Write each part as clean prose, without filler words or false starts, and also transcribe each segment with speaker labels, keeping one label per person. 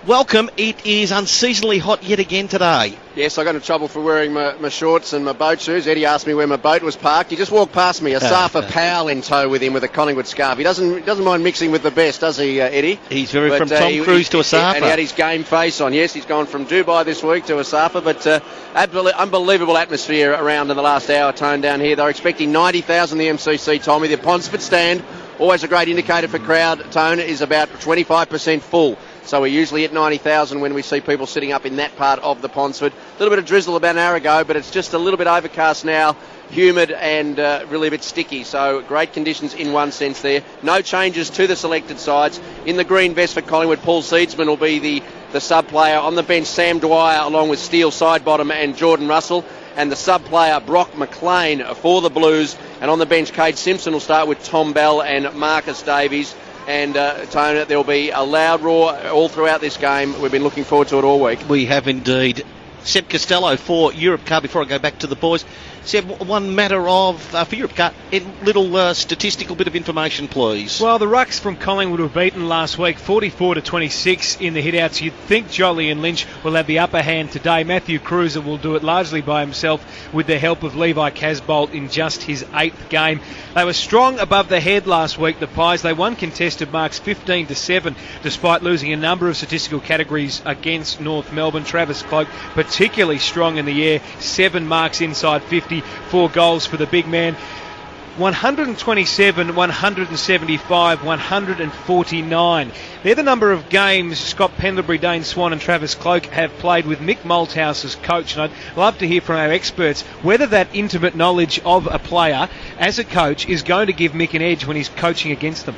Speaker 1: welcome. It is unseasonably hot yet again today.
Speaker 2: Yes, I got into trouble for wearing my shorts and my boat shoes. Eddie asked me where my boat was parked. He just walked past me, a Safa Powell in tow with him with a Collingwood scarf. He doesn't mind mixing with the best, does he, Eddie?
Speaker 1: He's from Tom Cruise to a Safa.
Speaker 2: And he had his game face on. Yes, he's gone from Dubai this week to a Safa, but unbelievable atmosphere around in the last hour, Tone, down here. They're expecting 90,000, the MCC told me. The Ponsford stand, always a great indicator for crowd, Tone, is about 25% full. So we're usually at 90,000 when we see people sitting up in that part of the Ponsford. A little bit of drizzle about an hour ago, but it's just a little bit overcast now, humid and really a bit sticky. So great conditions in one sense there. No changes to the selected sides. In the green vest for Collingwood, Paul Seedsman will be the sub player. On the bench, Sam Dwyer along with Steele Sidebottom and Jordan Russell. And the sub player, Brock McLean for the Blues. And on the bench, Cade Simpson will start with Tom Bell and Marcus Davies. And, Tony, there will be a loud roar all throughout this game. We've been looking forward to it all week.
Speaker 1: We have indeed. Seb Costello for Europe Car, before I go back to the boys. Seb, one matter of, for Europe Car, a little statistical bit of information, please.
Speaker 3: Well, the Rucks from Collingwood were beaten last week, 44-26 in the hitouts. You'd think Jolly and Lynch will have the upper hand today. Matthew Cruiser will do it largely by himself with the help of Levi Casbolt in just his 8th game. They were strong above the head last week, the Pies. They won contested marks 15-7, despite losing a number of statistical categories against North Melbourne. Travis Cloak particularly strong in the air, 7 marks inside 50, 4 goals for the big man. 127, 175, 149. They're the number of games Scott Pendlebury, Dane Swan and Travis Cloak have played with Mick Malthouse as coach. And I'd love to hear from our experts whether that intimate knowledge of a player as a coach is going to give Mick an edge when he's coaching against them.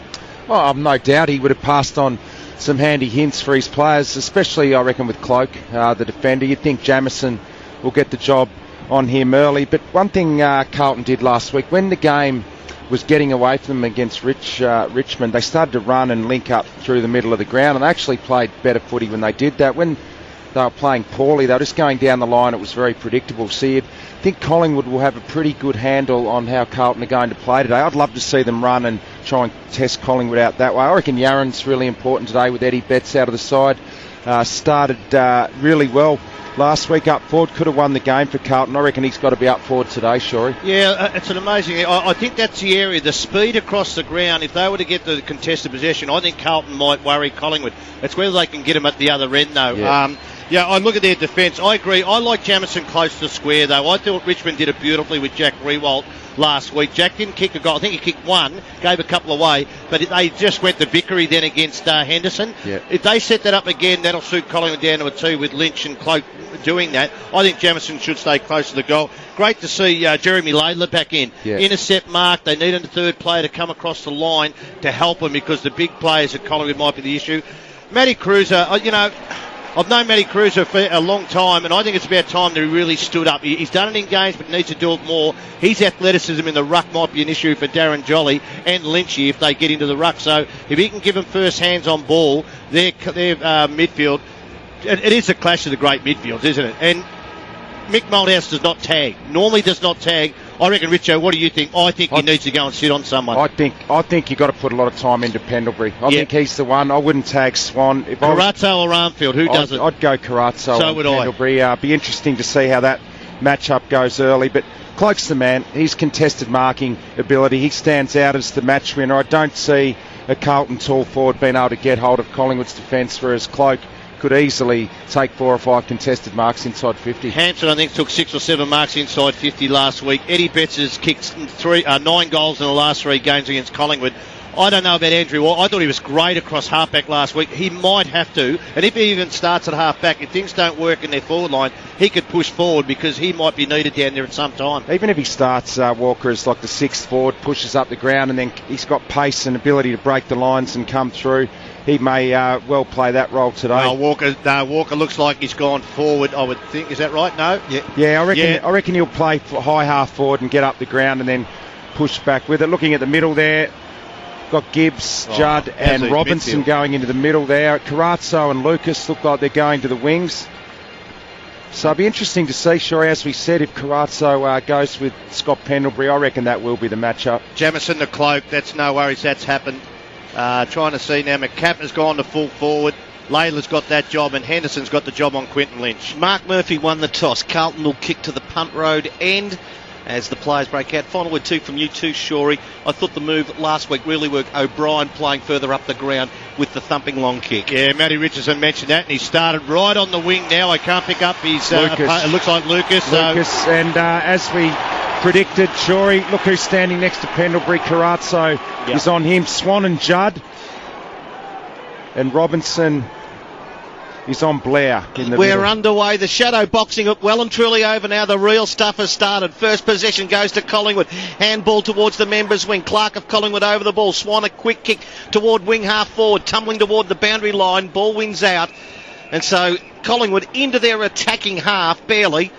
Speaker 4: Well, I've no doubt he would have passed on some handy hints for his players, especially, I reckon, with Cloak, the defender. You'd think Jamieson will get the job on him early. But one thing Carlton did last week, when the game was getting away from them against Richmond, they started to run and link up through the middle of the ground, and they actually played better footy when they did that. When they were playing poorly, they were just going down the line. It was very predictable. So you'd think Collingwood will have a pretty good handle on how Carlton are going to play today. I'd love to see them run and try and test Collingwood out that way. I reckon Yaron's really important today with Eddie Betts out of the side. Started really well last week up forward, could have won the game for Carlton. I reckon he's got to be up forward today, Shorey.
Speaker 1: Yeah, it's an amazing... I think that's the area, the speed across the ground. If they were to get the contested possession, I think Carlton might worry Collingwood. It's whether they can get them at the other end, though. Yeah, I look at their defence. I agree. I like Jamieson close to square, though. I thought Richmond did it beautifully with Jack Riewoldt last week. Jack didn't kick a goal. I think he kicked one, gave a couple away, but they just went to Vickery then against Henderson.
Speaker 4: Yeah.
Speaker 1: If they set that up again, that'll suit Collingwood down to a 2 with Lynch and Cloak doing that. I think Jamieson should stay close to the goal. Great to see Jeremy Laidler back in.
Speaker 4: Yeah.
Speaker 1: Intercept mark. They need a third player to come across the line to help them because the big players at Collingwood might be the issue. Matty Cruiser, I've known Matty Cruiser for a long time, and I think it's about time that he really stood up. He's done it in games, but needs to do it more. His athleticism in the ruck might be an issue for Darren Jolly and Lynchy if they get into the ruck. So if he can give them first hands on ball, their midfield, it is a clash of the great midfields, isn't it? And Mick Malthouse does not tag. Normally does not tag. I reckon, Richo, what do you think? I think he needs to go and sit on someone.
Speaker 4: I think you've got to put a lot of time into Pendlebury. I think he's the one. I wouldn't tag Swan.
Speaker 1: Carazzo or Armfield, who does it?
Speaker 4: I'd go Carazzo.
Speaker 1: So would
Speaker 4: Pendlebury. Be interesting to see how that matchup goes early. But Cloak's the man. His contested marking ability, he stands out as the match winner. I don't see a Carlton tall forward being able to get hold of Collingwood's defence, whereas Cloak could easily take 4 or 5 contested marks inside 50.
Speaker 1: Hampson, I think, took 6 or 7 marks inside 50 last week. Eddie Betts has kicked 9 goals in the last 3 games against Collingwood. I don't know about Andrew. I thought he was great across halfback last week. He might have to, and if he even starts at halfback, if things don't work in their forward line, he could push forward because he might be needed down there at some time.
Speaker 4: Even if he starts Walker as like the 6th forward, pushes up the ground, and then he's got pace and ability to break the lines and come through, he may well play that role today.
Speaker 1: Walker looks like he's gone forward, I would think. Is that right? No?
Speaker 4: Yeah, I reckon he'll play for high half forward and get up the ground and then push back with it. Looking at the middle there, got Gibbs, Judd and Robinson midfield going into the middle there. Carazzo and Lucas look like they're going to the wings. So it'll be interesting to see, sure, as we said, if Carazzo goes with Scott Pendlebury. I reckon that will be the matchup.
Speaker 1: Jamieson the Cloak, that's no worries, that's happened. Trying to see now, McCaffrey's gone to full forward. Layla's got that job, and Henderson's got the job on Quinton Lynch.
Speaker 5: Mark Murphy won the toss. Carlton will kick to the punt road end as the players break out. Final word 2 from you too, Shorey. I thought the move last week really worked. O'Brien playing further up the ground with the thumping long kick.
Speaker 1: Yeah, Matty Richardson mentioned that, and he started right on the wing now. I can't pick up his... it looks like Lucas.
Speaker 4: And as we predicted, Shorey, look who's standing next to Pendlebury. Carazzo is on him. Swan and Judd. And Robinson is on Blair in the
Speaker 5: We're
Speaker 4: middle.
Speaker 5: underway. The shadow boxing up well and truly over now. The real stuff has started. First possession goes to Collingwood. Handball towards the members' wing. Clark of Collingwood over the ball. Swan a quick kick toward wing half forward. Tumbling toward the boundary line. Ball wins out. And so Collingwood into their attacking half, barely,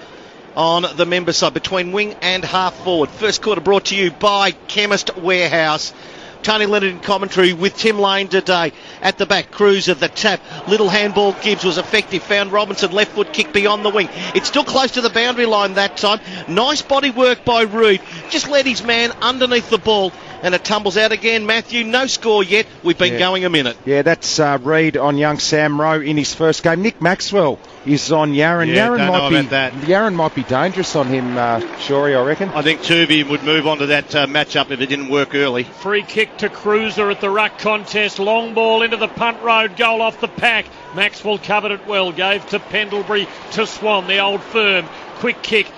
Speaker 5: on the members' side, between wing and half forward. First quarter brought to you by Chemist Warehouse. Tony Leonard in commentary with Tim Lane today. At the back, Cruiser, the tap. Little handball, Gibbs was effective. Found Robinson, left foot kick beyond the wing. It's still close to the boundary line that time. Nice body work by Reed. Just led his man underneath the ball. And it tumbles out again. Matthew, no score yet. We've been going a minute.
Speaker 4: Yeah, that's Reed on young Sam Rowe in his first game. Nick Maxwell is on Yarran. Yarran might be dangerous on him, Shorey, I reckon.
Speaker 1: I think Tuvey would move on to that matchup if it didn't work early.
Speaker 6: Free kick to Cruiser at the ruck contest. Long ball into the punt road. Goal off the pack. Maxwell covered it well. Gave to Pendlebury, to Swan, the old firm. Quick kick.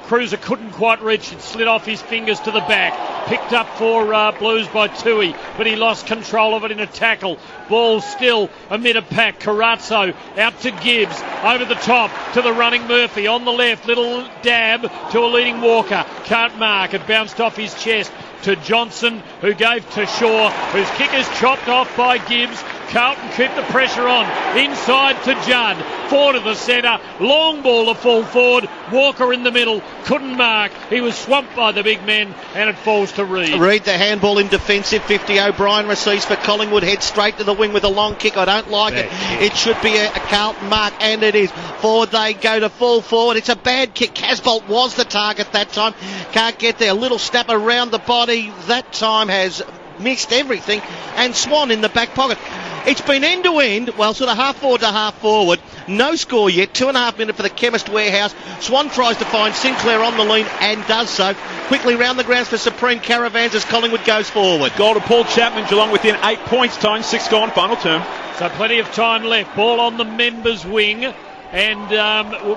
Speaker 6: Cruiser couldn't quite reach it, slid off his fingers to the back, picked up for Blues by Tui, but he lost control of it in a tackle. Ball still amid a pack. Carazzo out to Gibbs, over the top to the running Murphy on the left, little dab to a leading Walker, can't mark, it bounced off his chest to Johnson, who gave to Shaw, whose kick is chopped off by Gibbs. Carlton keep the pressure on. Inside to Judd. Forward to the centre. Long ball to full forward. Walker in the middle. Couldn't mark. He was swamped by the big men, and it falls to Reed.
Speaker 5: Reed, the handball in defensive 50. O'Brien receives for Collingwood. Head straight to the wing with a long kick. I don't like it. It should be a Carlton mark, and it is. Forward they go to full forward. It's a bad kick. Casbolt was the target that time. Can't get there. Little snap around the body. That time has missed everything. And Swan in the back pocket. It's been end to end, well, sort of half forward to half forward. No score yet. 2.5 minutes for the Chemist Warehouse. Swan tries to find Sinclair on the lean and does so. Quickly round the grounds for Supreme Caravans as Collingwood goes forward.
Speaker 7: Goal to Paul Chapman. Geelong within 8 points. Time 6 gone. Final term.
Speaker 6: So plenty of time left. Ball on the members' wing. And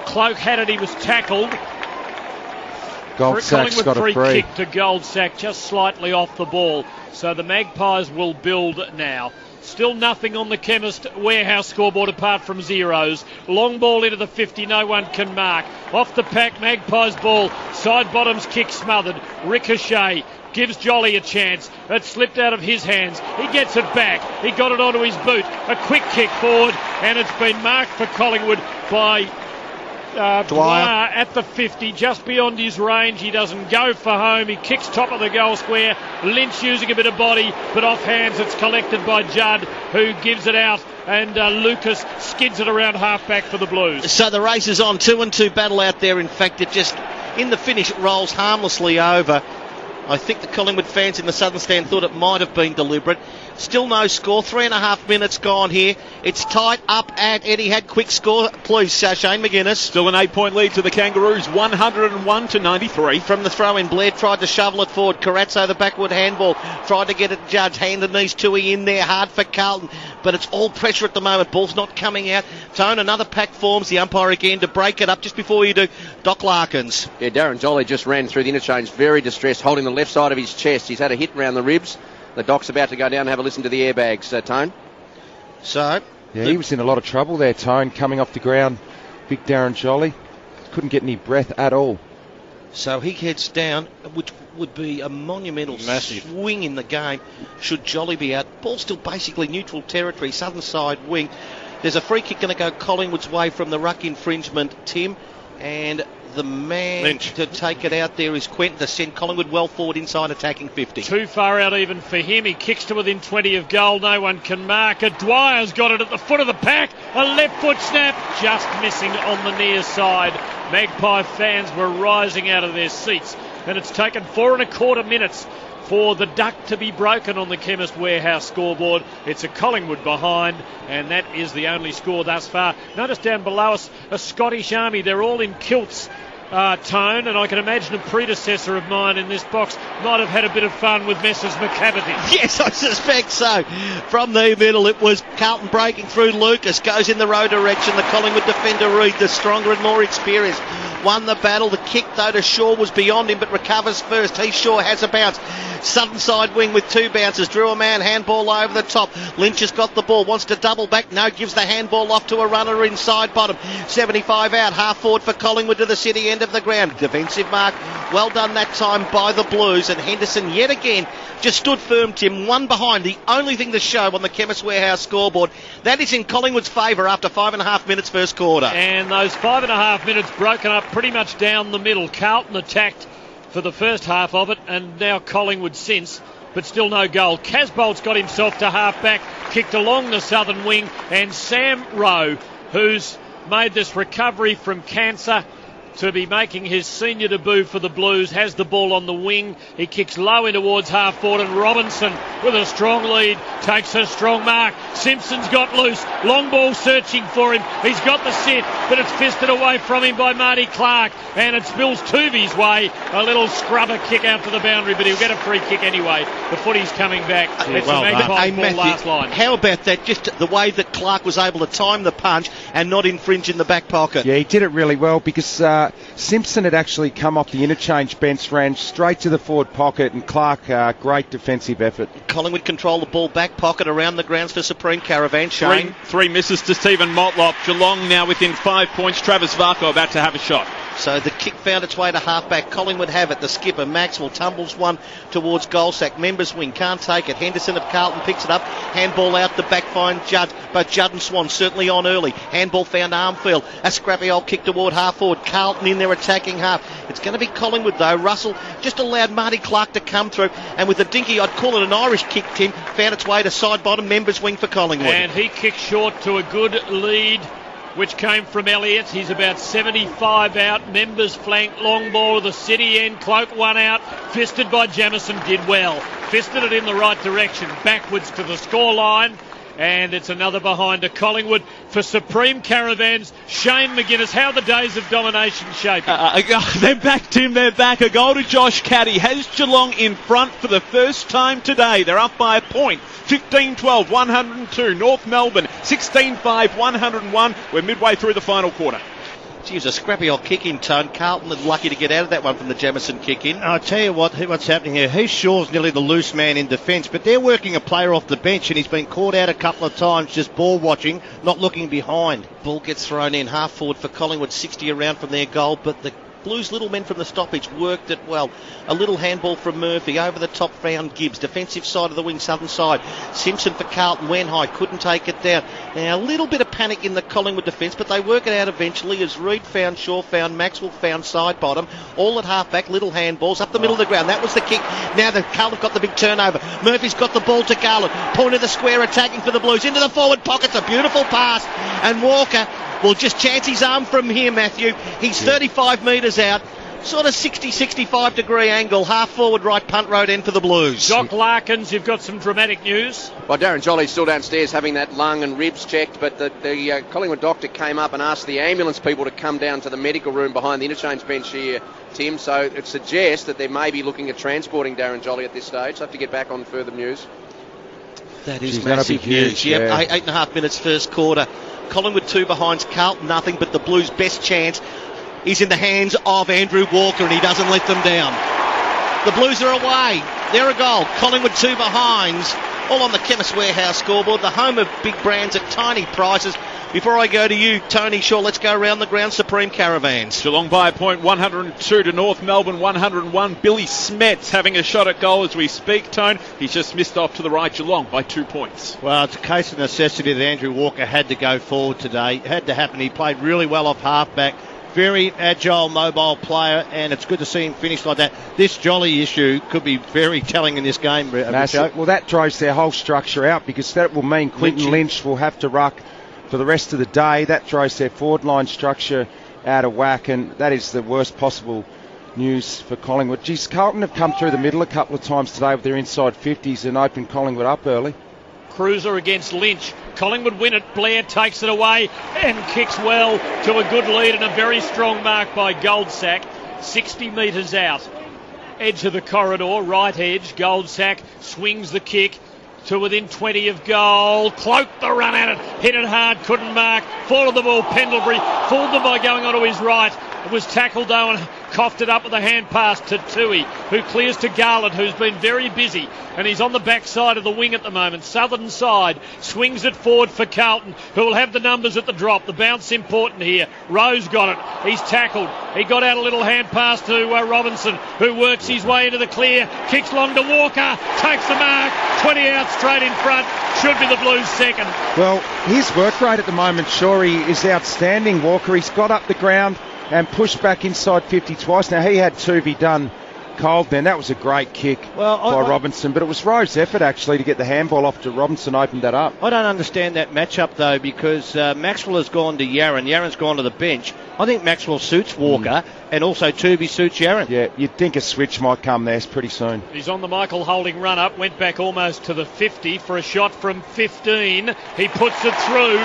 Speaker 6: Cloak had it. He was tackled.
Speaker 4: Goldsack's got a free
Speaker 6: kick to Goldsack, just slightly off the ball. So the Magpies will build now. Still nothing on the Chemist Warehouse scoreboard apart from zeros. Long ball into the 50, no one can mark. Off the pack, Magpies ball. Side bottoms kick smothered. Ricochet gives Jolly a chance. It slipped out of his hands. He gets it back. He got it onto his boot. A quick kick forward, and it's been marked for Collingwood by Dwyer at the 50, just beyond his range. He doesn't go for home. He kicks top of the goal square. Lynch using a bit of body, but off hands it's collected by Judd, who gives it out, and Lucas skids it around half-back for the Blues.
Speaker 5: So the race is on. 2-2 battle out there. In fact, it just, in the finish, it rolls harmlessly over. I think the Collingwood fans in the southern stand thought it might have been deliberate. Still no score. 3.5 minutes gone here. It's tight up at Etihad. Quick score, please, Shane McGuinness.
Speaker 7: Still an 8-point lead to the Kangaroos, 101-93.
Speaker 5: From the throw-in, Blair tried to shovel it forward. Carazzo, the backward handball, tried to get it Judge. Hand and knees, Tui in there, hard for Carlton. But it's all pressure at the moment. Ball's not coming out. Tone, another pack forms. The umpire again to break it up. Just before you do, Doc Larkins.
Speaker 2: Yeah, Darren Jolly just ran through the interchange, very distressed, holding the left side of his chest. He's had a hit around the ribs. The Doc's about to go down and have a listen to the airbags, Tone.
Speaker 5: So,
Speaker 4: yeah, he was in a lot of trouble there, Tone, coming off the ground. Big Darren Jolly couldn't get any breath at all.
Speaker 5: So he heads down, which would be a monumental swing in the game should Jolly be out. Ball still basically neutral territory, southern side wing. There's a free kick going to go Collingwood's way from the ruck infringement, Tim, and the man Lynch to take it out there is Quentin to send Collingwood well forward inside attacking 50.
Speaker 6: Too far out even for him. He kicks to within 20 of goal. No one can mark it. Dwyer's got it at the foot of the pack. A left foot snap, just missing on the near side. Magpie fans were rising out of their seats. And it's taken 4.25 minutes for the duck to be broken on the Chemist Warehouse scoreboard. It's a Collingwood behind, and that is the only score thus far. Notice down below us a Scottish Army. They're all in kilts, Tone, and I can imagine a predecessor of mine in this box might have had a bit of fun with Messrs McCavity.
Speaker 5: Yes, I suspect so. From the middle, it was Carlton breaking through. Lucas goes in the row direction. The Collingwood defender, Reid, the stronger and more experienced, won the battle. The kick, though, to Shaw was beyond him, but recovers first. He sure has a bounce. Southern side wing with two bounces. Drew a man, handball over the top. Lynch has got the ball, wants to double back. No, gives the handball off to a runner inside bottom. 75 out, half forward for Collingwood to the city end of the ground. Defensive mark, well done that time by the Blues. And Henderson yet again just stood firm, Tim, one behind. The only thing to show on the Chemist Warehouse scoreboard, that is in Collingwood's favour after 5.5 minutes first quarter.
Speaker 6: And those 5.5 minutes broken up pretty much down the middle. Carlton attacked for the first half of it, and now Collingwood since, but still no goal. Casbolt's got himself to half-back, kicked along the southern wing, and Sam Rowe, who's made this recovery from cancer to be making his senior debut for the Blues, has the ball on the wing. He kicks low in towards half forward, and Robinson with a strong lead takes a strong mark. Simpson's got loose, long ball searching for him. He's got the sit, but it's fisted away from him by Marty Clark, and it's Bills Tuvey's way. A little scrubber kick out to the boundary, but he'll get a free kick anyway. The footy's coming back. It's
Speaker 5: well
Speaker 6: a magpie ball,
Speaker 5: Matthew,
Speaker 6: last line.
Speaker 5: How about that? Just the way that Clark was able to time the punch and not infringe in the back pocket.
Speaker 4: Yeah, he did it really well because Simpson had actually come off the interchange bench, ran straight to the forward pocket, and Clark, great defensive effort.
Speaker 5: Collingwood control the ball back pocket around the grounds for Supreme Caravan. Shane.
Speaker 7: Three misses to Stephen Motlop. Geelong now within 5 points. Travis Varco about to have a shot.
Speaker 5: So the kick found its way to halfback. Collingwood have it. The skipper, Maxwell, tumbles one towards goal sack. Members wing, can't take it. Henderson of Carlton picks it up. Handball out the back, find Judd. Both Judd and Swan certainly on early. Handball found Armfield. A scrappy old kick toward half forward. Carlton in their attacking half. It's going to be Collingwood though. Russell just allowed Marty Clark to come through, and with a dinky, I'd call it an Irish kick, Tim, found its way to side bottom. Members wing for Collingwood.
Speaker 6: And he kicked short to a good lead, which came from Elliott. He's about 75 out. Members flank, long ball to the city end. Cloak one out. Fisted by Jamison, did well. Fisted it in the right direction, backwards to the scoreline. And it's another behind to Collingwood for Supreme Caravans. Shane McGuinness, how are the days of domination shaping?
Speaker 7: They're back, Tim. They're back. A goal to Josh Caddy has Geelong in front for the first time today. They're up by a point. 15-12, 102. North Melbourne, 16-5, 101. We're midway through the final quarter.
Speaker 5: Gee, it was a scrappy old kick in Tone. Carlton are lucky to get out of that one from the Jamison kick in.
Speaker 1: I'll tell you what's happening here. Heath Shaw's nearly the loose man in defence, but they're working a player off the bench, and he's been caught out a couple of times just ball watching, not looking behind.
Speaker 5: Ball gets thrown in half forward for Collingwood, 60 around from their goal, but the Blues little men from the stoppage worked it well. A little handball from Murphy. Over the top found Gibbs. Defensive side of the wing, southern side. Simpson for Carlton. Went high. Couldn't take it down. Now a little bit of panic in the Collingwood defence, but they work it out eventually as Reid found Shaw, found Maxwell, found side bottom. All at half back. Little handballs up the middle of the ground. That was the kick. Now the Carlton got the big turnover. Murphy's got the ball to Garland. Point of the square attacking for the Blues. Into the forward pockets. A beautiful pass. And Walker will just chance his arm from here, Matthew. He's 35 metres out. Sort of 60-65 degree angle, half forward right punt road end for the Blues.
Speaker 6: Doc Larkins, you've got some dramatic news.
Speaker 2: Well, Darren Jolly's still downstairs having that lung and ribs checked, but the Collingwood doctor came up and asked the ambulance people to come down to the medical room behind the interchange bench here, Tim, so it suggests that they may be looking at transporting Darren Jolly at this stage. I'll have to get back on further news.
Speaker 5: That is massive news. Yep,
Speaker 4: yeah.
Speaker 5: 8.5 minutes first quarter. Collingwood 2 behinds, Carlton nothing, but the Blues' best chance is in the hands of Andrew Walker, and he doesn't let them down. The Blues are away. They're a goal. Collingwood 2 behinds, all on the Chemist Warehouse scoreboard, the home of big brands at tiny prices. Before I go to you, Tony Shaw, let's go around the ground. Supreme Caravans.
Speaker 7: Geelong by a point, 102 to North Melbourne, 101. Billy Smets having a shot at goal as we speak, Tone. He's just missed off to the right. Geelong by 2 points.
Speaker 1: Well, it's a case of necessity that Andrew Walker had to go forward today. It had to happen. He played really well off halfback. Very agile, mobile player, and it's good to see him finish like that. This Jolly issue could be very telling in this game, Richo.
Speaker 4: Well, that drives their whole structure out, because that will mean Quinton Lynch will have to ruck for the rest of the day. That throws their forward line structure out of whack, and that is the worst possible news for Collingwood. Geez, Carlton have come through the middle a couple of times today with their inside 50s and opened Collingwood up early.
Speaker 6: Cruiser against Lynch. Collingwood win it. Blair takes it away and kicks well to a good lead and a very strong mark by Goldsack. 60 metres out. Edge of the corridor, right edge. Goldsack swings the kick to within 20 of goal. Cloaked the run at it. Hit it hard. Couldn't mark. Fall of the ball. Pendlebury fooled them by going onto his right. It was tackled though and coughed it up with a hand pass to Tui, who clears to Garland, who's been very busy, and he's on the back side of the wing at the moment. Southern side swings it forward for Carlton, who will have the numbers at the drop. The bounce important here. Rose got it. He's tackled. He got out a little hand pass to Robinson, who works his way into the clear. Kicks long to Walker. Takes the mark. 20 out straight in front. Should be the Blues second.
Speaker 4: Well, his work rate at the moment, Shorey, is outstanding, Walker. He's got up the ground and pushed back inside 50 twice. Now, he had Tuvey done cold then. That was a great kick by Robinson, but it was Rowe's effort actually to get the handball off to Robinson, opened that up.
Speaker 1: I don't understand that matchup though, because Maxwell has gone to Yarran. Yarran's gone to the bench. I think Maxwell suits Walker and also Tuvey suits Yarran.
Speaker 4: Yeah, you'd think a switch might come there pretty soon.
Speaker 6: He's on the Michael Holding run up, went back almost to the 50 for a shot from 15. He puts it through.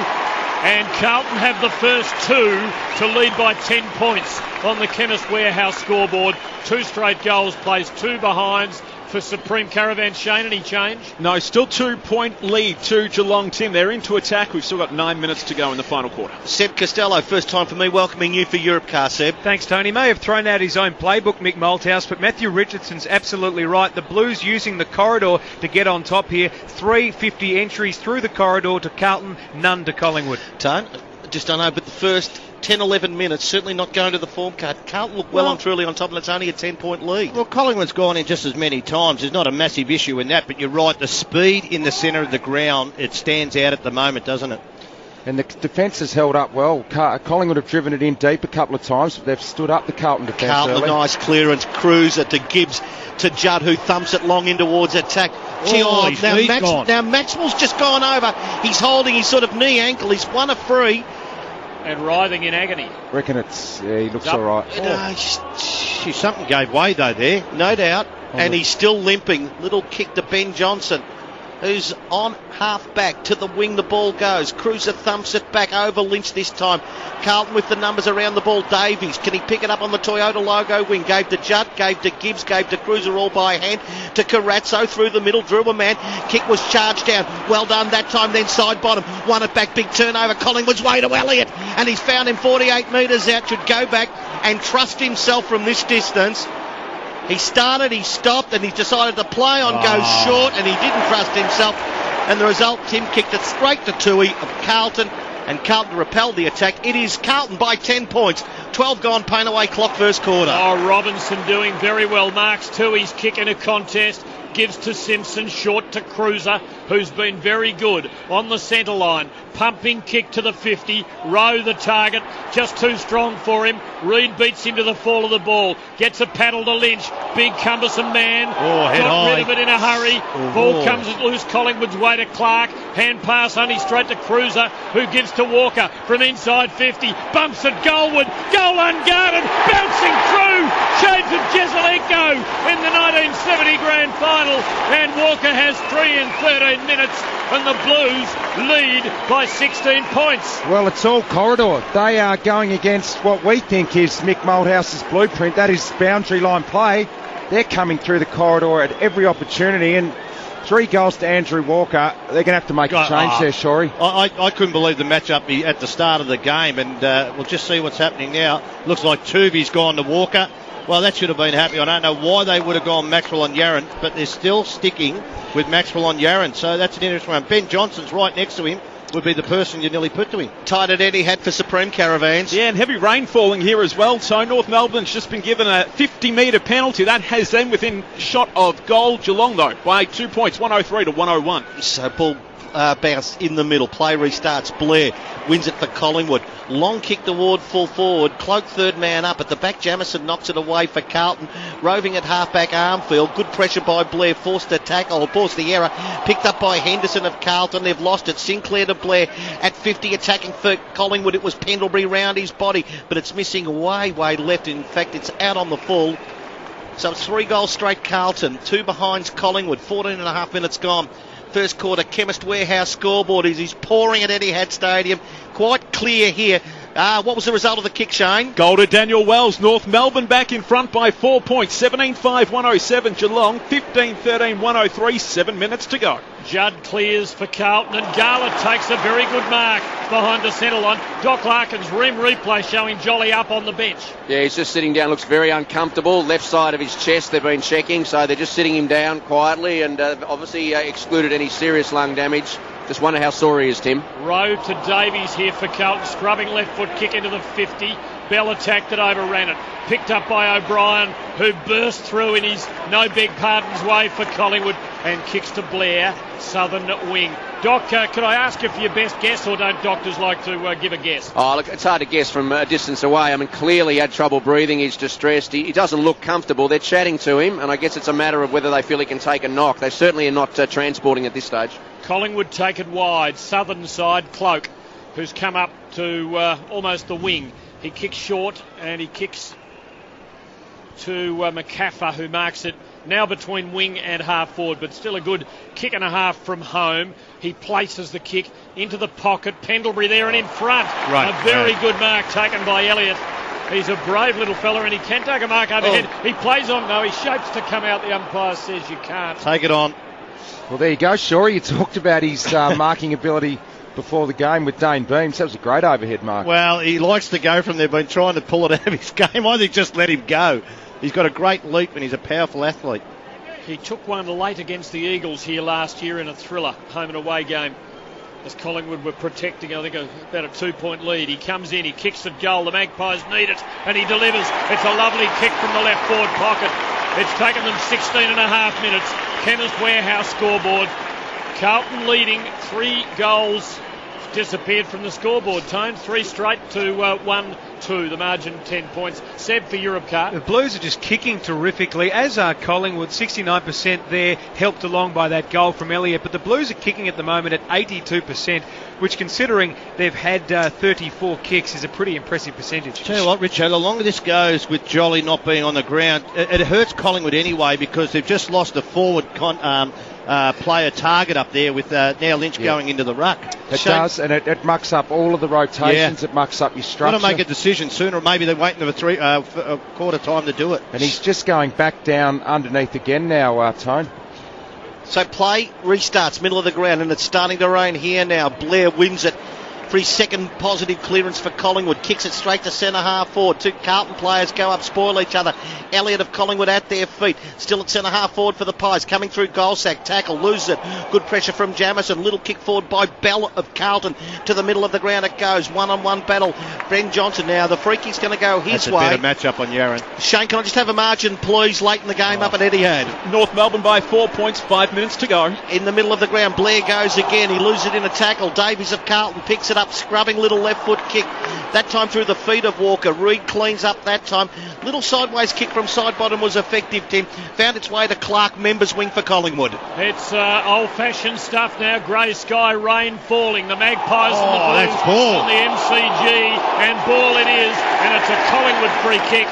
Speaker 6: And Carlton have the first two to lead by 10 points on the Chemist Warehouse scoreboard. 2 straight goals, plays 2 behinds for Supreme Caravan. Shane, any change?
Speaker 7: No, still 2-point lead to Geelong, Tim. They're into attack. We've still got 9 minutes to go in the final quarter.
Speaker 5: Seb Costello, first time for me welcoming you for Europcar, Seb.
Speaker 3: Thanks, Tony. May have thrown out his own playbook, Mick Malthouse, but Matthew Richardson's absolutely right. The Blues using the corridor to get on top here. 350 entries through the corridor to Carlton, none to Collingwood.
Speaker 5: Tone, just don't know, but the first 10-11 minutes, certainly not going to the form card. Carlton look well and truly on top, and it's only a 10-point lead.
Speaker 1: Well, Collingwood's gone in just as many times. There's not a massive issue in that, but you're right, the speed in the centre of the ground, it stands out at the moment, doesn't it?
Speaker 4: And the defence has held up well. Collingwood have driven it in deep a couple of times, but they've stood up the Carlton defence
Speaker 5: Carlton,
Speaker 4: early.
Speaker 5: a nice clearance. Cruiser to Gibbs to Judd, who thumps it long in towards attack. Now Maxwell's just gone over. He's holding his sort of knee ankle. He's won a free.
Speaker 6: And writhing in agony.
Speaker 4: Reckon he looks all right.
Speaker 1: Something gave way though there.
Speaker 5: No doubt. And he's still limping. Little kick to Ben Johnson, who's on half back to the wing. The ball goes. Cruiser thumps it back over Lynch this time. Carlton with the numbers around the ball. Davies, can he pick it up on the Toyota logo wing? Gave to Judd, gave to Gibbs, gave to Cruiser all by hand. To Carazzo through the middle, drew a man. Kick was charged down. Well done that time. Then side bottom. Won it back. Big turnover. Collingwood's way to Elliott. And he's found him 48 metres out. Should go back and trust himself from this distance. He started, he stopped, and he decided to play on, go short, and he didn't trust himself. And the result, Tim kicked it straight to Tui of Carlton, and Carlton repelled the attack. It is Carlton by 10 points. 12 gone, paint away clock, first quarter.
Speaker 6: Oh, Robinson doing very well. Marks Tui's kick in a contest. Gives to Simpson, short to Cruiser, who's been very good on the centre line. Pumping kick to the 50. Rowe the target, just too strong for him. Reid beats him to the fall of the ball. Gets a paddle to Lynch. Big cumbersome man. Got rid of it in a hurry. Ball comes loose Collingwood's way to Clark. Hand pass only straight to Cruiser, who gives to Walker from inside 50. Bumps at Goldwood. Goal unguarded. Bouncing through. Shades of Jezelenko in the 1970 grand final. And Walker has 3 in 13 minutes. And the Blues lead by 16 points.
Speaker 4: Well, it's all corridor. They are going against what we think is Mick Malthouse's blueprint. That is boundary line play. They're coming through the corridor at every opportunity, and 3 goals to Andrew Walker. They're going to have to make a change there, Shorey.
Speaker 1: I couldn't believe the matchup at the start of the game, and we'll just see what's happening now. Looks like Tuvey's gone to Walker. Well, that should have been happy. I don't know why they would have gone Maxwell on Yarran, but they're still sticking with Maxwell on Yarran. So that's an interesting one. Ben Johnson's right next to him. Would be the person you nearly put to him.
Speaker 5: Tight at Eddie had for Supreme Caravans.
Speaker 7: Yeah, and heavy rain falling here as well. So North Melbourne's just been given a 50-metre penalty. That has them within shot of goal. Geelong, though, by 2 points, 103 to 101.
Speaker 5: So ball bounce in the middle. Play restarts. Blair wins it for Collingwood. Long kick toward full forward. Cloak third man up. At the back, Jamison knocks it away for Carlton. Roving at halfback Armfield. Good pressure by Blair. Forced a tackle. Forced the error. Picked up by Henderson of Carlton. They've lost it. Sinclair to Blair at 50, attacking for Collingwood. It was Pendlebury round his body, but it's missing way left. In fact, it's out on the full. So it's 3 goals straight Carlton. 2 behinds Collingwood. 14 and a half minutes gone. First quarter, Chemist Warehouse scoreboard. He's pouring at Etihad Stadium. Quite clear here. What was the result of the kick, Shane?
Speaker 7: Goal to Daniel Wells. North Melbourne back in front by 4 points. 17-5, 107 Geelong. 15-13, 103. 7 minutes to go.
Speaker 6: Judd clears for Carlton, and Garland takes a very good mark behind the centre line. Doc Larkin's rim replay showing Jolly up on the bench.
Speaker 2: Yeah, he's just sitting down, looks very uncomfortable. Left side of his chest they've been checking, so they're just sitting him down quietly, and obviously excluded any serious lung damage. Just wonder how sore he is, Tim.
Speaker 6: Rowe to Davies here for Carlton, scrubbing left foot kick into the 50. Bell attacked it, overran it. Picked up by O'Brien, who burst through in his no beg pardons way for Collingwood, and kicks to Blair, southern wing. Doc, could I ask you for your best guess, or don't doctors like to give a guess?
Speaker 2: Oh, look, it's hard to guess from a distance away. I mean, clearly he had trouble breathing. He's distressed. He doesn't look comfortable. They're chatting to him, and I guess it's a matter of whether they feel he can take a knock. They certainly are not transporting at this stage.
Speaker 6: Collingwood take it wide. Southern side, Cloak, who's come up to almost the wing. He kicks short, and he kicks to McCaffer, who marks it now between wing and half forward, but still a good kick and a half from home. He places the kick into the pocket. Pendlebury there and in front.
Speaker 1: Right,
Speaker 6: a very good mark taken by Elliott. He's a brave little fella, and he can take a mark overhead. He plays on. No, he shapes to come out. The umpire says you can't.
Speaker 1: Take it on.
Speaker 4: Well, there you go, Shorey. You talked about his marking ability before the game with Dane Beams. That was a great overhead mark.
Speaker 1: Well, he likes to go from there. Been trying to pull it out of his game. I think just let him go. He's got a great leap and he's a powerful athlete.
Speaker 6: He took one late against the Eagles here last year in a thriller home and away game, as Collingwood were protecting, I think, about a 2-point lead. He comes in, he kicks at goal. The Magpies need it, and he delivers. It's a lovely kick from the left forward pocket. It's taken them 16 and a half minutes. Chemist Warehouse scoreboard. Carlton leading, 3 goals disappeared from the scoreboard. Tone 3 straight to 1-2. The margin 10 points. Seb for Europcar.
Speaker 3: The Blues are just kicking terrifically, as are Collingwood. 69% there, helped along by that goal from Elliott. But the Blues are kicking at the moment at 82%, which, considering they've had 34 kicks, is a pretty impressive percentage.
Speaker 1: Tell you what, Richard, the longer this goes with Jolly not being on the ground, it hurts Collingwood anyway, because they've just lost a forward player target up there with now Lynch going into the ruck.
Speaker 4: It does, and it mucks up all of the rotations. It mucks up your structure.
Speaker 1: Got to make a decision sooner, or maybe they're waiting for a quarter time to do it.
Speaker 4: And he's just going back down underneath again now, Tone.
Speaker 5: So play restarts, middle of the ground, and it's starting to rain here now. Blair wins it for his second positive clearance for Collingwood. Kicks it straight to centre half forward. 2 Carlton players go up, spoil each other. Elliott of Collingwood at their feet. Still at centre half forward for the Pies. Coming through goal sack. Tackle. Loses it. Good pressure from Jamison. Little kick forward by Bell of Carlton. To the middle of the ground it goes. One-on-one battle. Bren Johnson now. The free kick's going to go his way.
Speaker 1: That's a better matchup on Yarran.
Speaker 5: Shane, can I just have a margin, please, late in the game up at Etihad?
Speaker 7: North Melbourne by 4 points, 5 minutes to go.
Speaker 5: In the middle of the ground, Blair goes again. He loses it in a tackle. Davies of Carlton picks it up, scrubbing little left foot kick. That time through the feet of Walker. Reid cleans up that time. Little sideways kick from side bottom was effective, Tim. Found its way to Clark, members wing for Collingwood.
Speaker 6: It's old-fashioned stuff now. Grey sky, rain falling. The Magpies and the Blues
Speaker 1: that's ball.
Speaker 6: on the MCG, and ball it is, and it's a Collingwood free kick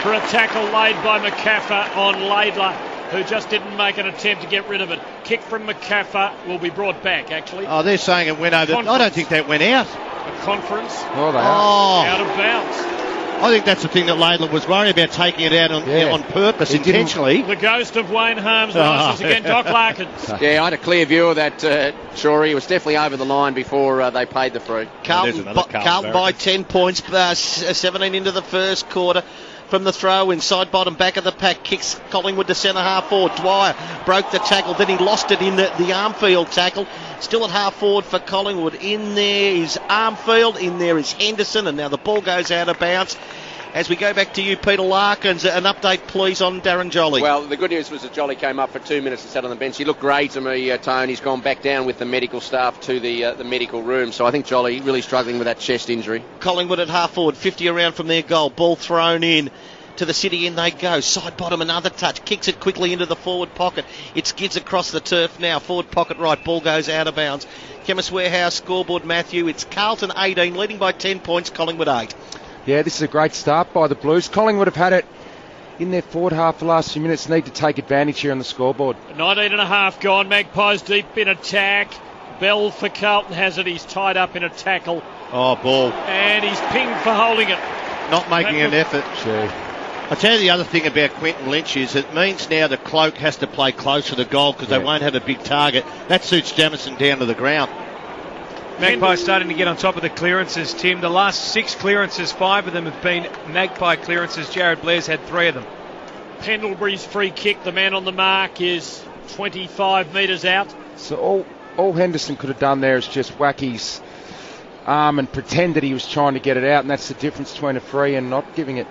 Speaker 6: for a tackle laid by McCaffer on Laidler, who just didn't make an attempt to get rid of it. Kick from McCaffer will be brought back, actually.
Speaker 1: Oh, they're saying it went over. I don't think that went out.
Speaker 6: A conference.
Speaker 4: Oh, they are.
Speaker 6: Out of bounds.
Speaker 1: I think that's the thing that Laidler was worried about, taking it out on purpose, intentionally.
Speaker 6: The ghost of Wayne Harmes rises again. Doc Larkins.
Speaker 2: Yeah, I had a clear view of that, Shorey. It was definitely over the line before they paid the free.
Speaker 5: Carlton by 10 points, 17 into the first quarter. From the throw inside bottom back of the pack, kicks Collingwood to centre half forward. Dwyer broke the tackle, then he lost it in the Armfield tackle. Still at half forward for Collingwood. In there is Armfield, in there is Henderson, and now the ball goes out of bounds. As we go back to you, Peter Larkins, an update please on Darren Jolly.
Speaker 2: Well, the good news was that Jolly came up for 2 minutes and sat on the bench. He looked great to me, Tone. He's gone back down with the medical staff to the medical room. So I think Jolly really struggling with that chest injury.
Speaker 5: Collingwood at half forward, 50 around from their goal. Ball thrown in. To the city end they go. Side bottom, another touch. Kicks it quickly into the forward pocket. It skids across the turf now. Forward pocket right. Ball goes out of bounds. Chemist Warehouse scoreboard, Matthew. It's Carlton 18, leading by 10 points. Collingwood 8.
Speaker 4: Yeah, this is a great start by the Blues. Collingwood have had it in their forward half the last few minutes. Need to take advantage here on the scoreboard.
Speaker 6: 19 and a half gone. Magpies deep in attack. Bell for Carlton has it. He's tied up in a tackle.
Speaker 1: Oh, ball.
Speaker 6: And he's pinged for holding it.
Speaker 1: Not making an effort.
Speaker 4: Gee.
Speaker 1: I'll tell you the other thing about Quentin Lynch is it means now the Cloak has to play close to the goal because they won't have a big target. That suits Jamison down to the ground.
Speaker 3: Magpie starting to get on top of the clearances, Tim. The last 6 clearances, 5 of them have been Magpie clearances. Jared Blair's had 3 of them.
Speaker 6: Pendlebury's free kick. The man on the mark is 25 metres out.
Speaker 4: So all Henderson could have done there is just whack his arm and pretend that he was trying to get it out, and that's the difference between a free and not giving it.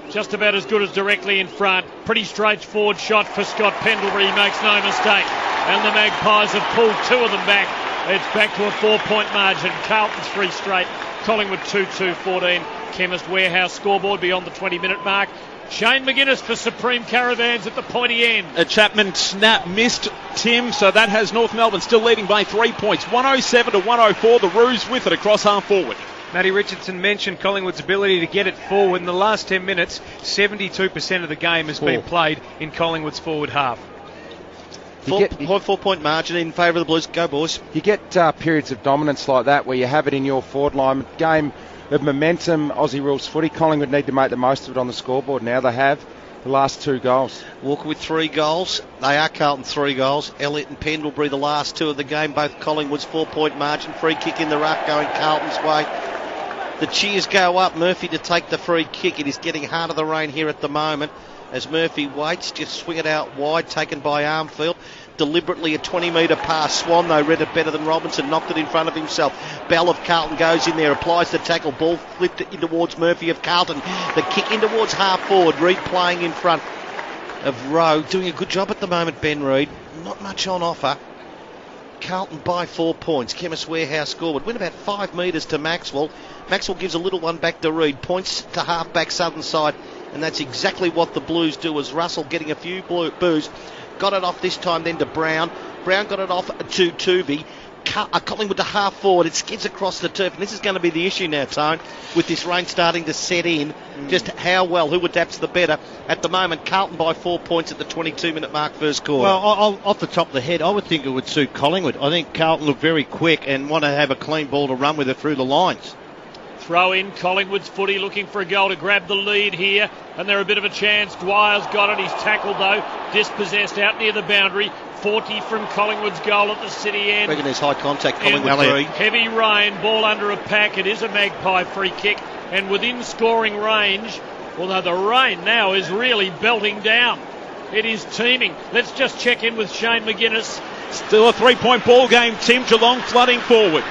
Speaker 6: Just about as good as directly in front. Pretty straightforward shot for Scott Pendlebury. He makes no mistake. And the Magpies have pulled 2 of them back. It's back to a 4-point margin. Carlton's 3 straight. Collingwood 2-2-14. Chemist Warehouse scoreboard beyond the 20-minute mark. Shane McGuinness for Supreme Caravans at the pointy end.
Speaker 7: A Chapman snap missed, Tim, so that has North Melbourne still leading by 3 points. 107-104. The Roos with it across half forward.
Speaker 3: Matty Richardson mentioned Collingwood's ability to get it forward. In the last 10 minutes, 72% of the game has been played in Collingwood's forward half.
Speaker 5: 4-point margin in favour of the Blues. Go, boys.
Speaker 4: You get periods of dominance like that where you have it in your forward line. Game of momentum, Aussie rules footy. Collingwood need to make the most of it on the scoreboard now. They have the last 2 goals.
Speaker 5: Walker with 3 goals. They are Carlton 3 goals. Elliott and Pendlebury the last 2 of the game. Both Collingwood's 4-point margin. Free kick in the ruck going Carlton's way. The cheers go up. Murphy to take the free kick. It is getting hard of the rain here at the moment as Murphy waits. Just swing it out wide, taken by Armfield. Deliberately a 20-metre pass. Swan, though, read it better than Robinson. Knocked it in front of himself. Bell of Carlton goes in there. Applies the tackle. Ball flipped in towards Murphy of Carlton. The kick in towards half forward. Reid playing in front of Rowe. Doing a good job at the moment, Ben Reid. Not much on offer. Carlton by 4 points. Chemist Warehouse scoreboard. Went about 5 metres to Maxwell. Maxwell gives a little one back to Reid. Points to half-back southern side. And that's exactly what the Blues do, as Russell getting a few boos. Got it off this time then to Brown. Brown got it off to Tooby. Collingwood to half forward. It skids across the turf. And this is going to be the issue now, Tone, with this rain starting to set in. Just how well, who adapts the better. At the moment, Carlton by 4 points at the 22-minute mark, first quarter.
Speaker 1: Well, off the top of the head, I would think it would suit Collingwood. I think Carlton look very quick and want to have a clean ball to run with it through the lines.
Speaker 6: Throw in, Collingwood's footy looking for a goal to grab the lead here, and they're a bit of a chance. Dwyer's got it, he's tackled though, dispossessed out near the boundary. 40 from Collingwood's goal at the city end.
Speaker 5: I reckon there's high contact, Collingwood 3.
Speaker 6: Heavy rain, ball under a pack. It is a Magpie free kick, and within scoring range, although the rain now is really belting down. It is teeming. Let's just check in with Shane McGuinness.
Speaker 7: Still a 3-point ball game, Tim. Geelong flooding forward.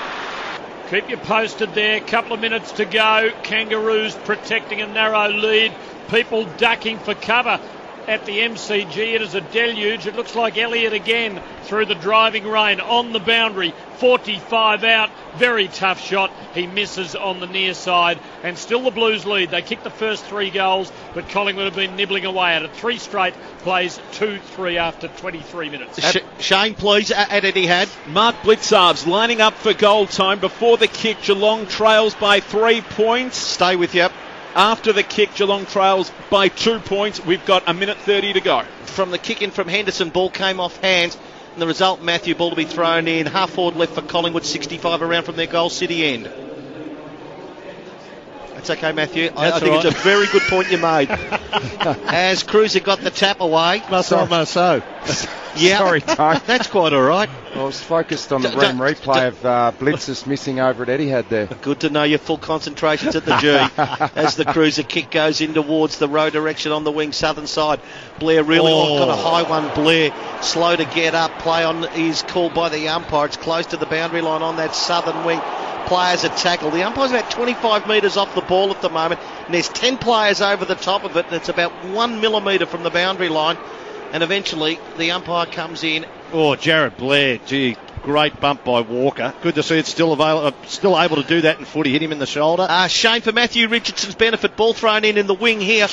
Speaker 6: Keep you posted there. Couple of minutes to go. Kangaroos protecting a narrow lead. People ducking for cover at the MCG. It is a deluge. It looks like Elliott again through the driving rain on the boundary. 45 out. Very tough shot. He misses on the near side. And still the Blues lead. They kicked the first 3 goals, but Collingwood have been nibbling away at it. 3 straight plays 2-3 after 23 minutes.
Speaker 5: Shane, please, at Etihad.
Speaker 7: Mark Blitzarves lining up for goal time before the kick. Geelong trails by 3 points.
Speaker 5: Stay with you.
Speaker 7: After the kick, Geelong trails by 2 points. We've got a minute 30 to go.
Speaker 5: From the kick in from Henderson, ball came off hands. And the result, Matthew, ball to be thrown in. Half forward left for Collingwood, 65 around from their goal city end. That's okay, Matthew. I think it's a very good point you made. As Cruiser got the tap away.
Speaker 1: So.
Speaker 5: Yeah,
Speaker 4: Sorry, Tone.
Speaker 5: That's quite all right.
Speaker 4: I was focused on the room replay of Blitzers missing over at Etihad there.
Speaker 5: Good to know your full concentration's at the G. As the Cruiser kick goes in towards the row direction on the wing, southern side. Blair really got a high one. Blair slow to get up. Play on is called by the umpire. It's close to the boundary line on that southern wing. players are tackled. The umpire's about 25 metres off the ball at the moment, and there's 10 players over the top of it, and it's about 1 millimetre from the boundary line. And eventually, the umpire comes in.
Speaker 1: Oh, Jared Blair, gee, great bump by Walker. Good to see it's still able to do that in footy. Hit him in the shoulder.
Speaker 5: Shane, for Matthew Richardson's benefit, ball thrown in the wing here.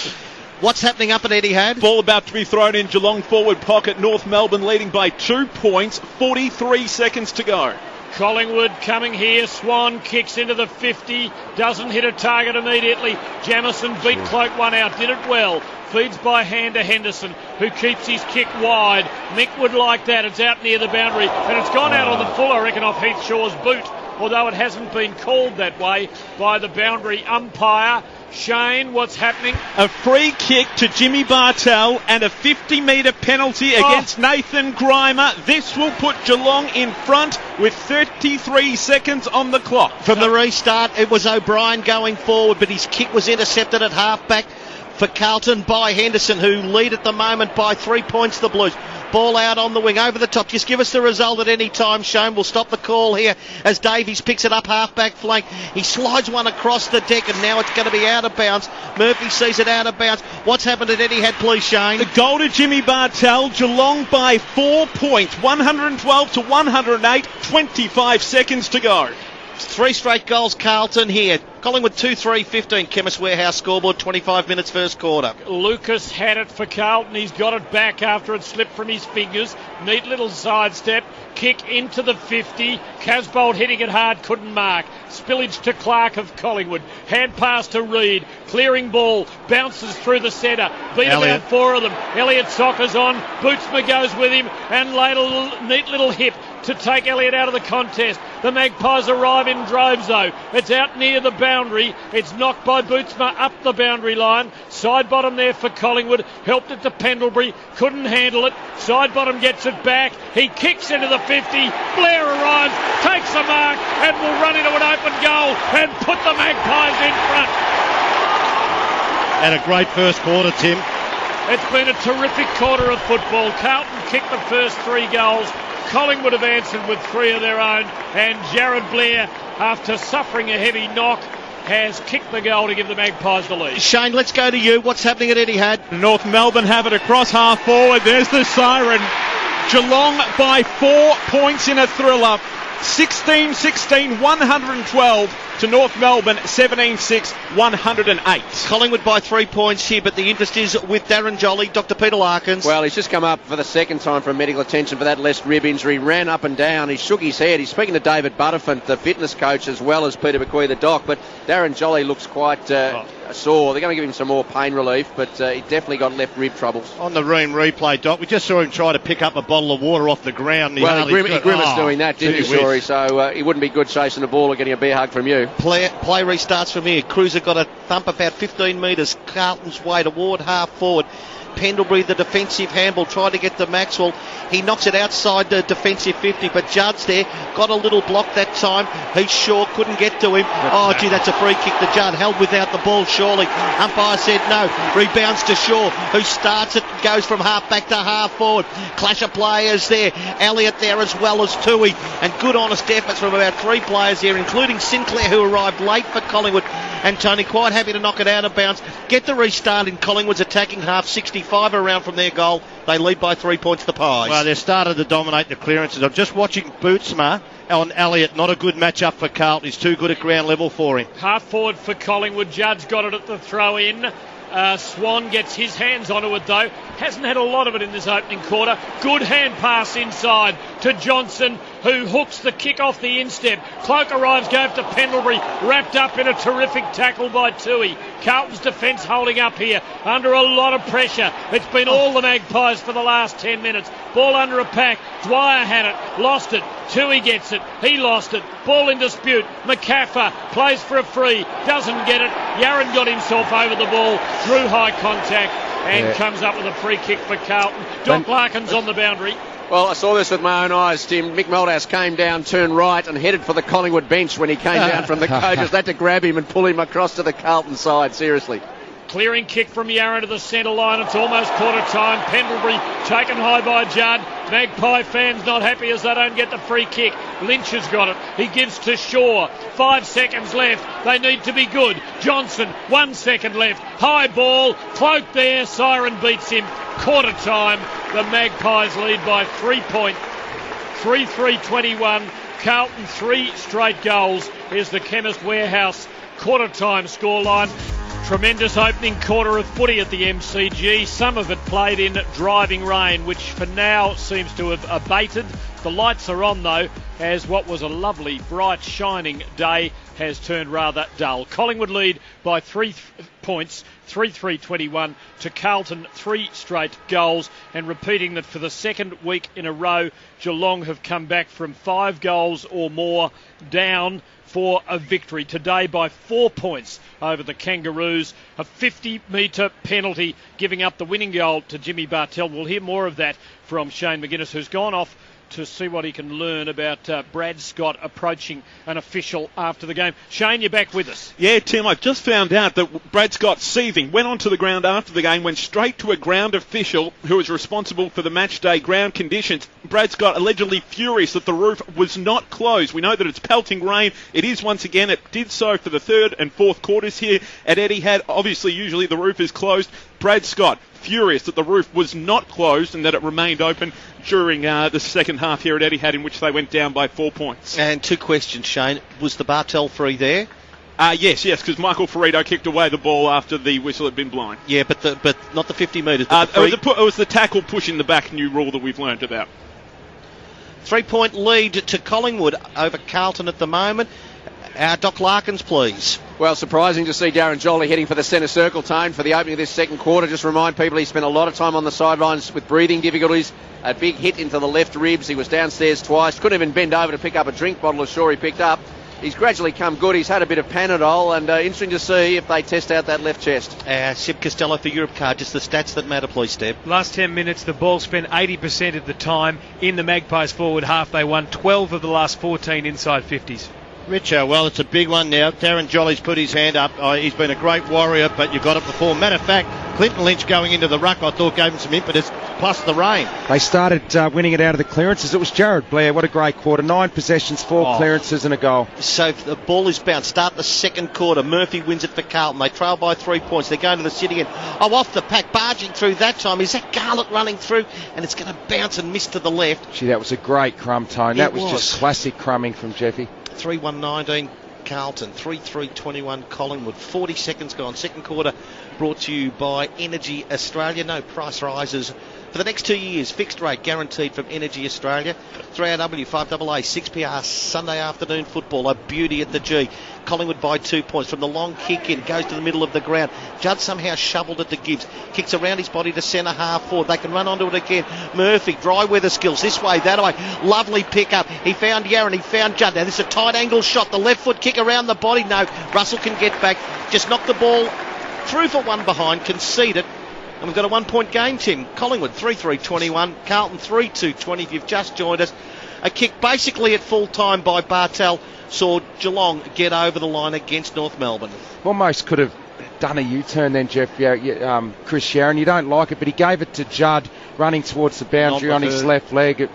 Speaker 5: What's happening up at Etihad?
Speaker 7: Ball about to be thrown in Geelong forward pocket. North Melbourne leading by 2 points. 43 seconds to go.
Speaker 6: Collingwood coming here. Swan kicks into the 50. Doesn't hit a target immediately. Jamison beat Cloak one out. Did it well. Feeds by hand to Henderson, who keeps his kick wide. Mick would like that. It's out near the boundary. And it's gone out on the full, I reckon, off Heath Shaw's boot. Although it hasn't been called that way by the boundary umpire. Shane, what's happening?
Speaker 7: A free kick to Jimmy Bartel and a 50-metre penalty against Nathan Grimer. This will put Geelong in front with 33 seconds on the clock.
Speaker 5: From the restart, it was O'Brien going forward, but his kick was intercepted at half-back for Carlton by Henderson, who lead at the moment by 3 points, the Blues. Ball out on the wing, over the top. Just give us the result at any time, Shane. We'll stop the call here as Davies picks it up half-back flank. He slides one across the deck, and now it's going to be out of bounds. Murphy sees it out of bounds. What's happened at Etihad, please, Shane?
Speaker 7: The goal to Jimmy Bartel. Geelong by 4 points. 112 to 108. 25 seconds to go.
Speaker 5: 3 straight goals, Carlton here. Collingwood 2-3-15. Chemist Warehouse scoreboard, 25 minutes first quarter.
Speaker 6: Lucas had it for Carlton. He's got it back after it slipped from his fingers. Neat little sidestep. Kick into the 50. Casbolt hitting it hard, couldn't mark. Spillage to Clark of Collingwood. Hand pass to Reid. Clearing ball. Bounces through the centre. Beat about 4 of them. Elliott Soccer's on. Bootsma goes with him. And laid a neat little hip to take Elliott out of the contest. The Magpies arrive in droves though. It's out near the boundary. It's knocked by Bootsma up the boundary line. Side bottom there for Collingwood. Helped it to Pendlebury. Couldn't handle it. Side bottom gets it back. He kicks into the 50. Blair arrives. Takes a mark and will run into an open goal and put the Magpies in front.
Speaker 1: And a great first quarter, Tim.
Speaker 6: It's been a terrific quarter of football. Carlton kicked the first 3 goals. Collingwood have answered with 3 of their own, and Jared Blair, after suffering a heavy knock, has kicked the goal to give the Magpies the lead.
Speaker 5: Shane, let's go to you. What's happening at Etihad?
Speaker 7: North Melbourne have it across half forward. There's the siren. Geelong by 4 points in a thriller. 16-16, 112 to North Melbourne, 17-6, 108.
Speaker 5: Collingwood by 3 points here, but the interest is with Darren Jolly. Dr. Peter Larkins.
Speaker 2: Well, he's just come up for the second time for medical attention for that left rib injury. Ran up and down. He shook his head. He's speaking to David Butterfint, the fitness coach, as well as Peter McQueen, the doc. But Darren Jolly looks quite sore. They're going to give him some more pain relief, but he definitely got left rib troubles.
Speaker 1: On the replay, Doc, we just saw him try to pick up a bottle of water off the ground.
Speaker 2: He grimaced doing that, didn't he, Shorey? So he wouldn't be good chasing the ball or getting a bear hug from you.
Speaker 5: Play restarts from here. Cruiser got a thump about 15 metres Carlton's way toward half forward. Pendlebury, the defensive handball, tried to get to Maxwell. He knocks it outside the defensive 50, but Judd's there. Got a little block that time. He's sure couldn't get to him. Oh, gee, that's a free kick to Judd. Held without the ball, surely. Umpire said no. Rebounds to Shaw, who starts it, goes from half back to half forward. Clash of players there. Elliott there as well as Tui. And good honest efforts from about 3 players here, including Sinclair, who arrived late for Collingwood. And Tony quite happy to knock it out of bounds. Get the restart in Collingwood's attacking half. 65 around from their goal. They lead by 3 points the Pies.
Speaker 1: Well, they've started to dominate the clearances. I'm just watching Bootsma on Elliott. Not a good matchup for Carlton. He's too good at ground level for him.
Speaker 6: Half forward for Collingwood. Judd's got it at the throw in. Swan gets his hands onto it though. Hasn't had a lot of it in this opening quarter. Good hand pass inside to Johnson, who hooks the kick off the instep. Cloak arrives, goes to Pendlebury, wrapped up in a terrific tackle by Tui. Carlton's defence holding up here under a lot of pressure. It's been all the Magpies for the last 10 minutes. Ball under a pack. Dwyer had it, lost it. Tui gets it, he lost it. Ball in dispute. McCaffer plays for a free, doesn't get it. Yarran got himself over the ball through high contact and comes up with a free kick for Carlton. Doc Larkins on the boundary.
Speaker 2: Well, I saw this with my own eyes, Tim. Mick Malthouse came down, turned right and headed for the Collingwood bench when he came down from the coaches. They had to grab him and pull him across to the Carlton side, seriously.
Speaker 6: Clearing kick from Yarra to the centre line. It's almost quarter time. Pendlebury taken high by Judd. Magpie fans not happy as they don't get the free kick. Lynch has got it. He gives to Shaw. 5 seconds left. They need to be good. Johnson, 1 second left. High ball. Cloak there. Siren beats him. Quarter time. The Magpies lead by 3 points. 3-3-21. Carlton 3 straight goals is the Chemist Warehouse quarter time scoreline. Tremendous opening quarter of footy at the MCG. Some of it played in driving rain, which for now seems to have abated. The lights are on though, as what was a lovely, bright, shining day has turned rather dull. Collingwood lead by 3 points, 3-3-21 to Carlton, 3 straight goals, and repeating that for the second week in a row, Geelong have come back from 5 goals or more down for a victory today by 4 points over the Kangaroos. A 50-metre penalty giving up the winning goal to Jimmy Bartell. We'll hear more of that from Shane McGuinness, who's gone off to see what he can learn about Brad Scott approaching an official after the game. Shane, you're back with us.
Speaker 7: Yeah, Tim, I've just found out that Brad Scott, seething, went onto the ground after the game, went straight to a ground official who was responsible for the match day ground conditions. Brad Scott allegedly furious that the roof was not closed. We know that it's pelting rain. It is once again. It did so for the third and fourth quarters here at Etihad. Obviously, usually the roof is closed. Brad Scott furious that the roof was not closed and that it remained open during the second half here at Etihad, in which they went down by 4 points.
Speaker 5: And 2 questions, Shane. Was the Bartell free there?
Speaker 7: Yes, because Michael Ferrito kicked away the ball after the whistle had been blown.
Speaker 5: Yeah, but not the 50 metres.
Speaker 7: It was the tackle push in the back, new rule that we've learned about.
Speaker 5: 3 point lead to Collingwood over Carlton at the moment. Doc Larkins, please.
Speaker 2: Well, surprising to see Darren Jolly heading for the centre circle, Tone, for the opening of this second quarter. Just remind people he spent a lot of time on the sidelines with breathing difficulties. A big hit into the left ribs. He was downstairs twice. Couldn't even bend over to pick up a drink bottle, as sure he picked up. He's gradually come good. He's had a bit of Panadol, and interesting to see if they test out that left chest.
Speaker 5: Seb Costello for Europe card. Just the stats that matter, please, Steb.
Speaker 3: Last 10 minutes, the ball spent 80% of the time in the Magpies forward half. They won 12 of the last 14 inside 50s.
Speaker 1: Richo, well, it's a big one now. Darren Jolly's put his hand up. He's been a great warrior, but you've got it before. Matter of fact, Clinton Lynch going into the ruck, I thought, gave him some impetus, plus the rain.
Speaker 4: They started winning it out of the clearances. It was Jared Blair. What a great quarter. 9 possessions, 4 clearances and a goal.
Speaker 5: So the ball is bounced. Start the second quarter. Murphy wins it for Carlton. They trail by 3 points. They're going to the city end. Off the pack, barging through that time. Is that Garlett running through? And it's going to bounce and miss to the left.
Speaker 4: Gee, that was a great crumb, Tone. That was just classic crumbing from Jeffy.
Speaker 5: 3-1-19 Carlton, 3-3-21 Collingwood. 40 seconds gone. Second quarter brought to you by Energy Australia. No price rises for the next 2 years. Fixed rate guaranteed from Energy Australia. 3RW, 5AA, 6PR Sunday afternoon football. A beauty at the G. Collingwood by 2 points from the long kick in. Goes to the middle of the ground. Judd somehow shoveled it to Gibbs. Kicks around his body to centre half forward. They can run onto it again. Murphy, dry weather skills. This way, that way. Lovely pick up. He found Yaron. He found Judd. Now this is a tight angle shot. The left foot kick around the body. No, Russell can get back. Just knocked the ball through for one behind. Conceded. And we've got a 1 point game, Tim. Collingwood 3-3-21. Carlton 3-2-20 if you've just joined us. A kick basically at full time by Bartell saw Geelong get over the line against North Melbourne.
Speaker 4: Almost could have done a U-turn then, Jeff. Chris Sharon, you don't like it, but he gave it to Judd running towards the boundary on his left leg. It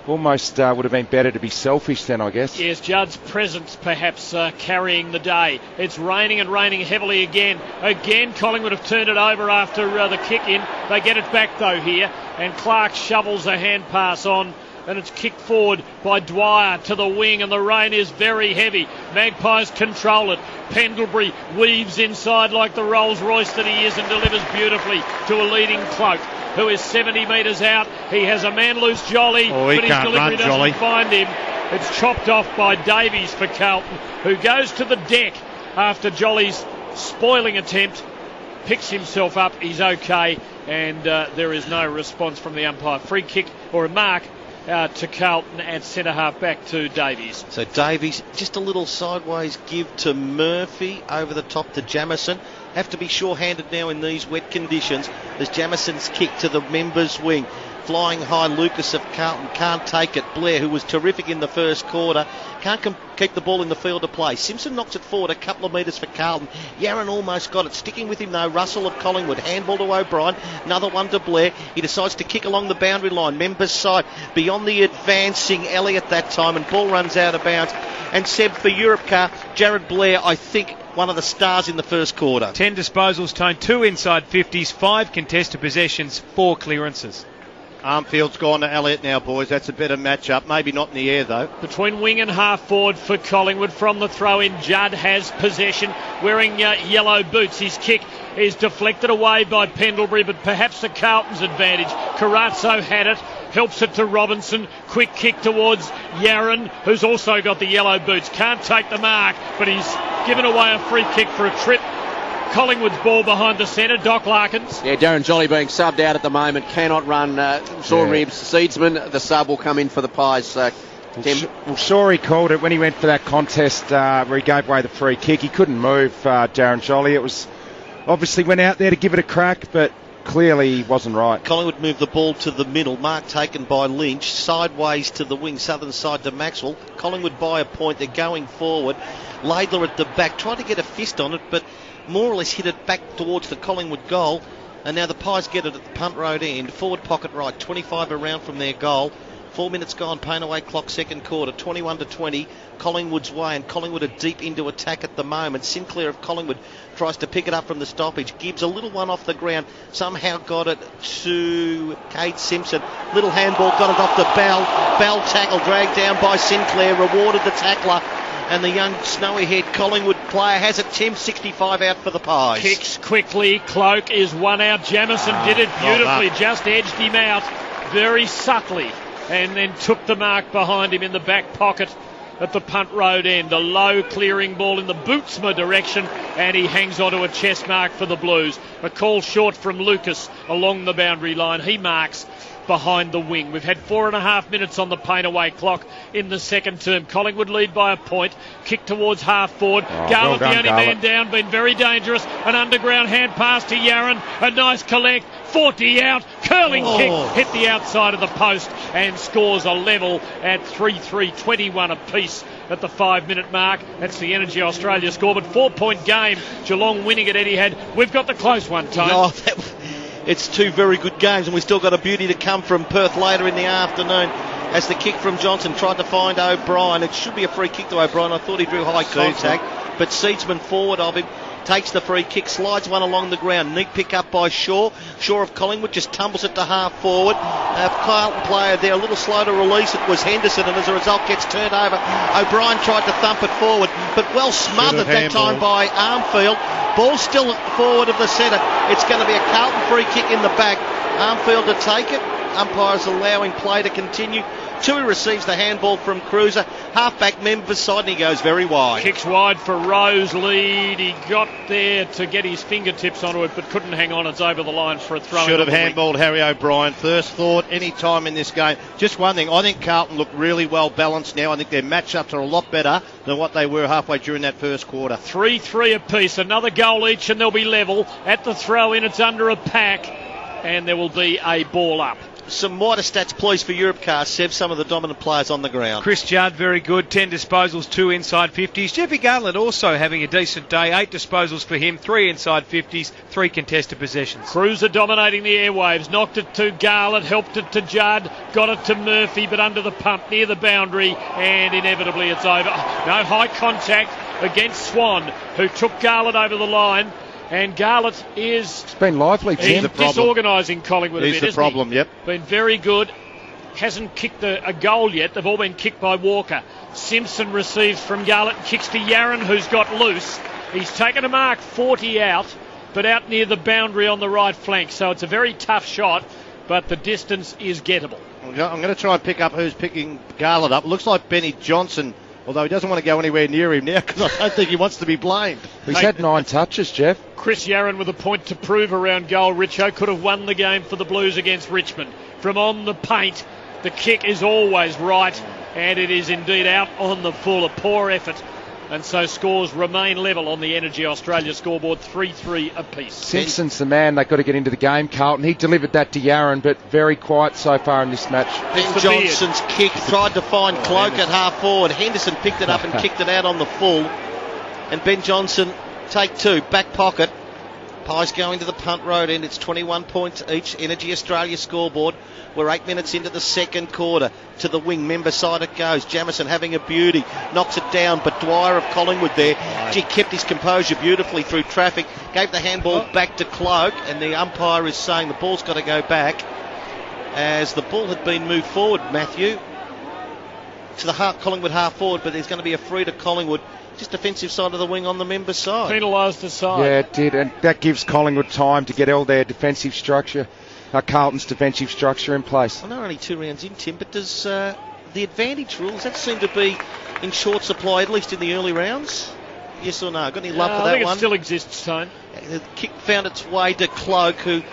Speaker 4: almost would have been better to be selfish then, I guess.
Speaker 6: Yes, Judd's presence perhaps carrying the day. It's raining and raining heavily again. Again, Collingwood have turned it over after the kick in. They get it back though here, and Clark shovels a hand pass on. And it's kicked forward by Dwyer to the wing, and the rain is very heavy. Magpies control it. Pendlebury weaves inside like the Rolls Royce that he is and delivers beautifully to a leading Cloak, who is 70 metres out. He has a man loose, Jolly, but his delivery doesn't find him. It's chopped off by Davies for Carlton, who goes to the deck after Jolly's spoiling attempt. Picks himself up, he's okay, and there is no response from the umpire. Free kick or a mark to Carlton and centre half back to Davies.
Speaker 5: So Davies, just a little sideways give to Murphy, over the top to Jamieson. Have to be sure-handed now in these wet conditions as Jamison's kick to the members' wing. Flying high, Lucas of Carlton can't take it. Blair, who was terrific in the first quarter, can't keep the ball in the field of play. Simpson knocks it forward a couple of metres for Carlton. Yaron almost got it. Sticking with him though, Russell of Collingwood. Handball to O'Brien. Another one to Blair. He decides to kick along the boundary line. Members side. Beyond the advancing Elliott that time, and ball runs out of bounds. And Seb, for Europcar, Jared Blair, I think, one of the stars in the first quarter.
Speaker 3: 10 disposals, Tone, 2 inside 50s, 5 contested possessions, 4 clearances.
Speaker 1: Armfield's gone to Elliott now, boys. That's a better matchup. Maybe not in the air, though.
Speaker 6: Between wing and half forward for Collingwood. From the throw-in, Judd has possession, wearing yellow boots. His kick is deflected away by Pendlebury, but perhaps the Carlton's advantage. Carazzo had it. Helps it to Robinson. Quick kick towards Yaron, who's also got the yellow boots. Can't take the mark, but he's given away a free kick for a trip. Collingwood's ball behind the centre. Doc Larkins.
Speaker 2: Yeah, Darren Jolly being subbed out at the moment. Cannot run Shaw ribs. Seedsman, the sub, will come in for the Pies.
Speaker 4: Well, Shorey called it when he went for that contest where he gave away the free kick. He couldn't move, Darren Jolly. It was obviously went out there to give it a crack, but clearly wasn't right.
Speaker 5: Collingwood moved the ball to the middle. Mark taken by Lynch. Sideways to the wing, southern side to Maxwell. Collingwood by a point. They're going forward. Laidler at the back. Tried to get a fist on it, but more or less hit it back towards the Collingwood goal. And now the Pies get it at the punt road end. Forward pocket right. 25 around from their goal. 4 minutes gone. Pain away clock, second quarter. 21-20. Collingwood's way, and Collingwood are deep into attack at the moment. Sinclair of Collingwood tries to pick it up from the stoppage. Gibbs a little one off the ground. Somehow got it to Cade Simpson. Little handball, got it off the Bell. Bell tackle dragged down by Sinclair. Rewarded the tackler. And the young snowy-haired Collingwood player has it. Tim, 65 out for the Pies.
Speaker 6: Kicks quickly. Cloak is one out. Jamieson did it beautifully. Just edged him out very subtly. And then took the mark behind him in the back pocket at the punt road end. A low clearing ball in the Bootsma direction, and he hangs onto a chest mark for the Blues. A call short from Lucas along the boundary line. He marks behind the wing. We've had 4.5 minutes on the pain away clock in the second term. Collingwood lead by a point. Kick towards half forward. Garlett, the only man down, been very dangerous. An underground hand pass to Yaron. A nice collect. 40 out, curling kick, hit the outside of the post and scores a level at 3-3, 21 apiece at the 5-minute mark. That's the Energy Australia score, but 4-point game. Geelong winning at Etihad. We've got the close one, Tone.
Speaker 5: It's two very good games, and we've still got a beauty to come from Perth later in the afternoon. As the kick from Johnson tried to find O'Brien. It should be a free kick to O'Brien. I thought he drew high contact, but Seedsman forward of him. Takes the free kick, slides one along the ground. Neat pick up by Shaw. Shaw of Collingwood just tumbles it to half forward. Carlton player there, a little slow to release. It was Henderson, and as a result gets turned over. O'Brien tried to thump it forward, but well smothered that time by Armfield. Ball still forward of the centre. It's going to be a Carlton free kick in the back. Armfield to take it. Umpires allowing play to continue. Tui receives the handball from Cruiser. Halfback Members side, and he goes very wide.
Speaker 6: Kicks wide for Rose lead. He got there to get his fingertips onto it, but couldn't hang on. It's over the line for a throw.
Speaker 1: Should have handballed Harry O'Brien. First thought, any time in this game. Just one thing, I think Carlton look really well balanced now. I think their matchups are a lot better than what they were halfway during that first quarter.
Speaker 6: 3-3 apiece. Another goal each, and they'll be level. At the throw-in, it's under a pack, and there will be a ball up.
Speaker 5: Some wider stats, please, for Europcar, Seb, some of the dominant players on the ground.
Speaker 3: Chris Judd, very good. 10 disposals, 2 inside 50s. Jeffy Garlett also having a decent day. 8 disposals for him, 3 inside 50s, 3 contested possessions.
Speaker 6: Cruiser dominating the airwaves. Knocked it to Garlett, helped it to Judd, got it to Murphy, but under the pump near the boundary, and inevitably it's over. No high contact against Swan, who took Garlett over the line. And Garlett
Speaker 4: It's been lively, Tim.
Speaker 6: He's disorganising Collingwood a bit,
Speaker 1: He's the problem,
Speaker 6: yep. Been very good. Hasn't kicked a goal yet. They've all been kicked by Walker. Simpson receives from Garlett, kicks to Yaron, who's got loose. He's taken a mark 40 out, but out near the boundary on the right flank. So it's a very tough shot, but the distance is gettable.
Speaker 1: I'm going to try and pick up who's picking Garlett up. Looks like Benny Johnson, although he doesn't want to go anywhere near him now because I don't think he wants to be blamed.
Speaker 4: He's had 9 touches, Jeff.
Speaker 6: Chris Yaron with a point to prove around goal. Richo could have won the game for the Blues against Richmond. From on the paint, the kick is always right, and it is indeed out on the full. A poor effort and so scores remain level on the Energy Australia scoreboard, 3-3 apiece.
Speaker 4: Simpson's the man. They've got to get into the game, Carlton. He delivered that to Yaron, but very quiet so far in this match.
Speaker 5: Ben Johnson's kick tried to find Cloak at half forward. Henderson picked it up and kicked it out on the full. And Ben Johnson, take two, back pocket. Pies going to the punt road end. It's 21 points each. Energy Australia scoreboard. We're 8 minutes into the second quarter. To the wing, member side it goes. Jamison having a beauty. Knocks it down, but Dwyer of Collingwood there. He kept his composure beautifully through traffic. Gave the handball back to Cloak, and the umpire is saying the ball's got to go back. As the ball had been moved forward, Matthew, to the Collingwood half forward, but there's going to be a free to Collingwood. Just defensive side of the wing on the member side.
Speaker 6: Penalised the side.
Speaker 4: Yeah, it did, and that gives Collingwood time to get all their defensive structure, Carlton's defensive structure in place.
Speaker 5: I know only 2 rounds in, Tim, but does the advantage rules, that seem to be in short supply, at least in the early rounds? Yes or no? Got any love for that one?
Speaker 6: I think it still exists, Tone.
Speaker 5: The kick found its way to Cloak, who,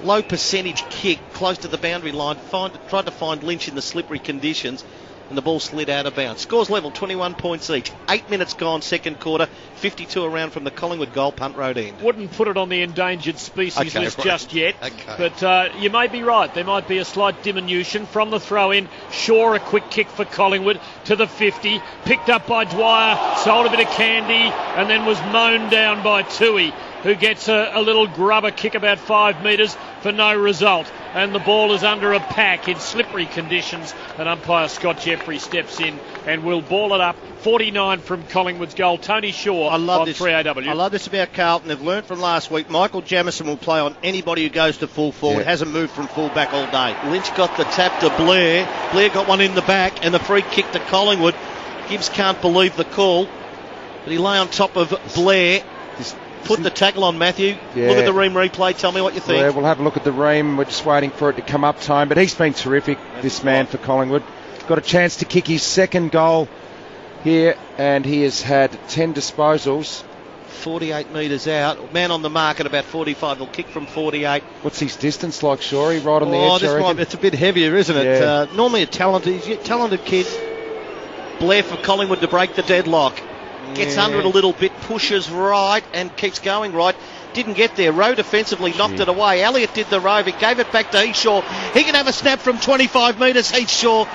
Speaker 5: low percentage kick, close to the boundary line, tried to find Lynch in the slippery conditions, and the ball slid out of bounds. Scores level, 21 points each. 8 minutes gone, second quarter. 52 around from the Collingwood goal, punt road end.
Speaker 6: Wouldn't put it on the endangered species list just yet.
Speaker 5: Okay.
Speaker 6: But you may be right. There might be a slight diminution from the throw-in. Shaw, a quick kick for Collingwood to the 50. Picked up by Dwyer. Sold a bit of candy. And then was mown down by Tui, who gets a little grubber kick about 5 metres for no result. And the ball is under a pack in slippery conditions. And umpire Scott Jeffrey steps in and will ball it up. 49 from Collingwood's goal. Tony Shaw on 3AW.
Speaker 5: I love this about Carlton. They've learnt from last week. Michael Jamison will play on anybody who goes to full forward.
Speaker 4: Yeah.
Speaker 5: Hasn't moved from full back all day. Lynch got the tap to Blair. Blair got one in the back and the free kick to Collingwood. Gibbs can't believe the call, but he lay on top of Blair. Put the tackle on, Matthew.
Speaker 4: Yeah.
Speaker 5: Look at the Ream replay. Tell me what you think.
Speaker 4: Yeah, we'll have a look at the Ream. We're just waiting for it to come up time. But he's been terrific, this man for Collingwood. Got a chance to kick his second goal here, and he has had 10 disposals.
Speaker 5: 48 metres out. Man on the mark at about 45. He'll kick from 48.
Speaker 4: What's his distance like, Shorey? Right on the edge, I reckon?
Speaker 5: It's a bit heavier, isn't it?
Speaker 4: Yeah.
Speaker 5: Normally a talented kid. Blair for Collingwood to break the deadlock. Gets under it a little bit, pushes right and keeps going right. Didn't get there. Rowe defensively knocked it away. Elliott did the rove. It gave it back to Heathshaw. He can have a snap from 25 metres, Heathshaw.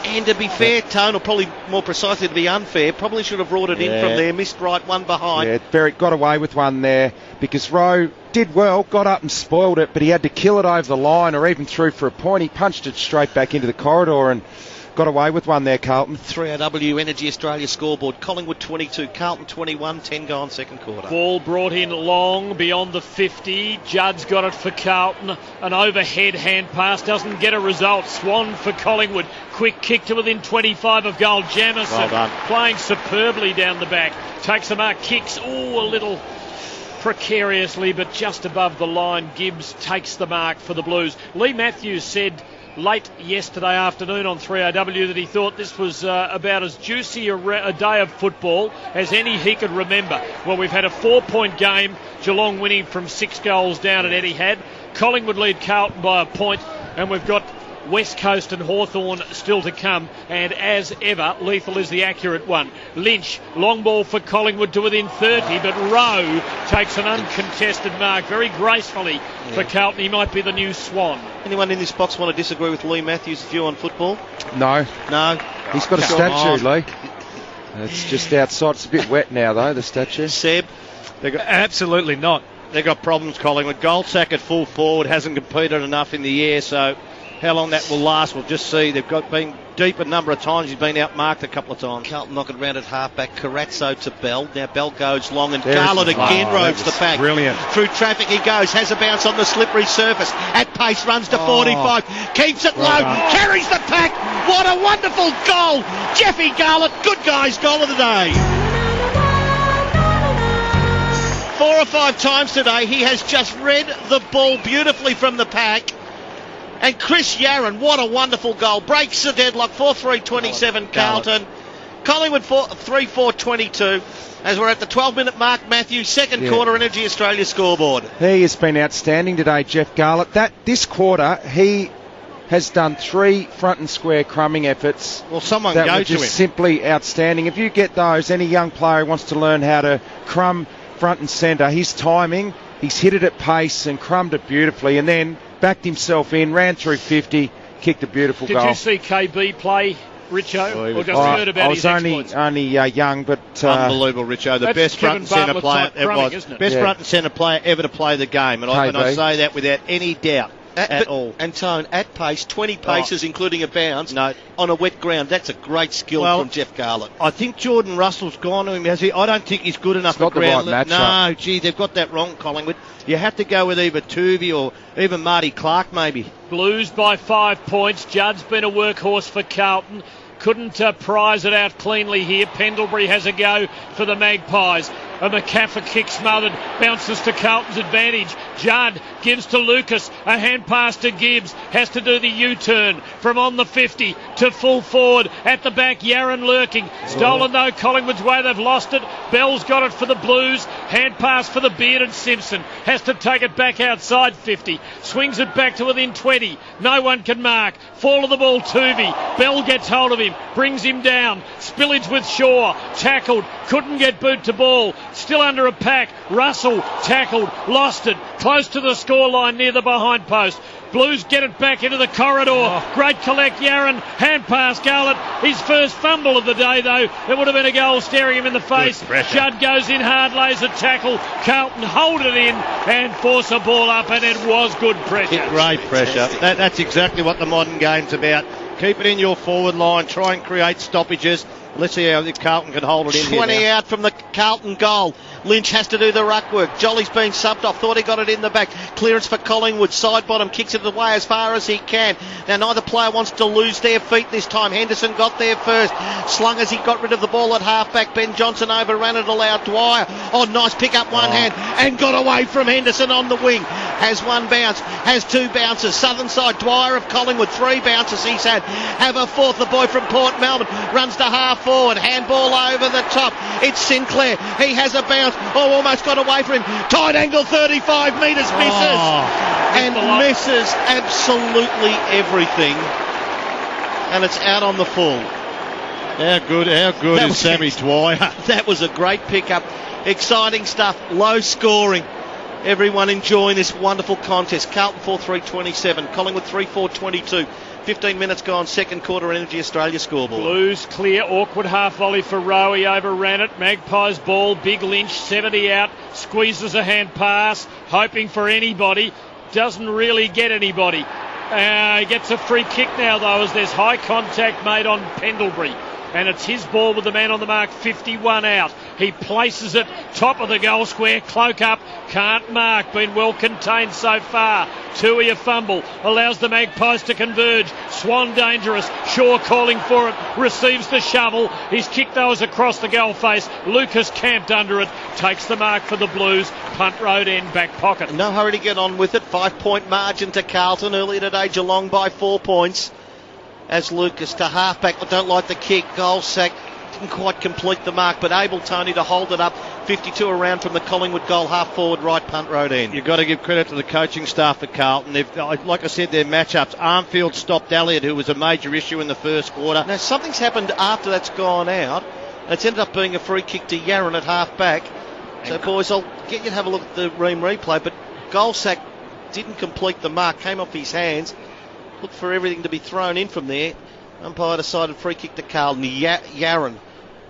Speaker 5: And to be fair, Tone, or probably more precisely to be unfair, probably should have brought it in from there. Missed right, one behind.
Speaker 4: Yeah, Berwick got away with one there because Rowe did well, got up and spoiled it, but he had to kill it over the line or even through for a point. He punched it straight back into the corridor and got away with one there, Carlton.
Speaker 5: 3AW Energy Australia scoreboard. Collingwood 22, Carlton 21, 10 gone second quarter.
Speaker 6: Ball brought in long beyond the 50. Judd's got it for Carlton. An overhead hand pass doesn't get a result. Swan for Collingwood. Quick kick to within 25 of goal. Jamison
Speaker 5: well done.
Speaker 6: Playing superbly down the back. Takes a mark, kicks. A little precariously, but just above the line. Gibbs takes the mark for the Blues. Lee Matthews said late yesterday afternoon on 3AW that he thought this was about as juicy a day of football as any he could remember. Well, we've had a 4-point game, Geelong winning from 6 goals down at Etihad. Collingwood lead Carlton by a point, and we've got West Coast and Hawthorn still to come, and as ever, Lethal is the accurate one. Lynch, long ball for Collingwood to within 30, but Rowe takes an uncontested mark very gracefully for Carlton. He might be the new Swan.
Speaker 5: Anyone in this box want to disagree with Lee Matthews' view on football?
Speaker 4: No. He's got a statue, Lee. It's just outside. It's a bit wet now, though, the statue.
Speaker 5: Seb?
Speaker 3: Absolutely not.
Speaker 1: They've got problems, Collingwood. Goldsack at full forward hasn't competed enough in the air, so how long that will last, we'll just see. They've been deep a number of times. He's been outmarked a couple of times.
Speaker 5: Carlton knock it around at half-back. Carazzo to Bell. Now Bell goes long, and Garland again roves the pack.
Speaker 4: Brilliant.
Speaker 5: Through traffic he goes. Has a bounce on the slippery surface. At pace, runs to 45. Keeps it low. Carries the pack. What a wonderful goal. Jeffy Garland, good guy's goal of the day. 4 or 5 times today he has just read the ball beautifully from the pack. And Chris Yaron, what a wonderful goal. Breaks the deadlock, 4-3-27 Carlton. Collingwood 3-4-22. As we're at the 12-minute mark, Matthew, second quarter Energy Australia scoreboard.
Speaker 4: He has been outstanding today, Jeff Garlett. This quarter, he has done 3 front and square crumbing efforts.
Speaker 1: Well, someone
Speaker 4: that
Speaker 1: go
Speaker 4: were
Speaker 1: to
Speaker 4: just
Speaker 1: him.
Speaker 4: simply outstanding. If you get those, any young player who wants to learn how to crumb front and centre, his timing, he's hit it at pace and crumbed it beautifully, and then backed himself in, ran through 50, kicked a beautiful goal.
Speaker 6: Did you see KB play, Richo? Or just heard about
Speaker 4: I
Speaker 6: his
Speaker 4: was
Speaker 6: exploits?
Speaker 4: only young, but
Speaker 1: Unbelievable, Richo. The
Speaker 6: That's
Speaker 1: best front and centre
Speaker 6: Kevin
Speaker 1: player
Speaker 6: Bartlett type crumbing,
Speaker 1: was.
Speaker 6: isn't it?
Speaker 1: Best
Speaker 4: Yeah.
Speaker 1: front and centre player ever to play the game, and I
Speaker 4: KB.
Speaker 1: say that without any doubt at all.
Speaker 5: And Tone, at pace, 20 paces, including a bounce,
Speaker 1: No.
Speaker 5: on a wet ground. That's a great skill
Speaker 1: Well,
Speaker 5: from Jeff Garlett.
Speaker 1: I think Jordan Russell's gone to him, has he? I don't think he's good enough
Speaker 4: It's not
Speaker 1: for
Speaker 4: the
Speaker 1: ground.
Speaker 4: right matchup.
Speaker 1: No, gee, they've got that wrong, Collingwood. You have to go with either Tuvey or even Marty Clark, maybe.
Speaker 6: Blues by 5 points. Judd's been a workhorse for Carlton. Couldn't prize it out cleanly here. Pendlebury has a go for the Magpies. A McCaffrey kick smothered, bounces to Carlton's advantage. Judd gives to Lucas, a hand pass to Gibbs, has to do the U-turn from on the 50 to full forward. At the back, Yaron lurking. Stolen though, Collingwood's way, they've lost it. Bell's got it for the Blues. Hand pass for the bearded Simpson. Has to take it back outside 50. Swings it back to within 20. No one can mark. Fall of the ball, Tuvey. Bell gets hold of him, brings him down. Spillage with Shaw. Tackled, couldn't get boot to ball. Still under a pack. Russell tackled, lost it. Close to the scoreline near the behind post. Blues get it back into the corridor. Great collect, Yaron. Hand pass, Garlett. His first fumble of the day, though. There would have been a goal staring him in the face. Judd goes in hard, lays a tackle. Carlton hold it in and force a ball up, and it was good pressure.
Speaker 1: Great pressure. That's exactly what the modern game's about. Keep it in your forward line. Try and create stoppages. Let's see how Carlton can hold it in
Speaker 5: 20
Speaker 1: here now.
Speaker 5: out from the Carlton goal. Lynch has to do the ruck work. Jolly's been subbed off. Thought he got it in the back. Clearance for Collingwood. Side bottom. Kicks it away as far as he can. Now neither player wants to lose their feet this time. Henderson got there first. Slung as he got rid of the ball at halfback. Ben Johnson overran it. Allowed Dwyer. Oh, nice pick up one hand. And got away from Henderson on the wing. Has one bounce. Has 2 bounces. Southern side. Dwyer of Collingwood. 3 bounces he's had. Have a fourth. The boy from Port Melbourne runs to half forward. Handball over the top. It's Sinclair. He has a bounce. Oh, almost got away from him. Tight angle, 35 metres, misses. And misses absolutely everything. And it's out on the full.
Speaker 1: How good is Sammy Dwyer?
Speaker 5: That was a great pickup. Exciting stuff. Low scoring. Everyone enjoying this wonderful contest. Carlton 4-3-27. Collingwood 3-4-22. 15 minutes gone, second quarter Energy Australia scoreboard.
Speaker 6: Blues clear, awkward half volley for Rowe, he overran it. Magpies ball, big Lynch, 70 out, squeezes a hand pass, hoping for anybody, doesn't really get anybody. He gets a free kick now though, as there's high contact made on Pendlebury. And it's his ball with the man on the mark, 51 out. He places it top of the goal square, cloak up, can't mark, been well contained so far. Tui a fumble, allows the Magpies to converge. Swan dangerous, Shaw calling for it, receives the shovel. His kick though is across the goal face. Lucas camped under it, takes the mark for the Blues. Punt road end, back pocket.
Speaker 5: No hurry to get on with it. 5-point margin to Carlton. Earlier today, Geelong by 4 points. As Lucas to halfback, I don't like the kick. Goal sack, didn't quite complete the mark, but able Tony to hold it up. 52 around from the Collingwood goal, half forward right, punt road end.
Speaker 1: You've got to give credit to the coaching staff at Carlton. Like I said, their matchups. Armfield stopped Elliott, who was a major issue in the first quarter.
Speaker 5: Now something's happened after that's gone out. It's ended up being a free kick to Yaron at halfback. So boys, I'll get you to have a look at the replay, but goal sack didn't complete the mark, came off his hands. Look for everything to be thrown in from there. Umpire decided free kick to Carlton. Yaron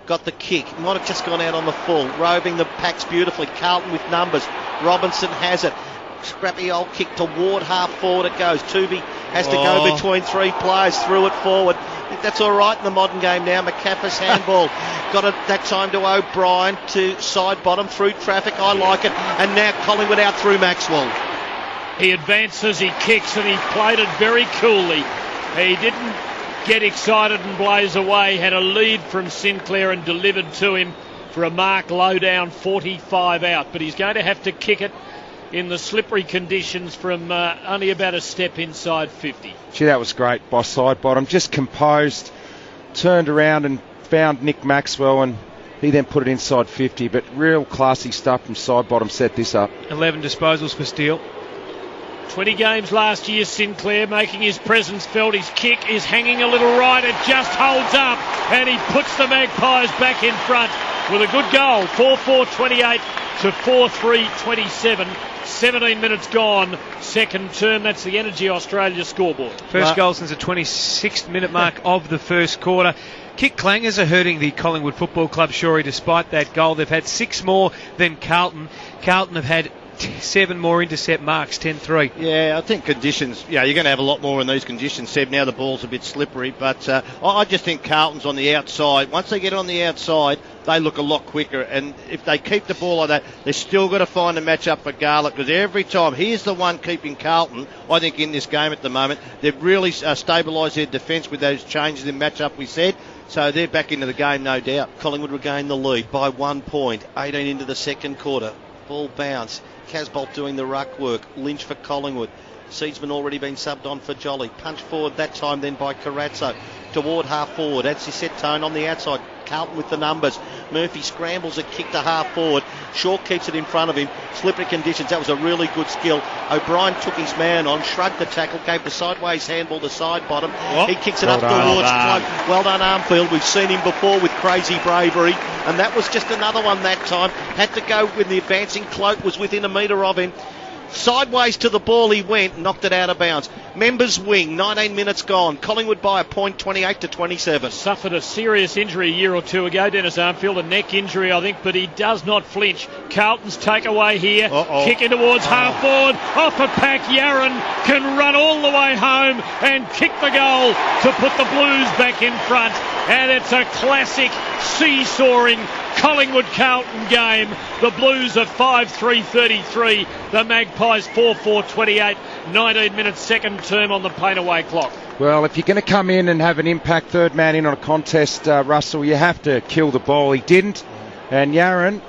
Speaker 5: got the kick. Might have just gone out on the full. Roving the packs beautifully. Carlton with numbers. Robinson has it. Scrappy old kick toward half forward it goes. Tubby has to go between 3 players. Threw it forward. I think that's all right in the modern game now. McCaffrey's handball. Got it that time to O'Brien to side bottom through traffic. I like it. And now Collingwood out through Maxwell.
Speaker 6: He advances, he kicks, and he played it very coolly. He didn't get excited and blaze away. Had a lead from Sinclair and delivered to him for a mark low down, 45 out. But he's going to have to kick it in the slippery conditions from only about a step inside 50.
Speaker 4: Gee, that was great by side bottom. Just composed, turned around and found Nick Maxwell, and he then put it inside 50. But real classy stuff from side bottom set this up.
Speaker 3: 11 disposals for Steele.
Speaker 6: 20 games last year, Sinclair making his presence felt. His kick is hanging a little right. It just holds up, and he puts the Magpies back in front with a good goal. 4-4-28 to 4-3-27. 17 minutes gone, second term. That's the Energy Australia scoreboard.
Speaker 3: First goal since the 26th minute mark of the first quarter. Kick clangers are hurting the Collingwood Football Club, Shorey, despite that goal. They've had 6 more than Carlton. Carlton have had 7 more intercept marks, 10-3.
Speaker 1: Yeah, I think conditions, you're going to have a lot more in these conditions, Seb. Now the ball's a bit slippery, but I just think Carlton's on the outside. Once they get on the outside, they look a lot quicker, and if they keep the ball like that, they're still got to find a match up for Garlick, because every time, he's the one keeping Carlton, I think, in this game at the moment. They've really stabilised their defence with those changes in match-up, we said, so they're back into the game, no doubt.
Speaker 5: Collingwood regain the lead by 1 point, 18 into the second quarter. Ball bounce. Casbolt doing the ruck work. Lynch for Collingwood. Seedsman already been subbed on for Jolly. Punch forward that time then by Carazzo. Toward half forward. That's his set tone on the outside. Carlton with the numbers. Murphy scrambles a kick to half forward. Shaw keeps it in front of him. Slippery conditions. That was a really good skill. O'Brien took his man on, shrugged the tackle, gave the sideways handball to side bottom. He kicks it up towards Cloak. Well done, Armfield. We've seen him before with crazy bravery, and that was just another one that time. Had to go when the advancing Cloak was within a metre of him. Sideways to the ball he went, knocked it out of bounds. Members wing, 19 minutes gone. Collingwood by a point, 28-27.
Speaker 6: Suffered a serious injury a year or two ago, Dennis Armfield, a neck injury, I think, but he does not flinch. Carlton's takeaway here. Kicking towards half forward. Off a pack, Yaron can run all the way home and kick the goal to put the Blues back in front. And it's a classic seesawing Collingwood-Carlton game. The Blues are 5-3-33. The Magpies 4-4-28. 19 minutes second term on the paint-away clock.
Speaker 4: Well, if you're going to come in and have an impact third man in on a contest, Russell, you have to kill the ball. He didn't. And Yaron,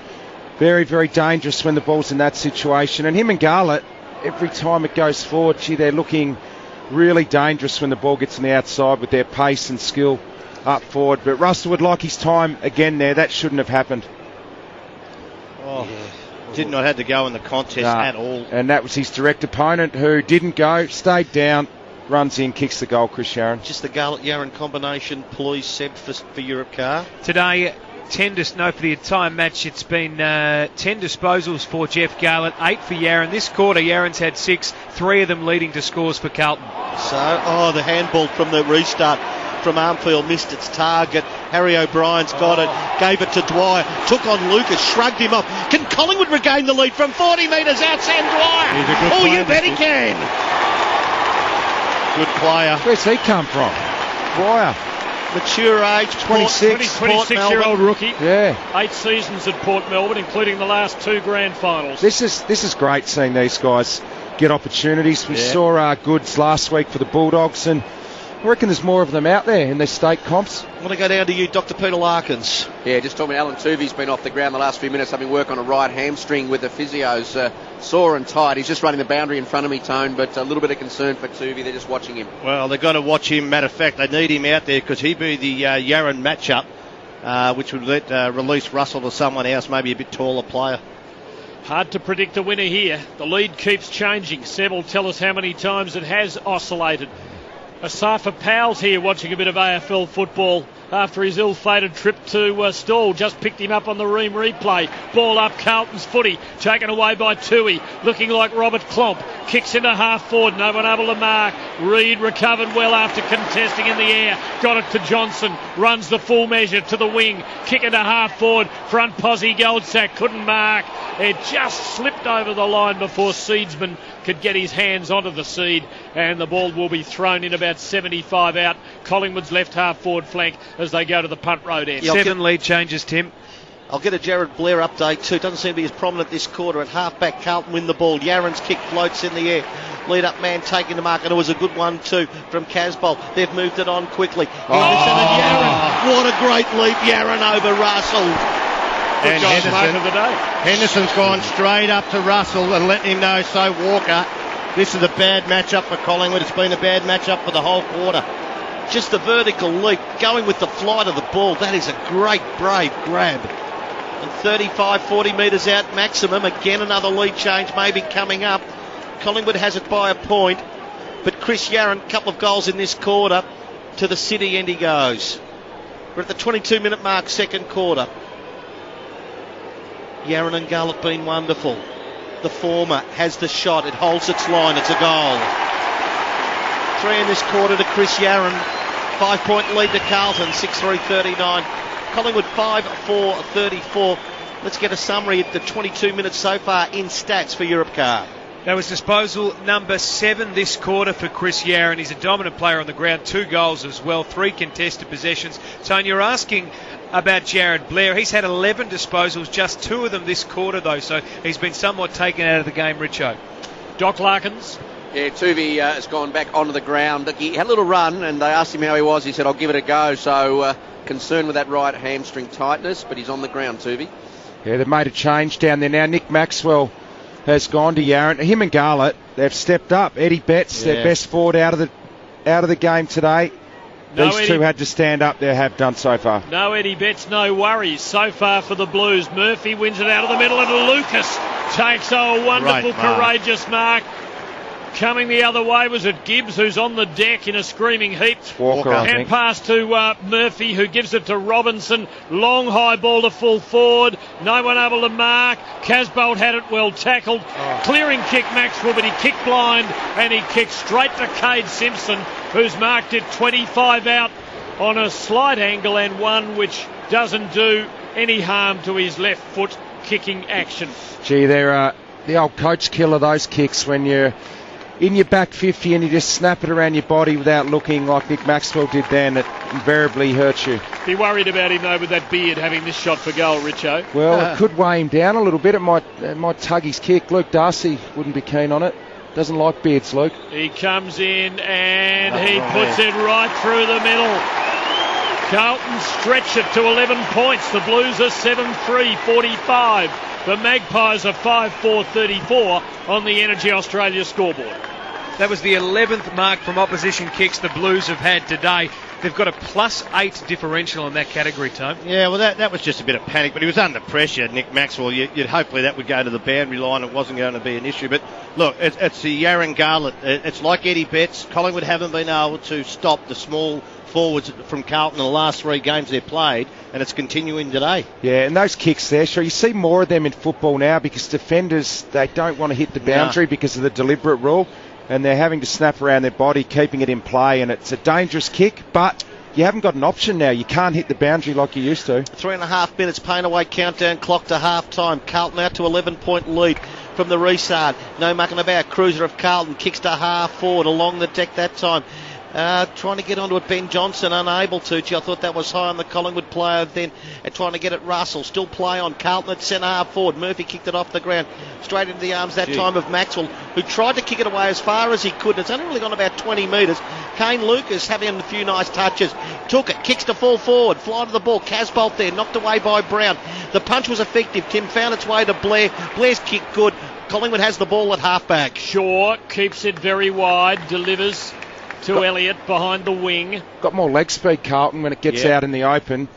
Speaker 4: very, very dangerous when the ball's in that situation. And him and Garlett, every time it goes forward, they're looking really dangerous when the ball gets on the outside with their pace and skill up forward. But Russell would like his time again there. That shouldn't have happened.
Speaker 1: Did not have to go in the contest at all.
Speaker 4: And that was his direct opponent who didn't go, stayed down, runs in, kicks the goal, Chris Yaron.
Speaker 5: Just the Garlett-Yaron combination, please, Seb, for Europe Car.
Speaker 3: Today, for the entire match, it's been 10 disposals for Jeff Garlett, 8 for Yaron. This quarter, Yaron's had 6, 3 of them leading to scores for Carlton.
Speaker 5: So, the handball from the restart from Armfield missed its target. Harry O'Brien's got it, gave it to Dwyer, took on Lucas, shrugged him off. Can Collingwood regain the lead from 40 metres out? Sam Dwyer. You bet he can.
Speaker 1: Good player.
Speaker 4: Where's he come from? Dwyer.
Speaker 5: Mature age,
Speaker 6: 26-year-old rookie.
Speaker 4: Yeah.
Speaker 6: 8 seasons at Port Melbourne, including the last 2 grand finals.
Speaker 4: This is great seeing these guys get opportunities. We saw Goods last week for the Bulldogs, and I reckon there's more of them out there in their state comps.
Speaker 5: I want to go down to you, Dr. Peter Larkins.
Speaker 2: Yeah, just told me Alan Tuvi's been off the ground the last few minutes, having work on a right hamstring with the physios. Sore and tight. He's just running the boundary in front of me, Tone, but a little bit of concern for Tuvi. They're just watching him.
Speaker 1: Well, they're going to watch him. Matter of fact, they need him out there because he'd be the Yaron matchup, which would release Russell to someone else, maybe a bit taller player.
Speaker 6: Hard to predict a winner here. The lead keeps changing. Seb will tell us how many times it has oscillated. Asafa Powell's here watching a bit of AFL football after his ill-fated trip to Stall. Just picked him up on the Ream replay. Ball up Carlton's footy, taken away by Tui, looking like Robert Klomp. Kicks into half forward, no one able to mark. Reid recovered well after contesting in the air. Got it to Johnson, runs the full measure to the wing. Kick into half forward, front posse Goldsack couldn't mark. It just slipped over the line before Seedsman could get his hands onto the seed, and the ball will be thrown in about 75 out. Collingwood's left half forward flank as they go to the punt road end.
Speaker 3: 7 lead changes, Tim.
Speaker 5: I'll get a Jared Blair update too. Doesn't seem to be as prominent this quarter. At half-back, Carlton win the ball. Yaron's kick floats in the air. Lead-up man taking the mark, and it was a good one too from Casbolt. They've moved it on quickly. Henderson and Yaron. What a great leap, Yaron over Russell.
Speaker 1: And Henderson's gone straight up to Russell and letting him know, so Walker, this is a bad matchup for Collingwood. It's been a bad matchup for the whole quarter.
Speaker 5: Just the vertical leap, going with the flight of the ball. That is a great, brave grab. And 35, 40 metres out maximum. Again, another lead change maybe coming up. Collingwood has it by a point, but Chris Yarran, a couple of goals in this quarter. To the city end he goes. We're at the 22-minute mark, second quarter. Yarran and Gull have been wonderful. The former has the shot. It holds its line. It's a goal. 3 in this quarter to Chris Yarran. 5-point lead to Carlton, 6-3-39. Collingwood 5-4-34. Let's get a summary of the 22 minutes so far in stats for Europcar.
Speaker 3: That was disposal number 7 this quarter for Chris Yarran. He's a dominant player on the ground, 2 goals as well, 3 contested possessions. Tony, you're asking about Jared Blair. He's had 11 disposals, just 2 of them this quarter though, so he's been somewhat taken out of the game, Richo.
Speaker 6: Doc Larkins.
Speaker 2: Yeah, Tuvey has gone back onto the ground. He had a little run and they asked him how he was. He said, I'll give it a go. So concerned with that right hamstring tightness, but he's on the ground, Tuvey.
Speaker 4: Yeah, they've made a change down there now. Nick Maxwell has gone to Yarran. Him and Garlett, they've stepped up. Eddie Betts, their best forward out of the game today. These two had to stand up. They have done so far.
Speaker 6: No Eddie Betts, no worries so far for the Blues. Murphy wins it out of the middle and Lucas takes a wonderful, courageous mark. Coming the other way was it Gibbs, who's on the deck in a screaming heap.
Speaker 4: Walker, I
Speaker 6: and
Speaker 4: think.
Speaker 6: pass to Murphy, who gives it to Robinson. Long high ball to full forward. No one able to mark. Casbolt had it well tackled. Clearing kick Maxwell, but he kicked blind and he kicked straight to Cade Simpson, who's marked it 25 out on a slight angle and one which doesn't do any harm to his left foot kicking action.
Speaker 4: Gee, they're the old coach killer, those kicks, when you're in your back 50 and you just snap it around your body without looking, like Nick Maxwell did then. It invariably hurts you.
Speaker 6: Be worried about him though with that beard having this shot for goal, Richo.
Speaker 4: Well, it could weigh him down a little bit. It might tug his kick. Luke Darcy wouldn't be keen on it. Doesn't like beards, Luke.
Speaker 6: He comes in and he puts it right through the middle. Carlton stretch it to 11 points. The Blues are 7-3-45. The Magpies are 5-4-34 on the Energy Australia scoreboard.
Speaker 3: That was the 11th mark from opposition kicks the Blues have had today. They've got a +8 differential in that category, Tom.
Speaker 1: Yeah, well, that was just a bit of panic, but he was under pressure, Nick Maxwell. You'd hopefully that would go to the boundary line. It wasn't going to be an issue. But look, it's the Yarran Garlett. It's like Eddie Betts. Collingwood haven't been able to stop the small forwards from Carlton in the last 3 games they've played, and it's continuing today.
Speaker 4: Yeah, and those kicks there, sure, you see more of them in football now because defenders, they don't want to hit the boundary because of the deliberate rule, and they're having to snap around their body, keeping it in play, and it's a dangerous kick, but you haven't got an option now. You can't hit the boundary like you used to.
Speaker 5: 3.5 minutes, pain away, countdown clock to half-time. Carlton out to 11-point lead from the restart. No mucking about. Cruiser of Carlton kicks to half forward along the deck that time. Trying to get onto it, Ben Johnson unable to. I thought that was high on the Collingwood player then. Trying to get it, Russell. Still play on Carlton at centre half forward. Murphy kicked it off the ground. Straight into the arms that time of Maxwell, who tried to kick it away as far as he could. It's only really gone about 20 metres. Kane Lucas having a few nice touches. Took it, kicks to full forward. Fly to the ball. Casbolt there, knocked away by Brown. The punch was effective. Tim found its way to Blair. Blair's kick good. Collingwood has the ball at halfback.
Speaker 6: Shaw keeps it very wide. Delivers to Elliott behind the wing.
Speaker 4: Got more leg speed, Carlton, when it gets out in the open.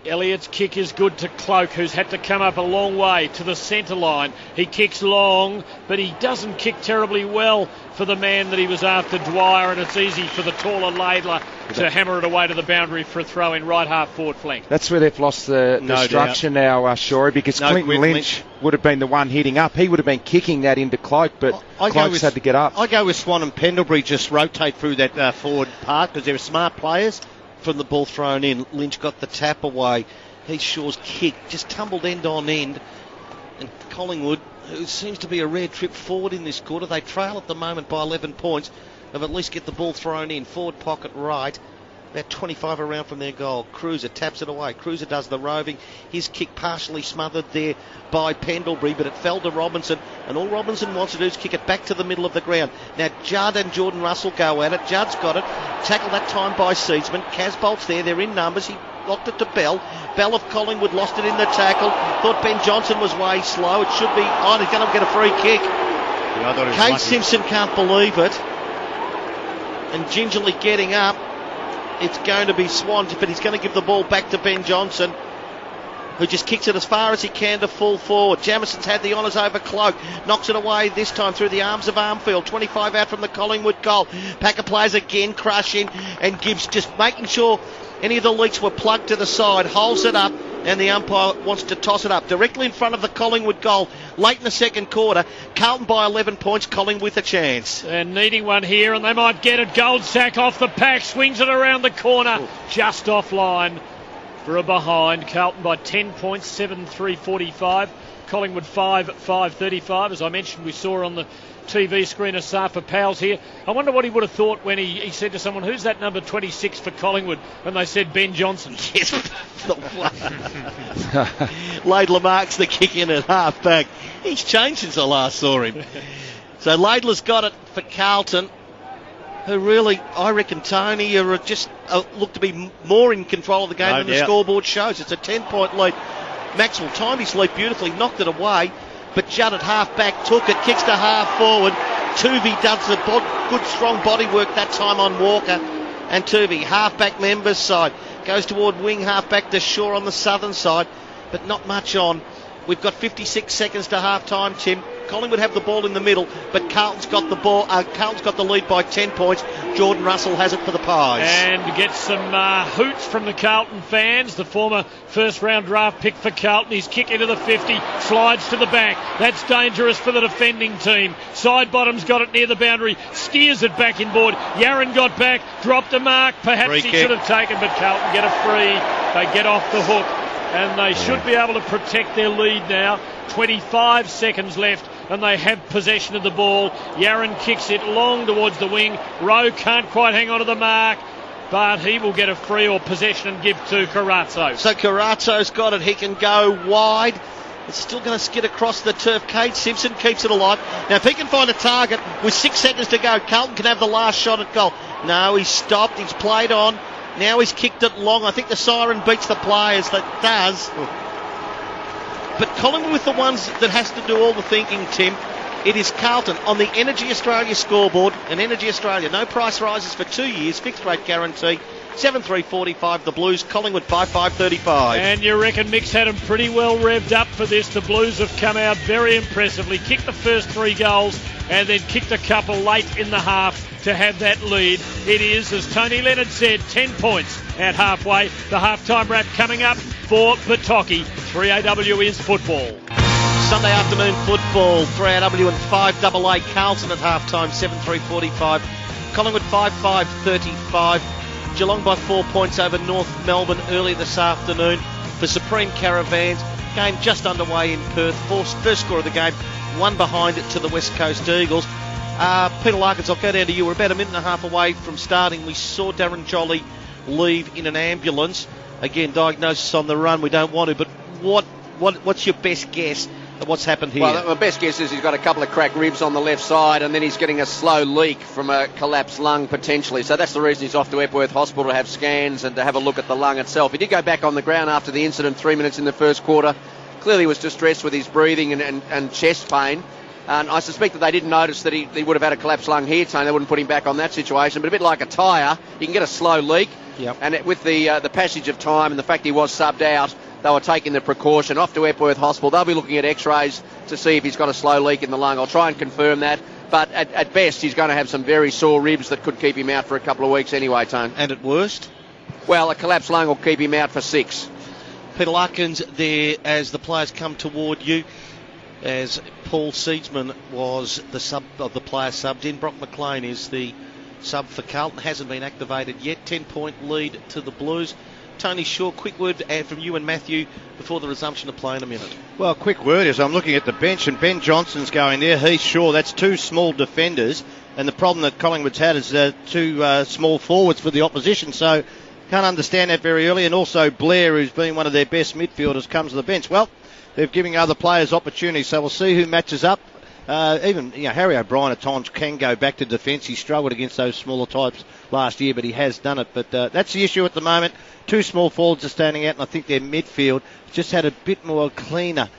Speaker 6: Elliott's kick is good to Cloak, who's had to come up a long way to the centre line. He kicks long, but he doesn't kick terribly well for the man that he was after, Dwyer, and it's easy for the taller Laidler to hammer it away to the boundary for a throw in right half forward flank.
Speaker 4: That's where they've lost the structure now, Shorey, because Clinton Lynch would have been the one hitting up. He would have been kicking that into Cloak, but Cloak's had to get up.
Speaker 1: I go with Swan and Pendlebury just rotate through that forward part because they're smart players.
Speaker 5: From the ball thrown in, Lynch got the tap away. Heath Shaw's kick just tumbled end on end. And Collingwood, who seems to be a rare trip forward in this quarter, they trail at the moment by 11 points. They've at least get the ball thrown in. Forward pocket right. About 25 around from their goal. Cruiser taps it away. Cruiser does the roving. His kick partially smothered there by Pendlebury, but it fell to Robinson. And all Robinson wants to do is kick it back to the middle of the ground. Now Judd and Jordan Russell go at it. Judd's got it. Tackled that time by Seedsman. Casbolt's there. They're in numbers. He locked it to Bell. Bell of Collingwood lost it in the tackle. Thought Ben Johnson was way slow. It should be on. He's going to get a free kick. Kate Simpson can't believe it. And gingerly getting up. It's going to be Swans, but he's going to give the ball back to Ben Johnson, who just kicks it as far as he can to full forward. Jamison's had the honours over Cloak. Knocks it away this time through the arms of Armfield. 25 out from the Collingwood goal. Packer players again crush in, and Gibbs just making sure any of the leaks were plugged to the side. Holds it up, and the umpire wants to toss it up directly in front of the Collingwood goal late in the second quarter. Carlton by 11 points, Collingwood with a chance.
Speaker 6: And needing one here, and they might get it. Goldsack off the pack, swings it around the corner, just offline for a behind. Carlton by 10 points, 7-3-45. Collingwood 5-5-35. As I mentioned, we saw on the TV screen Asafa Powell's here. I wonder what he would have thought when he said to someone, who's that number 26 for Collingwood? And they said Ben Johnson.
Speaker 5: Yes. Laidler marks the kick in at half back. He's changed since I last saw him. So Laidler's got it for Carlton, who really, I reckon, Tony, are just look to be more in control of the game than the scoreboard shows. It's a 10-point lead. Maxwell timed his leap beautifully, knocked it away, but Judd at half back took it, kicks to half forward. Tuvey does the good strong body work that time on Walker, and Tuvey, half back members side, goes toward wing half back to Shaw on the southern side, but not much on. We've got 56 seconds to half time, Tim. Collingwood have the ball in the middle, but Carlton's got the ball. Carlton's got the lead by 10 points. Jordan Russell has it for the Pies.
Speaker 6: And gets some hoots from the Carlton fans. The former first-round draft pick for Carlton. His kick into the 50, slides to the back. That's dangerous for the defending team. Sidebottom's got it near the boundary, steers it back inboard. Yaron got back, dropped a mark. Perhaps he should have taken, but Carlton get a free. They get off the hook, and they should be able to protect their lead now. 25 seconds left, and they have possession of the ball. Yaron kicks it long towards the wing. Rowe can't quite hang on to the mark, but he will get a free or possession and give to Carazzo.
Speaker 5: So Carazzo's got it. He can go wide. It's still going to skid across the turf. Cade Simpson keeps it alive. Now, if he can find a target with 6 seconds to go, Carlton can have the last shot at goal. No, he's stopped. He's played on. Now he's kicked it long. I think the siren beats the players. That does. But Collingwood with the ones that has to do all the thinking, Tim. It is Carlton on the Energy Australia scoreboard. And Energy Australia, no price rises for 2 years, fixed rate guarantee. 7-3-45 the Blues, Collingwood 5-5-35.
Speaker 6: And you reckon Mick's had them pretty well revved up for this. The Blues have come out very impressively, kicked the first 3 goals and then kicked a couple late in the half to have that lead. It is, as Tony Leonard said, 10 points at halfway. The halftime wrap coming up for Batocchi. 3AW is football.
Speaker 5: Sunday afternoon football, 3AW and 5AA. Carlton at halftime, 7-3-45. Collingwood 5-5-35. Geelong by 4 points over North Melbourne early this afternoon for Supreme Caravans. Game just underway in Perth. First score of the game, one behind it to the West Coast Eagles. Peter Larkins, I'll go down to you. We're about a minute and a half away from starting. We saw Darren Jolly leave in an ambulance. Again, diagnosis on the run. We don't want to, but what's your best guess at what's happened here?
Speaker 2: Well, my best guess is he's got a couple of cracked ribs on the left side, and then he's getting a slow leak from a collapsed lung potentially. So that's the reason he's off to Epworth Hospital to have scans and to have a look at the lung itself. He did go back on the ground after the incident, 3 minutes in the first quarter. Clearly was distressed with his breathing and chest pain. And I suspect that they didn't notice that he would have had a collapsed lung here, Tony. They wouldn't put him back on that situation. But a bit like a tyre, you can get a slow leak.
Speaker 5: Yep.
Speaker 2: And with the passage of time and the fact he was subbed out, they were taking the precaution. Off to Epworth Hospital. They'll be looking at x-rays to see if he's got a slow leak in the lung. I'll try and confirm that. But at best, he's going to have some very sore ribs that could keep him out for a couple of weeks anyway, Tone.
Speaker 5: And at worst?
Speaker 2: Well, a collapsed lung will keep him out for 6.
Speaker 5: Peter Larkins there as the players come toward you. As Paul Seedsman was the sub of the player subbed in. Brock McLean is the sub for Carlton. Hasn't been activated yet. 10-point lead to the Blues. Tony Shaw, quick word from you and Matthew before the resumption of play in a minute.
Speaker 1: Well, quick word is I'm looking at the bench and Ben Johnson's going there. He's Shaw. That's 2 small defenders. And the problem that Collingwood's had is 2 small forwards for the opposition. So can't understand that very early. And also Blair, who's been one of their best midfielders, comes to the bench. Well, they're giving other players opportunities, so we'll see who matches up. Even Harry O'Brien at times can go back to defence. He struggled against those smaller types last year, but he has done it. But that's the issue at the moment. 2 small forwards are standing out, and I think their midfield just had a bit more cleaner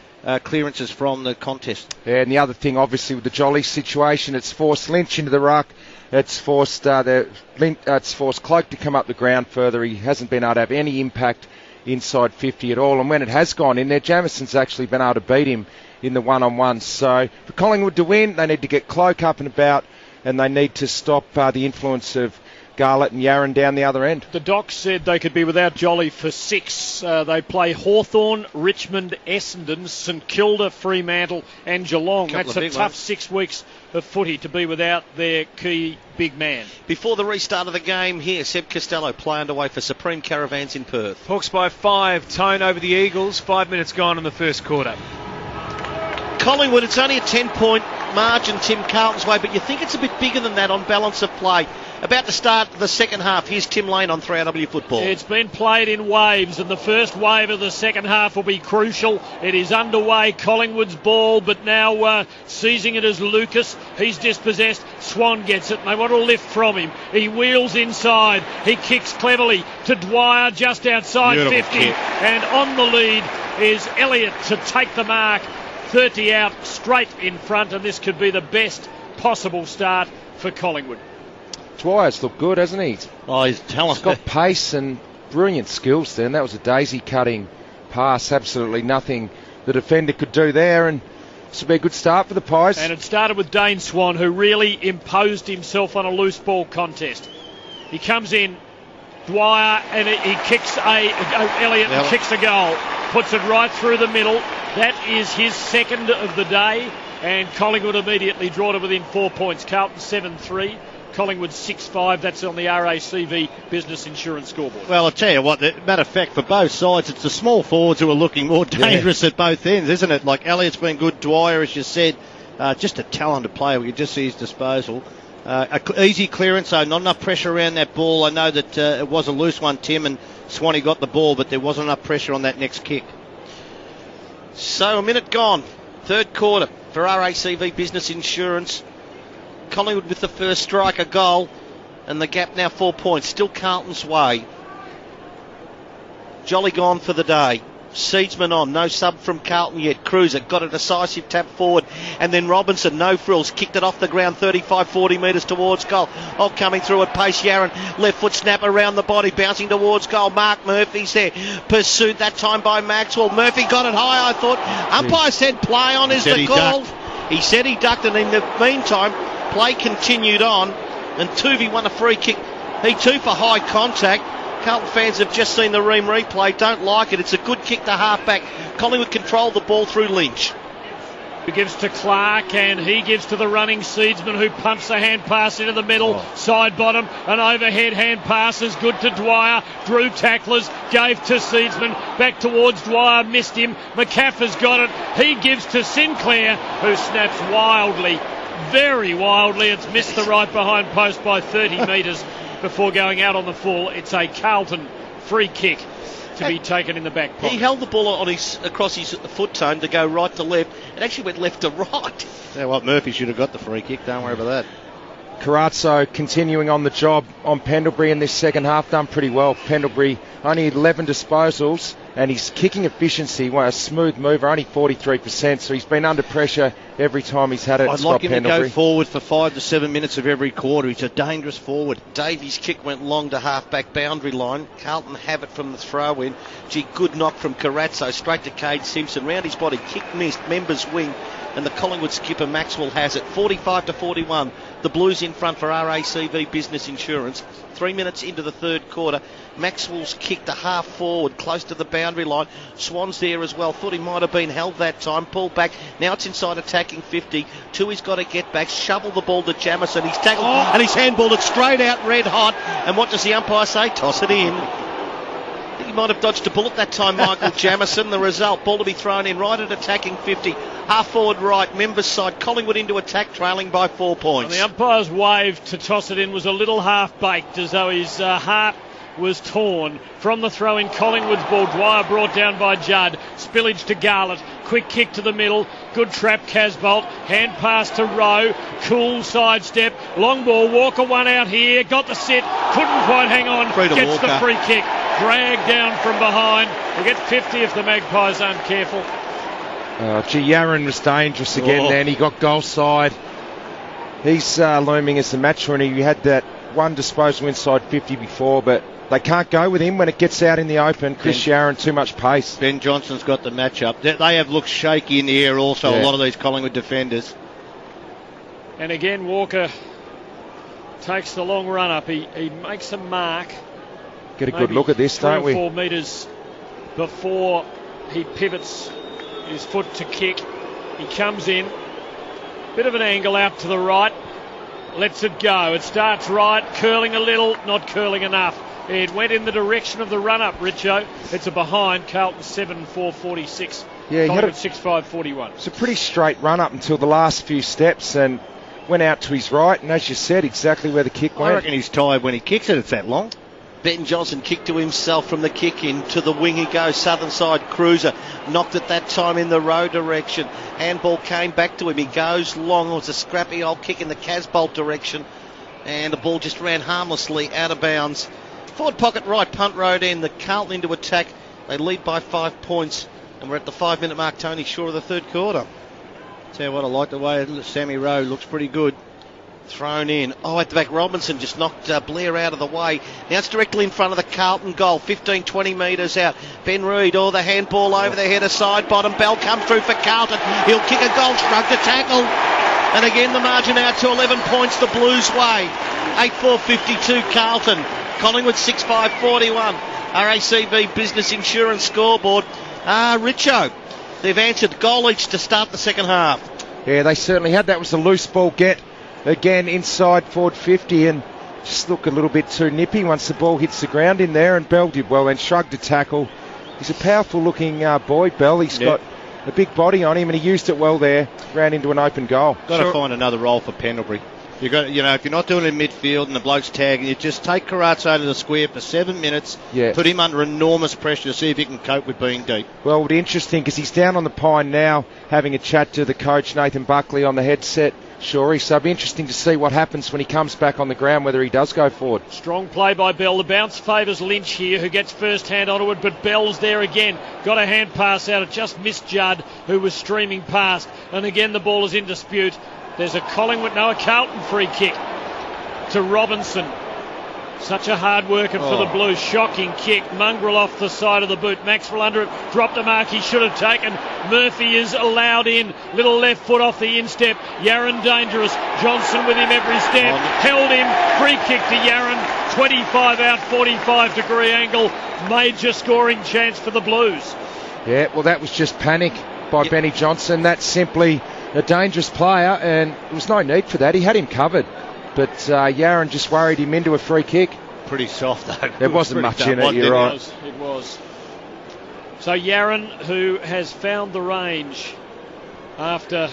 Speaker 1: clearances from the contest.
Speaker 4: Yeah, and the other thing, obviously, with the Jolly situation, it's forced Lynch into the ruck. It's forced Cloak to come up the ground further. He hasn't been able to have any impact inside 50 at all. And when it has gone in there, Jamison's actually been able to beat him in the one-on-one. So for Collingwood to win, they need to get Cloke up and about, and they need to stop the influence of Garlett and Yarran down the other end.
Speaker 6: The Docs said they could be without Jolly for 6. They play Hawthorn, Richmond, Essendon, St Kilda, Fremantle and Geelong. That's a tough 6 weeks of footy to be without their key big man.
Speaker 5: Before the restart of the game here, Seb Costello, play underway for Supreme Caravans in Perth.
Speaker 3: Hawks by 5, Tone over the Eagles, 5 minutes gone in the first quarter.
Speaker 5: Collingwood, it's only a 10-point margin, Tim, Carlton's way, but you think it's a bit bigger than that on balance of play. About to start the second half. Here's Tim Lane on 3RW Football.
Speaker 6: It's been played in waves, and the first wave of the second half will be crucial. It is underway, Collingwood's ball, but now seizing it as Lucas. He's dispossessed. Swan gets it, and they want to lift from him. He wheels inside. He kicks cleverly to Dwyer just outside
Speaker 1: Beautiful
Speaker 6: 50.
Speaker 1: kick.
Speaker 6: And on the lead is Elliott to take the mark. 30 out, straight in front, and this could be the best possible start for Collingwood.
Speaker 4: Dwyer's looked good, hasn't he?
Speaker 5: Oh, he's talented.
Speaker 4: He's got pace and brilliant skills then. That was a daisy-cutting pass. Absolutely nothing the defender could do there, and this will be a good start for the Pies.
Speaker 6: And it started with Dane Swan, who really imposed himself on a loose ball contest. He comes in, Dwyer, and he kicks Elliott and kicks a goal. Puts it right through the middle. That is his second of the day, and Collingwood immediately draw to within 4 points. Carlton 7-3. Collingwood 6-5. That's on the RACV Business Insurance scoreboard.
Speaker 1: Well, I'll tell you what, matter of fact, for both sides, it's the small forwards who are looking more dangerous at both ends, isn't it? Like Elliott's been good, Dwyer, as you said, just a talented player. We could just see his disposal. Easy clearance, so not enough pressure around that ball. I know that it was a loose one, Tim, and Swanee got the ball, but there wasn't enough pressure on that next kick.
Speaker 5: So a minute gone. Third quarter for RACV Business Insurance. Collingwood with the first strike, a goal, and the gap now 4 points. Still Carlton's way. Jolly gone for the day. Seedsman on, no sub from Carlton yet. Cruiser got a decisive tap forward, and then Robinson, no frills, kicked it off the ground 35-40 metres towards goal. Oh, coming through at pace, Yarran, left foot snap around the body, bouncing towards goal. Mark Murphy's there, pursued that time by Maxwell. Murphy got it high, I thought. Umpire said play on is the call. He said he ducked, and in the meantime, play continued on, and Tuvey won a free kick. He too for high contact. Carlton fans have just seen the replay, don't like it. It's a good kick to half-back. Collingwood controlled the ball through Lynch.
Speaker 6: He gives to Clark, and he gives to the running Seedsman, who pumps a hand pass into the middle, side bottom, an overhead hand pass is good to Dwyer. Drew tacklers, gave to Seedsman, back towards Dwyer, missed him. McCaffrey's got it. He gives to Sinclair, who snaps wildly, very wildly. It's missed the right behind post by 30 metres. Before going out on the full. It's a Carlton free kick to be taken in the back pocket.
Speaker 5: He held the ball on across his foot tone to go right to left. It actually went left to right.
Speaker 1: Yeah, well, Murphy should have got the free kick. Don't worry about that.
Speaker 4: Carazzo continuing on the job on Pendlebury in this second half, done pretty well. Pendlebury only 11 disposals, and his kicking efficiency, well, a smooth mover, only 43%, so he's been under pressure every time he's had it.
Speaker 1: I'd
Speaker 4: Scott
Speaker 1: like him
Speaker 4: Pendlebury
Speaker 1: to go forward for 5 to 7 minutes of every quarter. He's a dangerous forward.
Speaker 5: Davies' kick went long to half-back boundary line. Carlton have it from the throw-in. Gee, good knock from Carazzo, straight to Cade Simpson. Round his body, kick missed, members wing, and the Collingwood skipper Maxwell has it. 45 to 41. The Blues in front for RACV Business Insurance. 3 minutes into the third quarter. Maxwell's kick to half forward, close to the boundary line. Swan's there as well. Thought he might have been held that time. Pulled back. Now it's inside attacking 50. Tui's got to get back. Shovel the ball to Jamison. He's tackled and he's handballed it straight out red hot. And what does the umpire say? Toss it in. I think he might have dodged a bullet that time, Michael Jamison. The result, ball to be thrown in right at attacking 50. Half forward right, members side. Collingwood into attack, trailing by 4 points.
Speaker 6: And the umpire's wave to toss it in was a little half-baked, as though his heart was torn from the throw in. Collingwood's ball. Dwyer brought down by Judd. Spillage to Garlett. Quick kick to the middle. Good trap, Casbolt. Hand pass to Rowe. Cool sidestep. Long ball. Walker one out here. Got the sit. Couldn't quite hang on. Gets the free kick. Dragged down from behind. We'll get 50 if the Magpies aren't careful.
Speaker 4: Yarran was dangerous again then. He got goal side. He's looming as the match winner. He had that one disposal inside 50 before, but they can't go with him when it gets out in the open. Chris Yarran, too much pace.
Speaker 1: Ben Johnson's got the matchup. They have looked shaky in the air also,
Speaker 4: Yeah.
Speaker 1: a lot of these Collingwood defenders.
Speaker 6: And again, Walker takes the long run up. He makes a mark.
Speaker 4: Get a good look at this, don't we?
Speaker 6: 3 or 4 metres before he pivots his foot to kick. He comes in. Bit of an angle out to the right. Lets it go. It starts right, curling a little, not curling enough. It went in the direction of the run-up, Richo. It's a behind. Carlton 7-4-46.
Speaker 4: Yeah, he had
Speaker 6: Collingwood 6-5-41.
Speaker 4: It's a pretty straight run up until the last few steps and went out to his right. And as you said, exactly where the kick went.
Speaker 1: I reckon he's tired when he kicks it. It's that long.
Speaker 5: Ben Johnson kicked to himself from the kick in. To the wing he goes, southern side. Cruiser knocked it that time in the row direction. Handball came back to him. He goes long. It was a scrappy old kick in the Casbolt direction. And the ball just ran harmlessly out of bounds. Forward pocket right, punt road end. The Carlton into attack. They lead by 5 points. And we're at the 5-minute mark. Tony Shaw of the third quarter. Tell you what, I like the way Sammy Rowe looks pretty good. Thrown in. Oh, at the back, Robinson just knocked Blair out of the way. Now it's directly in front of the Carlton goal. 15-20 metres out. Ben Reid, the handball over the header, side bottom. Bell comes through for Carlton. He'll kick a goal, shrug to tackle. And again, the margin out to 11 points the Blues way. 8-4-52 Carlton. Collingwood 6-5-41. RACV Business Insurance scoreboard. Richo, they've answered goal each to start the second half.
Speaker 4: Yeah, they certainly had. That was a loose ball get. Again, inside forward 50 and just look a little bit too nippy once the ball hits the ground in there, and Bell did well and shrugged a tackle. He's a powerful looking boy, Bell. He's got a big body on him and he used it well there. Ran into an open goal.
Speaker 1: Got to find another role for Pendlebury. You got, if you're not doing it in midfield and the bloke's tagging, you just take Carazzo to the square for 7 minutes, put him under enormous pressure to see if he can cope with being deep.
Speaker 4: Well, it'll be interesting because he's down on the pine now, having a chat to the coach Nathan Buckley on the headset. Sure, so it'll be interesting to see what happens when he comes back on the ground, whether he does go forward.
Speaker 6: Strong play by Bell. The bounce favours Lynch here, who gets first hand onto it, but Bell's there again. Got a hand pass out. It just missed Judd, who was streaming past. And again, the ball is in dispute. There's a Carlton free kick to Robinson. Such a hard worker for the Blues. Shocking kick. Mongrel off the side of the boot. Maxwell under it. Dropped a mark he should have taken. Murphy is allowed in. Little left foot off the instep. Yarran dangerous. Johnson with him every step. Held him. Free kick to Yarran. 25 out, 45 degree angle. Major scoring chance for the Blues.
Speaker 4: Yeah, well, that was just panic by Benny Johnson. That's simply a dangerous player, and there was no need for that. He had him covered. But Yarran just worried him into a free kick.
Speaker 1: Pretty soft, though.
Speaker 4: There wasn't much in it, you're right.
Speaker 6: It was. So Yarran, who has found the range after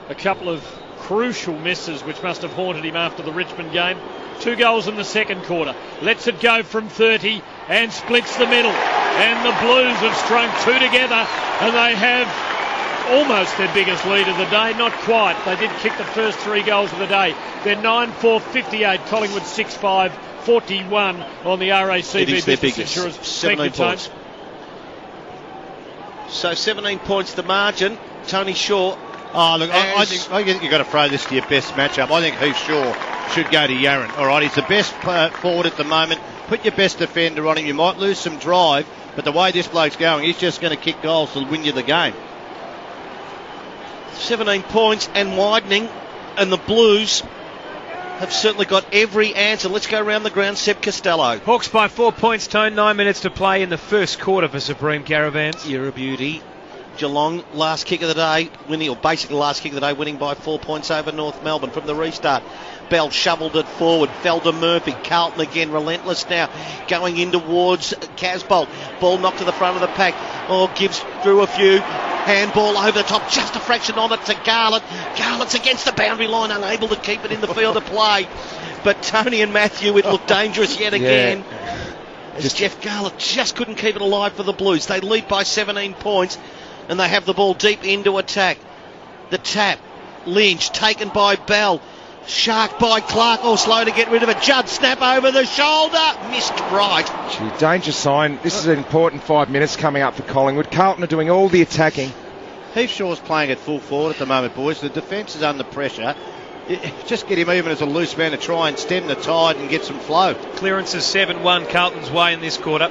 Speaker 6: a couple of crucial misses, which must have haunted him after the Richmond game. 2 goals in the second quarter. Lets it go from 30 and splits the middle. And the Blues have strung 2 together, and they have almost their biggest lead of the day. Not quite. They did kick the first 3 goals of the day. They're 9-4-58. Collingwood 6-5-41 on the RACV Business Insurance.
Speaker 5: 17 points. So 17 points the margin. Tony Shaw.
Speaker 1: Oh, look, I think you've got to throw this to your best matchup. I think Heath Shaw should go to Yarran. All right, he's the best forward at the moment. Put your best defender on him. You might lose some drive, but the way this bloke's going, he's just going to kick goals to win you the game.
Speaker 5: 17 points and widening, and the Blues have certainly got every answer. Let's go around the ground. Seb Costello.
Speaker 3: Hawks by 4 points, Tone. 9 minutes to play in the first quarter for Supreme Caravans.
Speaker 5: You're a beauty. Geelong, last kick of the day, winning, or basically last kick of the day, winning by 4 points over North Melbourne from the restart. Bell shoveled it forward, fell to Murphy. Carlton again, relentless now, going in towards Casbolt. Ball knocked to the front of the pack. Gibbs threw a few. Handball over the top, just a fraction on it to Garlett. Garlett's against the boundary line, unable to keep it in the field of play. But Tony and Matthew, it looked dangerous yet again. As Jeff Garlett just couldn't keep it alive for the Blues. They lead by 17 points. And they have the ball deep into attack. The tap. Lynch taken by Bell. Shark by Clark. Slow to get rid of it. Judd snap over the shoulder. Missed right.
Speaker 4: Danger sign. This is an important 5 minutes coming up for Collingwood. Carlton are doing all the attacking.
Speaker 1: Heath Shaw's playing at full forward at the moment, boys. The defence is under pressure. just get him even as a loose man to try and stem the tide and get some flow.
Speaker 3: Clearance is 7-1 Carlton's way in this quarter.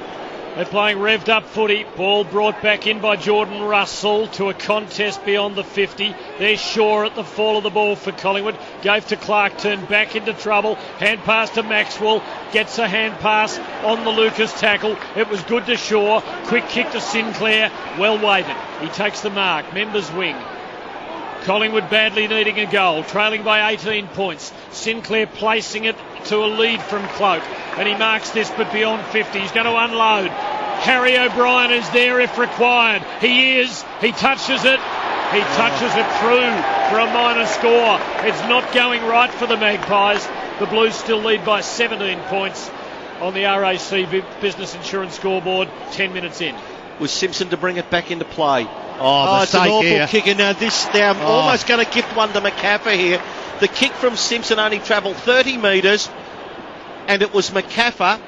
Speaker 6: They're playing revved up footy. Ball brought back in by Jordan Russell to a contest beyond the 50. There's Shaw at the fall of the ball for Collingwood. Gave to Clark, turned back into trouble. Hand pass to Maxwell. Gets a hand pass on the Lucas tackle. It was good to Shaw. Quick kick to Sinclair. Well weighted. He takes the mark. Members wing. Collingwood badly needing a goal, trailing by 18 points. Sinclair placing it to a lead from Cloak, and he marks this but beyond 50. He's going to unload. Harry O'Brien is there if required. He is. He touches it. He touches it through for a minor score. It's not going right for the Magpies. The Blues still lead by 17 points on the RAC Business Insurance scoreboard 10 minutes in.
Speaker 5: Was Simpson to bring it back into play?
Speaker 1: It's an awful
Speaker 5: kick. And now I'm almost going to gift one to McCaffer here. The kick from Simpson only travelled 30 metres, and it was McCaffer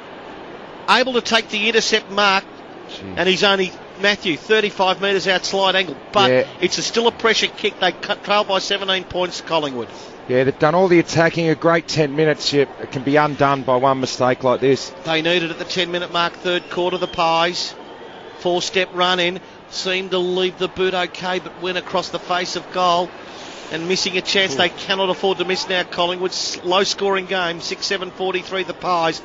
Speaker 5: able to take the intercept mark. Jeez. And he's only, Matthew, 35 metres out slide angle. But it's still a pressure kick. They trail by 17 points, Collingwood.
Speaker 4: Yeah, they've done all the attacking, a great 10 minutes. It can be undone by one mistake like this.
Speaker 5: They need it at the 10-minute mark, third quarter, the Pies. 4-step run in. Seemed to leave the boot okay, but went across the face of goal and missing a chance they cannot afford to miss now. Collingwood, low scoring game, 6-7-43 the Pies,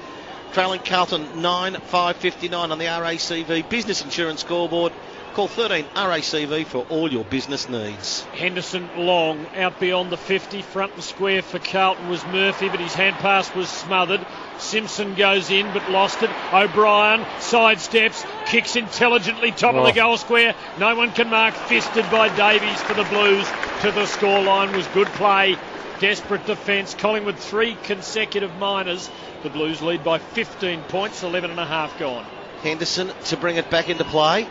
Speaker 5: trailing Carlton 9-5-59 on the RACV Business Insurance scoreboard. Call 13 RACV for all your business needs.
Speaker 6: Henderson long out beyond the 50, front and square for Carlton was Murphy, but his hand pass was smothered. Simpson goes in but lost it. O'Brien sidesteps, kicks intelligently top of the goal square. No one can mark. Fisted by Davies for the Blues to the scoreline. Was good play. Desperate defence. Collingwood 3 consecutive minors. The Blues lead by 15 points, 11.5 gone.
Speaker 5: Henderson to bring it back into play.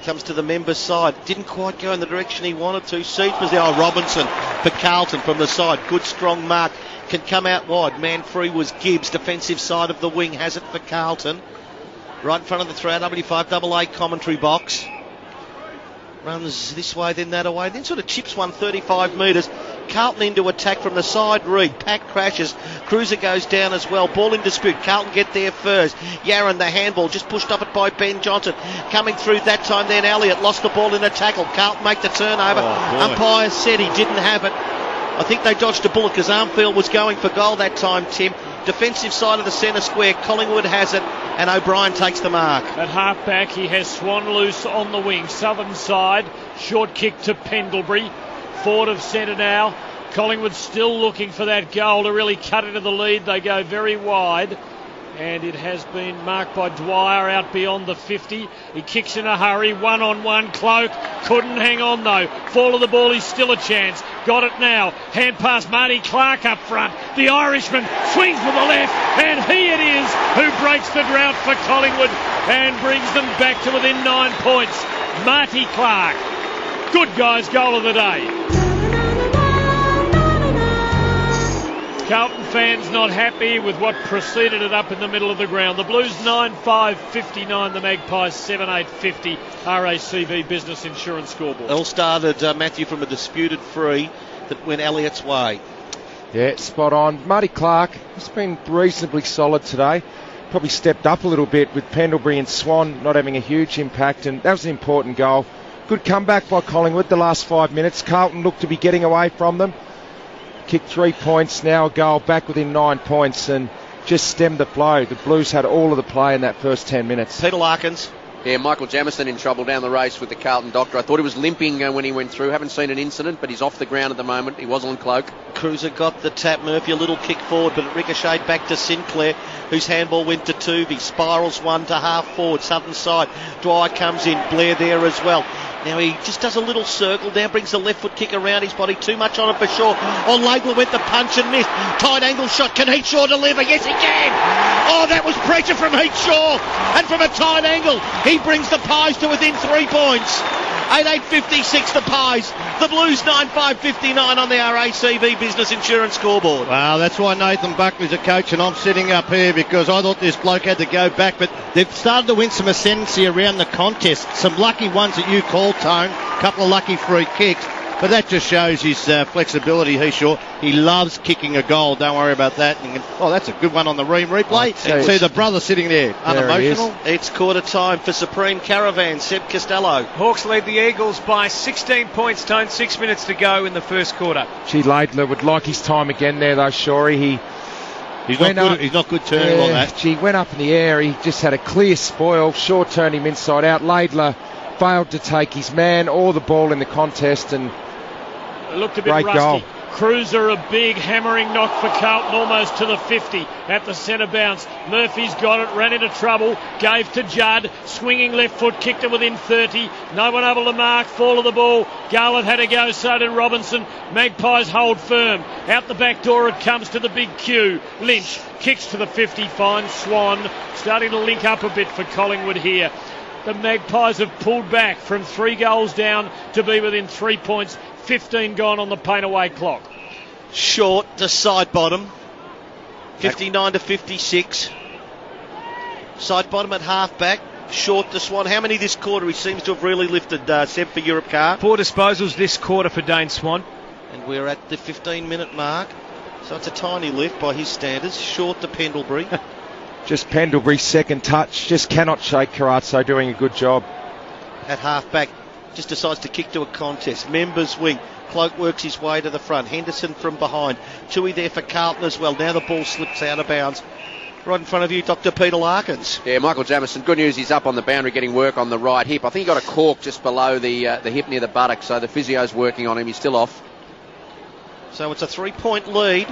Speaker 5: Comes to the members' side. Didn't quite go in the direction he wanted to. Seeds was there. Robinson for Carlton from the side. Good strong mark. Can come out wide. Man free was Gibbs. Defensive side of the wing has it for Carlton. Right in front of the 3RW5AA commentary box. Runs this way, then that away. Then sort of chips 135 metres. Carlton into attack from the side. Reed. Pack crashes. Cruiser goes down as well. Ball in dispute. Carlton get there first. Yaron, the handball, just pushed up it by Ben Johnson. Coming through that time then Elliott. Lost the ball in a tackle. Carlton make the turnover. Umpire said he didn't have it. I think they dodged a bullet because Armfield was going for goal that time, Tim. Defensive side of the centre square. Collingwood has it, and O'Brien takes the mark.
Speaker 6: At half-back, he has Swan loose on the wing. Southern side, short kick to Pendlebury. Forward of centre now. Collingwood still looking for that goal to really cut into the lead. They go very wide. And it has been marked by Dwyer out beyond the 50. He kicks in a hurry. 1-on-1. Cloak couldn't hang on though. Fall of the ball is still a chance. Got it now. Hand pass Marty Clark up front. The Irishman swings with the left. And he it is who breaks the drought for Collingwood and brings them back to within 9 points. Marty Clark. Good guy's goal of the day. Carlton fans not happy with what preceded it up in the middle of the ground. The Blues 9-5-59, the Magpies 7-8-50. RACV Business Insurance scoreboard.
Speaker 5: It all started, Matthew, from a disputed free that went Elliott's way.
Speaker 4: Yeah, spot on. Marty Clark has been reasonably solid today. Probably stepped up a little bit with Pendlebury and Swan not having a huge impact, and that was an important goal. Good comeback by Collingwood the last 5 minutes. Carlton looked to be getting away from them. Kicked 3 points, now a goal, back within 9 points, and just stemmed the flow. The Blues had all of the play in that first 10 minutes.
Speaker 5: Peter Larkins.
Speaker 2: Yeah, Michael Jamieson in trouble down the race with the Carlton doctor. I thought he was limping when he went through. Haven't seen an incident, but he's off the ground at the moment. He was on Cloak.
Speaker 5: Cruiser got the tap. Murphy a little kick forward, but it ricocheted back to Sinclair, whose handball went to Tuvey. Spirals one to half forward, southern side. Dwyer comes in. Blair there as well. Now he just does a little circle, now brings the left foot kick around his body, too much on it for Shaw. On Laidlaw went the punch and missed. Tight angle shot, can Heath Shaw deliver? Yes he can! Oh, that was pressure from Heath Shaw, and from a tight angle, he brings the Pies to within 3 points. 8-8-56 the Pies. The Blues 9-5-59 on the RACV Business Insurance scoreboard.
Speaker 1: Well, that's why Nathan Buckley's a coach and I'm sitting up here, because I thought this bloke had to go back, but they've started to win some ascendancy around the contest. Some lucky ones that you called, Tone. A couple of lucky free kicks. But that just shows his flexibility. He's sure he loves kicking a goal. Don't worry about that. Oh, that's a good one on the replay. See the brother sitting there, unemotional.
Speaker 5: It's quarter time for Supreme Caravan. Seb Costello.
Speaker 3: Hawks lead the Eagles by 16 points, Tone. 6 minutes to go in the first quarter.
Speaker 4: Gee, Laidler would like his time again there, though, Shorey.
Speaker 1: He's not good turning on that.
Speaker 4: Gee, went up in the air. He just had a clear spoil. Shaw turned him inside out. Laidler failed to take his man or the ball in the contest, and
Speaker 6: it looked a bit rusty.
Speaker 4: Goal.
Speaker 6: Cruiser, a big hammering knock for Carlton, almost to the 50 at the centre bounce. Murphy's got it, ran into trouble, gave to Judd, swinging left foot, kicked it within 30. No one able to mark, fall of the ball. Garland had a go, so did Robinson. Magpies hold firm. Out the back door it comes to the big Q. Lynch kicks to the 50, finds Swan. Starting to link up a bit for Collingwood here. The Magpies have pulled back from 3 goals down to be within 3 points. 15 gone on the paint away clock.
Speaker 5: Short to side bottom. 59 to 56. Side bottom at half back. Short to Swan. How many this quarter? He seems to have really lifted, Seb, for Europe Car.
Speaker 3: 4 disposals this quarter for Dane Swan.
Speaker 5: And we're at the 15-minute mark. So it's a tiny lift by his standards. Short to Pendlebury.
Speaker 4: Just Pendlebury's second touch. Just cannot shake Carazzo, doing a good job.
Speaker 5: At half back. Just decides to kick to a contest. Members wing. Cloak works his way to the front. Henderson from behind. Tui there for Carlton as well. Now the ball slips out of bounds. Right in front of you, Dr. Peter Larkins.
Speaker 2: Yeah, Michael Jamieson. Good news, he's up on the boundary getting work on the right hip. I think he got a cork just below the hip near the buttock, so the physio's working on him. He's still off.
Speaker 5: So it's a 3-point lead.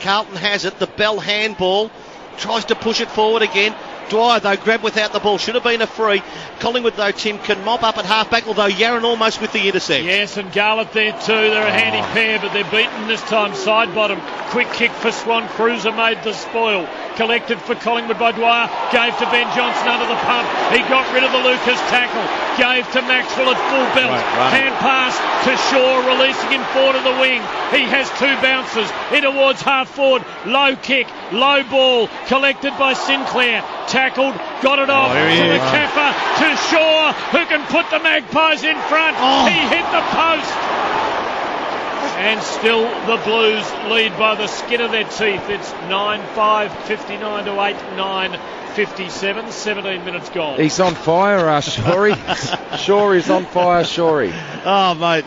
Speaker 5: Carlton has it. The Bell handball. Tries to push it forward again. Dwyer, though, grabbed without the ball. Should have been a free. Collingwood, though, Tim, can mop up at half-back, although Yaron almost with the intercept.
Speaker 6: Yes, and Garlett there too. They're a handy pair, but they're beaten this time. Side bottom. Quick kick for Swan. Cruiser made the spoil. Collected for Collingwood by Dwyer. Gave to Ben Johnson under the pump. He got rid of the Lucas tackle. Gave to Maxwell at full belt. Hand pass to Shaw, releasing him forward to the wing. He has 2 bounces. In towards half forward. Low kick. Low ball. Collected by Sinclair. Tackled, got it off to McCaffer, to Shaw, who can put the Magpies in front. He hit the post. And still the Blues lead by the skin of their teeth. It's 9-5, 59 to 8-9, 57, 17 minutes gone.
Speaker 4: He's on fire, Shorey. Shaw is on fire, Shorey.
Speaker 1: Oh, mate,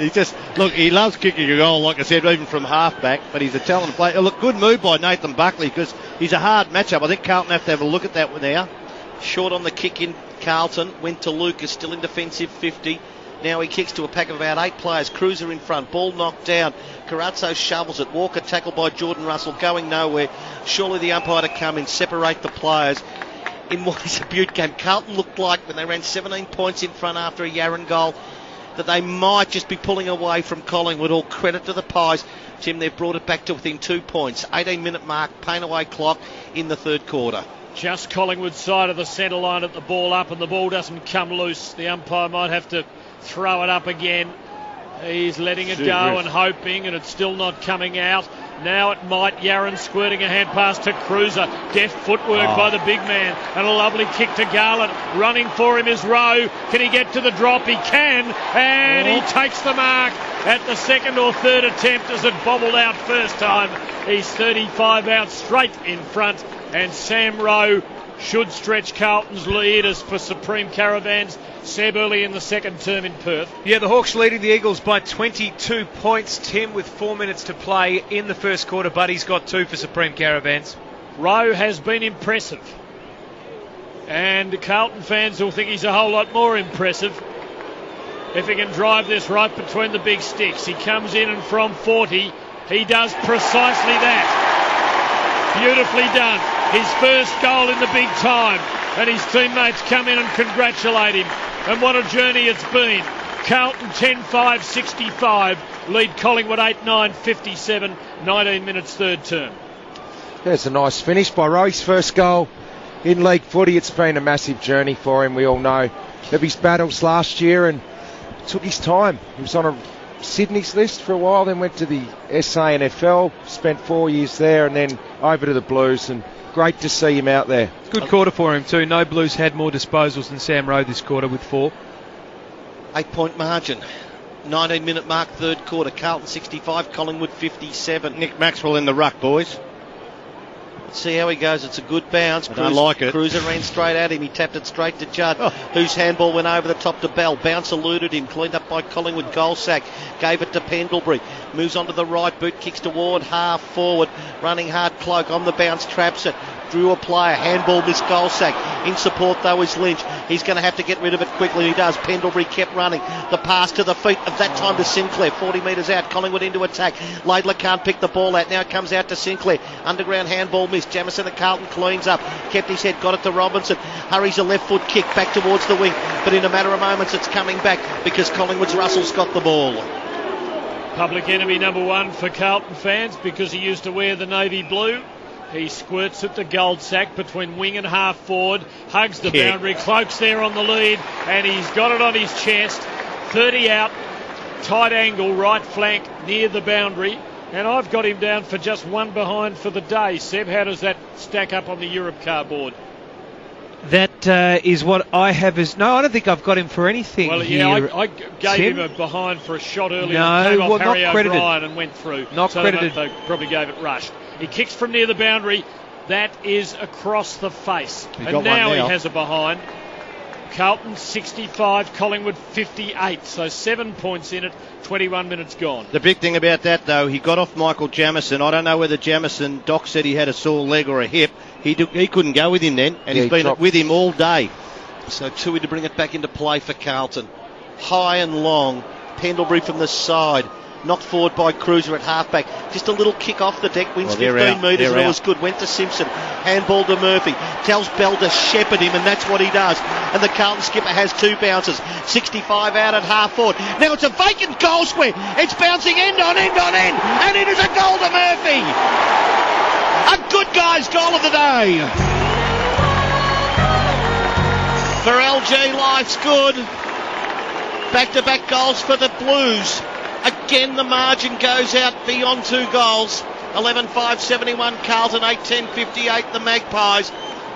Speaker 1: he loves kicking a goal, like I said, even from half-back, but he's a talented player. Look, good move by Nathan Buckley, because he's a hard matchup. I think Carlton have to have a look at that one now.
Speaker 5: Short on the kick in Carlton, went to Lucas, still in defensive 50. Now he kicks to a pack of about 8 players. Cruiser in front, ball knocked down. Carazzo shovels it. Walker tackled by Jordan Russell, going nowhere. Surely the umpire to come in, separate the players. In what is a Butte game, Carlton looked like when they ran 17 points in front after a Yaron goal that they might just be pulling away from Collingwood. All credit to the Pies. Tim, they've brought it back to within 2 points. 18-minute mark, paint away clock in the third quarter.
Speaker 6: Just Collingwood side of the centre line at the ball up, and the ball doesn't come loose. The umpire might have to throw it up again. He's letting it go and hoping, and it's still not coming out. Now it might. Yaron squirting a hand pass to Cruiser. Deft footwork by the big man. And a lovely kick to Garland. Running for him is Rowe. Can he get to the drop? He can. And he takes the mark at the second or third attempt as it bobbled out first time. He's 35 out straight in front. And Sam Rowe should stretch Carlton's lead as for Supreme Caravans. Seb early in the second term in Perth.
Speaker 3: Yeah, the Hawks leading the Eagles by 22 points. Tim with 4 minutes to play in the first quarter, but he's got 2 for Supreme Caravans.
Speaker 6: Rowe has been impressive. And Carlton fans will think he's a whole lot more impressive if he can drive this right between the big sticks. He comes in and from 40, he does precisely that. Beautifully done. His first goal in the big time. And his teammates come in and congratulate him. And what a journey it's been. Carlton 10-5, 65. Lead Collingwood 8-9, 57. 19 minutes third term.
Speaker 4: There's a nice finish by Rowe's first goal in league footy. It's been a massive journey for him, we all know, of his battles last year, and it took his time. He was on a Sydney's list for a while, then went to the SANFL, spent 4 years there, and then over to the Blues, and great to see him out there.
Speaker 3: Good quarter for him too. No Blues had more disposals than Sam Rowe this quarter with 4.
Speaker 5: 8-point margin. 19-minute mark, third quarter. Carlton 65, Collingwood 57.
Speaker 1: Nick Maxwell in the ruck, boys.
Speaker 5: Let's see how he goes. It's a good bounce.
Speaker 1: I don't like it.
Speaker 5: Cruiser ran straight at him. He tapped it straight to Judd, whose handball went over the top to Bell. Bounce eluded him. Cleaned up by Collingwood. Goalsack gave it to Pendlebury. Moves on to the right boot. Kicks toward half forward. Running hard. Cloak on the bounce. Traps it. Drew a player. Handball missed Goalsack. In support though is Lynch. He's going to have to get rid of it quickly. He does. Pendlebury kept running. The pass to the feet of that time to Sinclair. 40 metres out. Collingwood into attack. Laidler can't pick the ball out. Now it comes out to Sinclair. Underground handball missed. Jamison at Carlton cleans up. Kept his head. Got it to Robinson. Hurries a left foot kick back towards the wing. But in a matter of moments it's coming back because Collingwood's Russell's got the ball.
Speaker 6: Public enemy number one for Carlton fans because he used to wear the navy blue. He squirts at the Goldsack between wing and half forward, hugs the boundary, Cloak's there on the lead, and he's got it on his chest. 30 out, tight angle, right flank near the boundary, and I've got him down for just one behind for the day. Seb, how does that stack up on the Europe cardboard?
Speaker 3: That is what I have as... No, I don't think I've got him for anything.
Speaker 6: Well,
Speaker 3: here.
Speaker 6: I gave him a behind for a shot earlier.
Speaker 3: No,
Speaker 6: Came off Harry
Speaker 3: not credited.
Speaker 6: O'Brien and went through.
Speaker 3: Not
Speaker 6: so
Speaker 3: credited.
Speaker 6: They probably gave it rushed. He kicks from near the boundary. That is across the face. And now he has a behind. Carlton 65, Collingwood 58. So 7 points in it, 21 minutes gone.
Speaker 1: The big thing about that, though, he got off Michael Jamison. I don't know whether Jamison, Doc said he had a sore leg or a hip. He couldn't go with him then, and he's been with him all day.
Speaker 5: So Tui to bring it back into play for Carlton. High and long. Pendlebury from the side. Knocked forward by Cruiser at halfback. Just a little kick off the deck. Wins 15 metres and it was good. Went to Simpson. Handball to Murphy. Tells Bell to shepherd him and that's what he does. And the Carlton skipper has two bounces. 65 out at half forward. Now it's a vacant goal square. It's bouncing end on end on end. And it is a goal to Murphy. A good guy's goal of the day. For LG, life's good. Back-to-back goals for the Blues. Again, the margin goes out beyond 2 goals. 11-5-71 Carlton, 8-10-58 the Magpies.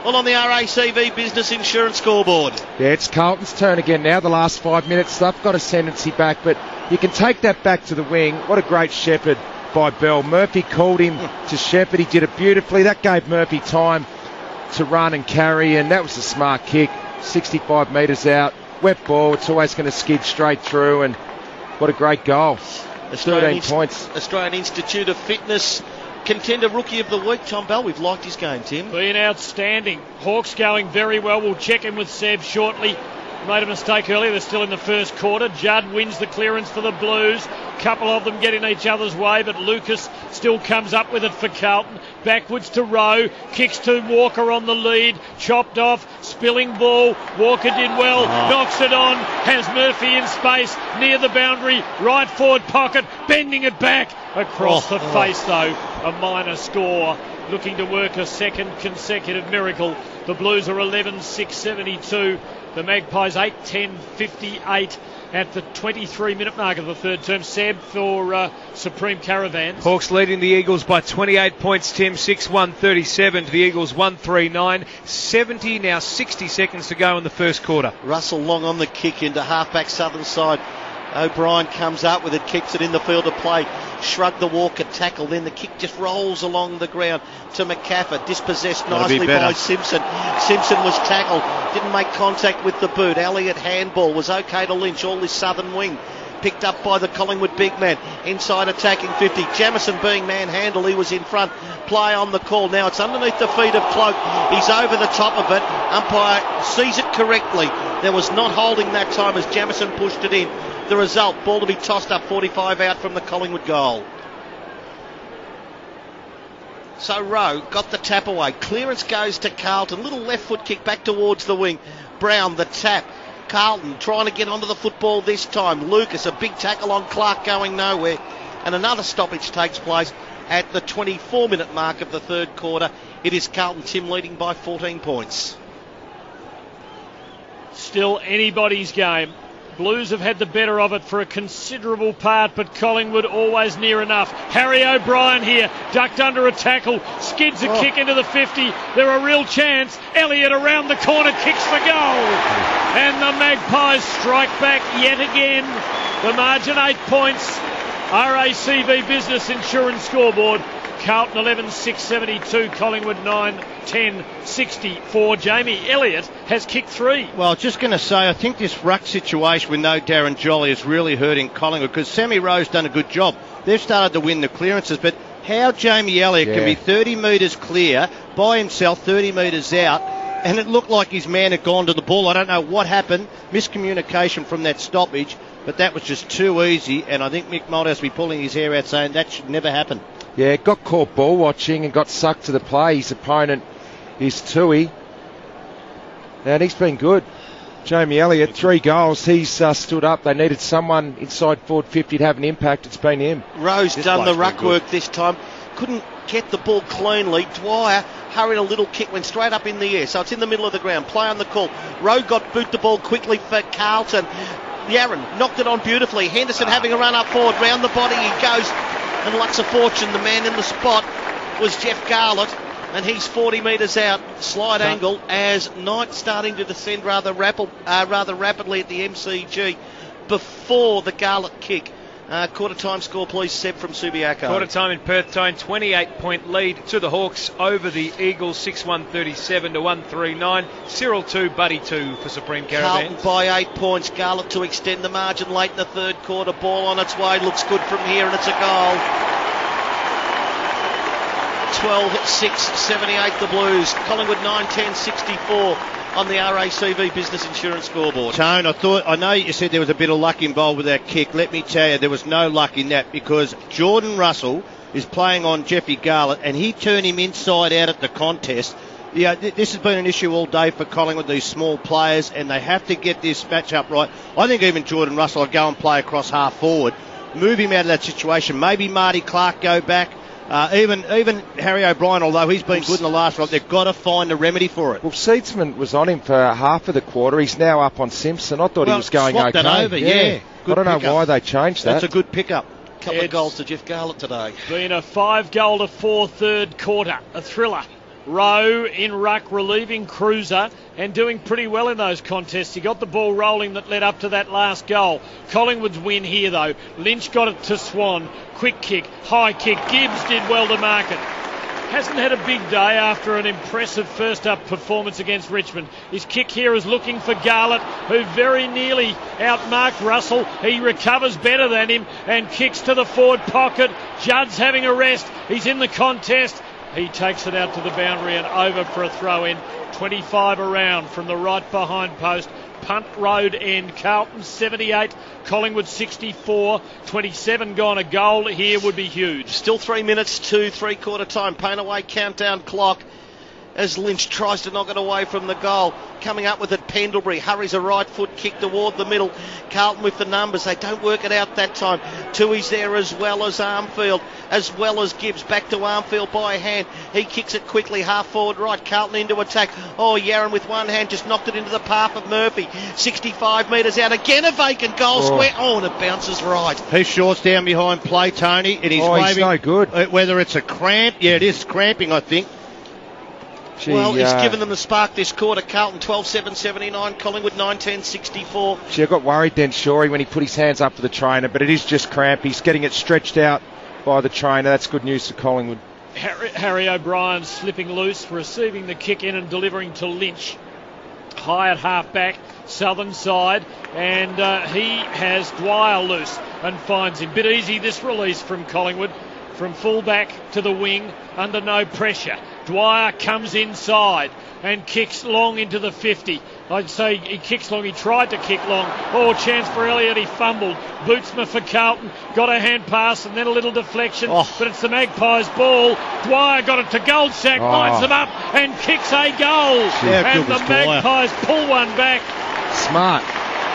Speaker 5: All on the RACV Business Insurance scoreboard.
Speaker 4: Yeah, it's Carlton's turn again now. The last 5 minutes, they've got ascendancy back, but you can take that back to the wing. What a great shepherd by Bell. Murphy called him to shepherd. He did it beautifully. That gave Murphy time to run and carry, and that was a smart kick. 65 metres out. Wet ball. It's always going to skid straight through, and what a great goal. 13 points.
Speaker 5: Australian Institute of Fitness contender rookie of the week, Tom Bell. We've liked his game, Tim.
Speaker 6: Been outstanding. Hawks going very well. We'll check in with Seb shortly. Made a mistake earlier. They're still in the first quarter. Judd wins the clearance for the Blues. Couple of them get in each other's way, but Lucas still comes up with it for Carlton. Backwards to Rowe. Kicks to Walker on the lead. Chopped off. Spilling ball. Walker did well. Knocks it on. Has Murphy in space near the boundary. Right forward pocket. Bending it back. Across the face, though. A minor score. Looking to work a second consecutive miracle. The Blues are 11-6-72. The Magpies 8-10-58 at the 23-minute mark of the third term. Seb for Supreme Caravans.
Speaker 3: Hawks leading the Eagles by 28 points, Tim. 6-1-37 to the Eagles 1-3-9. 70, now 60 seconds to go in the first quarter.
Speaker 5: Russell long on the kick into halfback southern side. O'Brien comes up with it, kicks it in the field of play. Shrug the Walker tackle, then the kick just rolls along the ground to McCaffrey, dispossessed nicely by Simpson. Simpson was tackled, didn't make contact with the boot. Elliott handball was okay to Lynch, all this southern wing. Picked up by the Collingwood big man, inside attacking 50. Jamison being manhandled, he was in front. Play on the call. Now it's underneath the feet of Cloak. He's over the top of it. Umpire sees it correctly. There was not holding that time as Jamison pushed it in. The result, ball to be tossed up, 45 out from the Collingwood goal. So Rowe got the tap away. Clearance goes to Carlton. Little left foot kick back towards the wing. Brown, the tap. Carlton trying to get onto the football this time. Lucas, a big tackle on Clark going nowhere. And another stoppage takes place at the 24-minute mark of the third quarter. It is Carlton, Tim, leading by 14 points.
Speaker 6: Still anybody's game. Blues have had the better of it for a considerable part, but Collingwood always near enough. Harry O'Brien here, ducked under a tackle, skids a kick into the 50. They're a real chance. Elliott around the corner, kicks the goal. And the Magpies strike back yet again. The margin 8 points. RACV Business Insurance Scoreboard. Carlton 11-6-72, Collingwood 9-10-64. Jamie Elliott has kicked 3.
Speaker 1: Well, just going to say, I think this ruck situation with no Darren Jolly is really hurting Collingwood because Sammy Rowe's done a good job. They've started to win the clearances, but how Jamie Elliott can be 30 metres clear by himself, 30 metres out, and it looked like his man had gone to the ball. I don't know what happened, miscommunication from that stoppage, but that was just too easy, and I think Mick Mould has to be pulling his hair out saying that should never happen.
Speaker 4: Yeah, got caught ball watching and got sucked to the play. His opponent is Tui, and he's been good. Jamie Elliott, 3 goals. He's stood up. They needed someone inside forward 50 to have an impact. It's been him.
Speaker 5: Rowe's done the ruck work this time. Couldn't get the ball cleanly. Dwyer hurried a little kick, went straight up in the air. So it's in the middle of the ground. Play on the call. Rowe got boot the ball quickly for Carlton. Yaron knocked it on beautifully. Henderson having a run up forward. Round the body he goes. And lots of fortune, the man in the spot was Jeff Garlett, and he's 40 metres out, slide angle, as Knight starting to descend rather rapidly at the MCG before the Garlett kick. Quarter time score, please, Seb from Subiaco.
Speaker 3: Quarter time in Perth Tone, 28-point lead to the Hawks over the Eagles, 6-137 to 139. Cyril 2, Buddy 2 for Supreme Caravans.
Speaker 5: Carlton by 8 points. Garlett to extend the margin late in the third quarter. Ball on its way, looks good from here, and it's a goal. 12-6-78 the Blues. Collingwood 9-10-64 on the RACV Business Insurance Scoreboard.
Speaker 1: Tone, I know you said there was a bit of luck involved with that kick. Let me tell you, there was no luck in that because Jordan Russell is playing on Jeffy Garlett and he turned him inside out at the contest. Yeah, this has been an issue all day for Collingwood, these small players, and they have to get this match up right. I think even Jordan Russell will go and play across half forward, move him out of that situation. Maybe Marty Clark go back. Even Harry O'Brien, although he's been good in the last round, they've got to find a remedy for it.
Speaker 4: Well, Seedsman was on him for half of the quarter. He's now up on Simpson. I thought he was going
Speaker 1: okay.
Speaker 4: That
Speaker 1: over, yeah.
Speaker 4: I don't know why they changed that.
Speaker 1: That's a good pickup.
Speaker 5: Couple of goals to Jeff Garlett today.
Speaker 6: Been a 5-goal to 4 third quarter, a thriller. Rowe in ruck, relieving Cruiser and doing pretty well in those contests. He got the ball rolling that led up to that last goal. Collingwood's win here though. Lynch got it to Swan. Quick kick, high kick. Gibbs did well to mark it. Hasn't had a big day after an impressive first up performance against Richmond. His kick here is looking for Garlett, who very nearly outmarked Russell. He recovers better than him and kicks to the forward pocket. Judd's having a rest. He's in the contest. He takes it out to the boundary and over for a throw in. 25 around from the right behind post. Punt road end. Carlton 78, Collingwood 64. 27 gone. A goal here would be huge.
Speaker 5: Still 3 minutes to three-quarter time. Paint away countdown clock as Lynch tries to knock it away from the goal. Coming up with it, Pendlebury hurries a right foot kick toward the middle. Carlton with the numbers. They don't work it out that time. Tui's there as well as Armfield, as well as Gibbs. Back to Armfield by hand. He kicks it quickly, half forward right. Carlton into attack. Oh, Yaron with one hand just knocked it into the path of Murphy. 65 metres out. Again a vacant goal square. Oh, and it bounces right.
Speaker 1: He's shorts down behind play, Tony, and he's waving.
Speaker 4: He's no good.
Speaker 1: Whether it's a cramp. Yeah, it is cramping, I think.
Speaker 5: Well, he's given them the spark this quarter. Carlton 12-7-79, Collingwood 9-10-64.
Speaker 4: I got worried then, Shorey, when he put his hands up for the trainer, but it is just cramp. He's getting it stretched out by the trainer. That's good news for Collingwood.
Speaker 6: Harry O'Brien slipping loose, receiving the kick in and delivering to Lynch. High at half back, southern side, and he has Dwyer loose and finds him. Bit easy this release from Collingwood. From full-back to the wing, under no pressure. Dwyer comes inside and kicks long into the 50. I'd say he kicks long. He tried to kick long. Oh, chance for Elliott. He fumbled. Bootsma for Carlton. Got a hand pass and then a little deflection. But it's the Magpies' ball. Dwyer got it to Goldsack. Lines them up and kicks a goal. And the Magpies pull one back.
Speaker 4: Smart.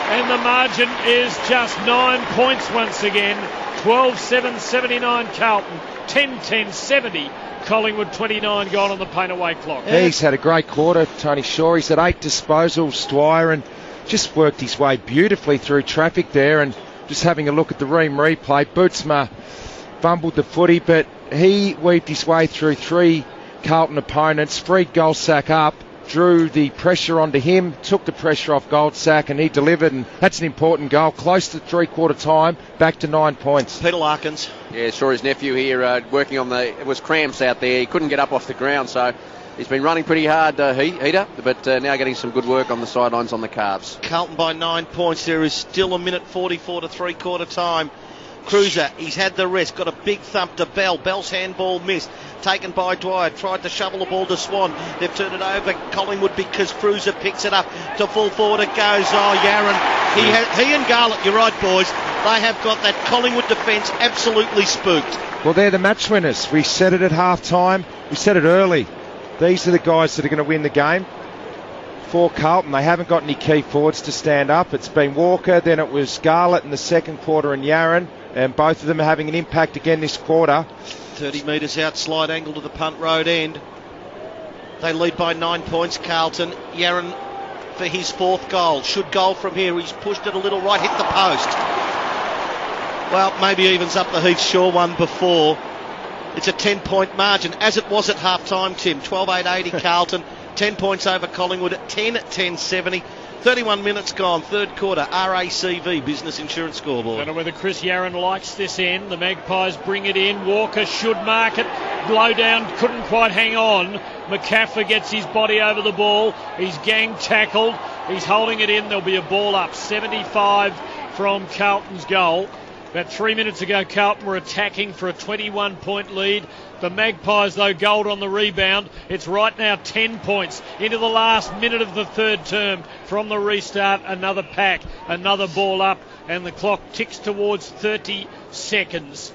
Speaker 6: And the margin is just 9 points once again. 12-7-79 Carlton, 10-10-70 Collingwood, 29 gone on the paint away clock.
Speaker 4: He's had a great quarter, Tony Shaw. He's had 8 disposals, Dwyer, and just worked his way beautifully through traffic there. And just having a look at the replay, Bootsma fumbled the footy, but he weaved his way through 3 Carlton opponents, freed Goldsack up, drew the pressure onto him, took the pressure off Goldsack, and he delivered, and that's an important goal. Close to three-quarter time, back to 9 points.
Speaker 5: Peter Larkins.
Speaker 2: Yeah, saw his nephew here working on it was cramps out there. He couldn't get up off the ground, so he's been running pretty hard, Heater, but now getting some good work on the sidelines on the calves.
Speaker 5: Carlton by 9 points. There is still a minute 44 to three-quarter time. Cruiser, he's had the rest, got a big thump to Bell. Bell's handball missed. Taken by Dwyer, tried to shovel the ball to Swan. They've turned it over Collingwood because Cruiser picks it up. To full forward it goes. Oh, Yaron. He and Garlett, you're right, boys. They have got that Collingwood defence absolutely spooked.
Speaker 4: Well, they're the match winners. We said it at half-time. We said it early. These are the guys that are going to win the game. For Carlton, they haven't got any key forwards to stand up. It's been Walker, then it was Garlett in the second quarter and Yaron, and both of them are having an impact again this quarter.
Speaker 5: 30 metres out, slide angle to the punt road end. They lead by 9 points, Carlton. Yaron for his fourth goal. Should goal from here. He's pushed it a little right, hit the post. Well, maybe evens up the Heath Shaw one before. It's a 10-point margin, as it was at half-time, Tim. 12-8-80 Carlton, 10 points over Collingwood, 10-10-70. 31 minutes gone, third quarter, RACV, Business Insurance Scoreboard.
Speaker 6: Don't know whether Chris Yaron likes this end. The Magpies bring it in. Walker should mark it. Blow down, couldn't quite hang on. McCaffrey gets his body over the ball. He's gang tackled. He's holding it in. There'll be a ball up. 75 from Carlton's goal. About 3 minutes ago, Carlton were attacking for a 21-point lead. The Magpies, though, gold on the rebound. It's right now 10 points into the last minute of the third term from the restart. Another pack, another ball up, and the clock ticks towards 30 seconds.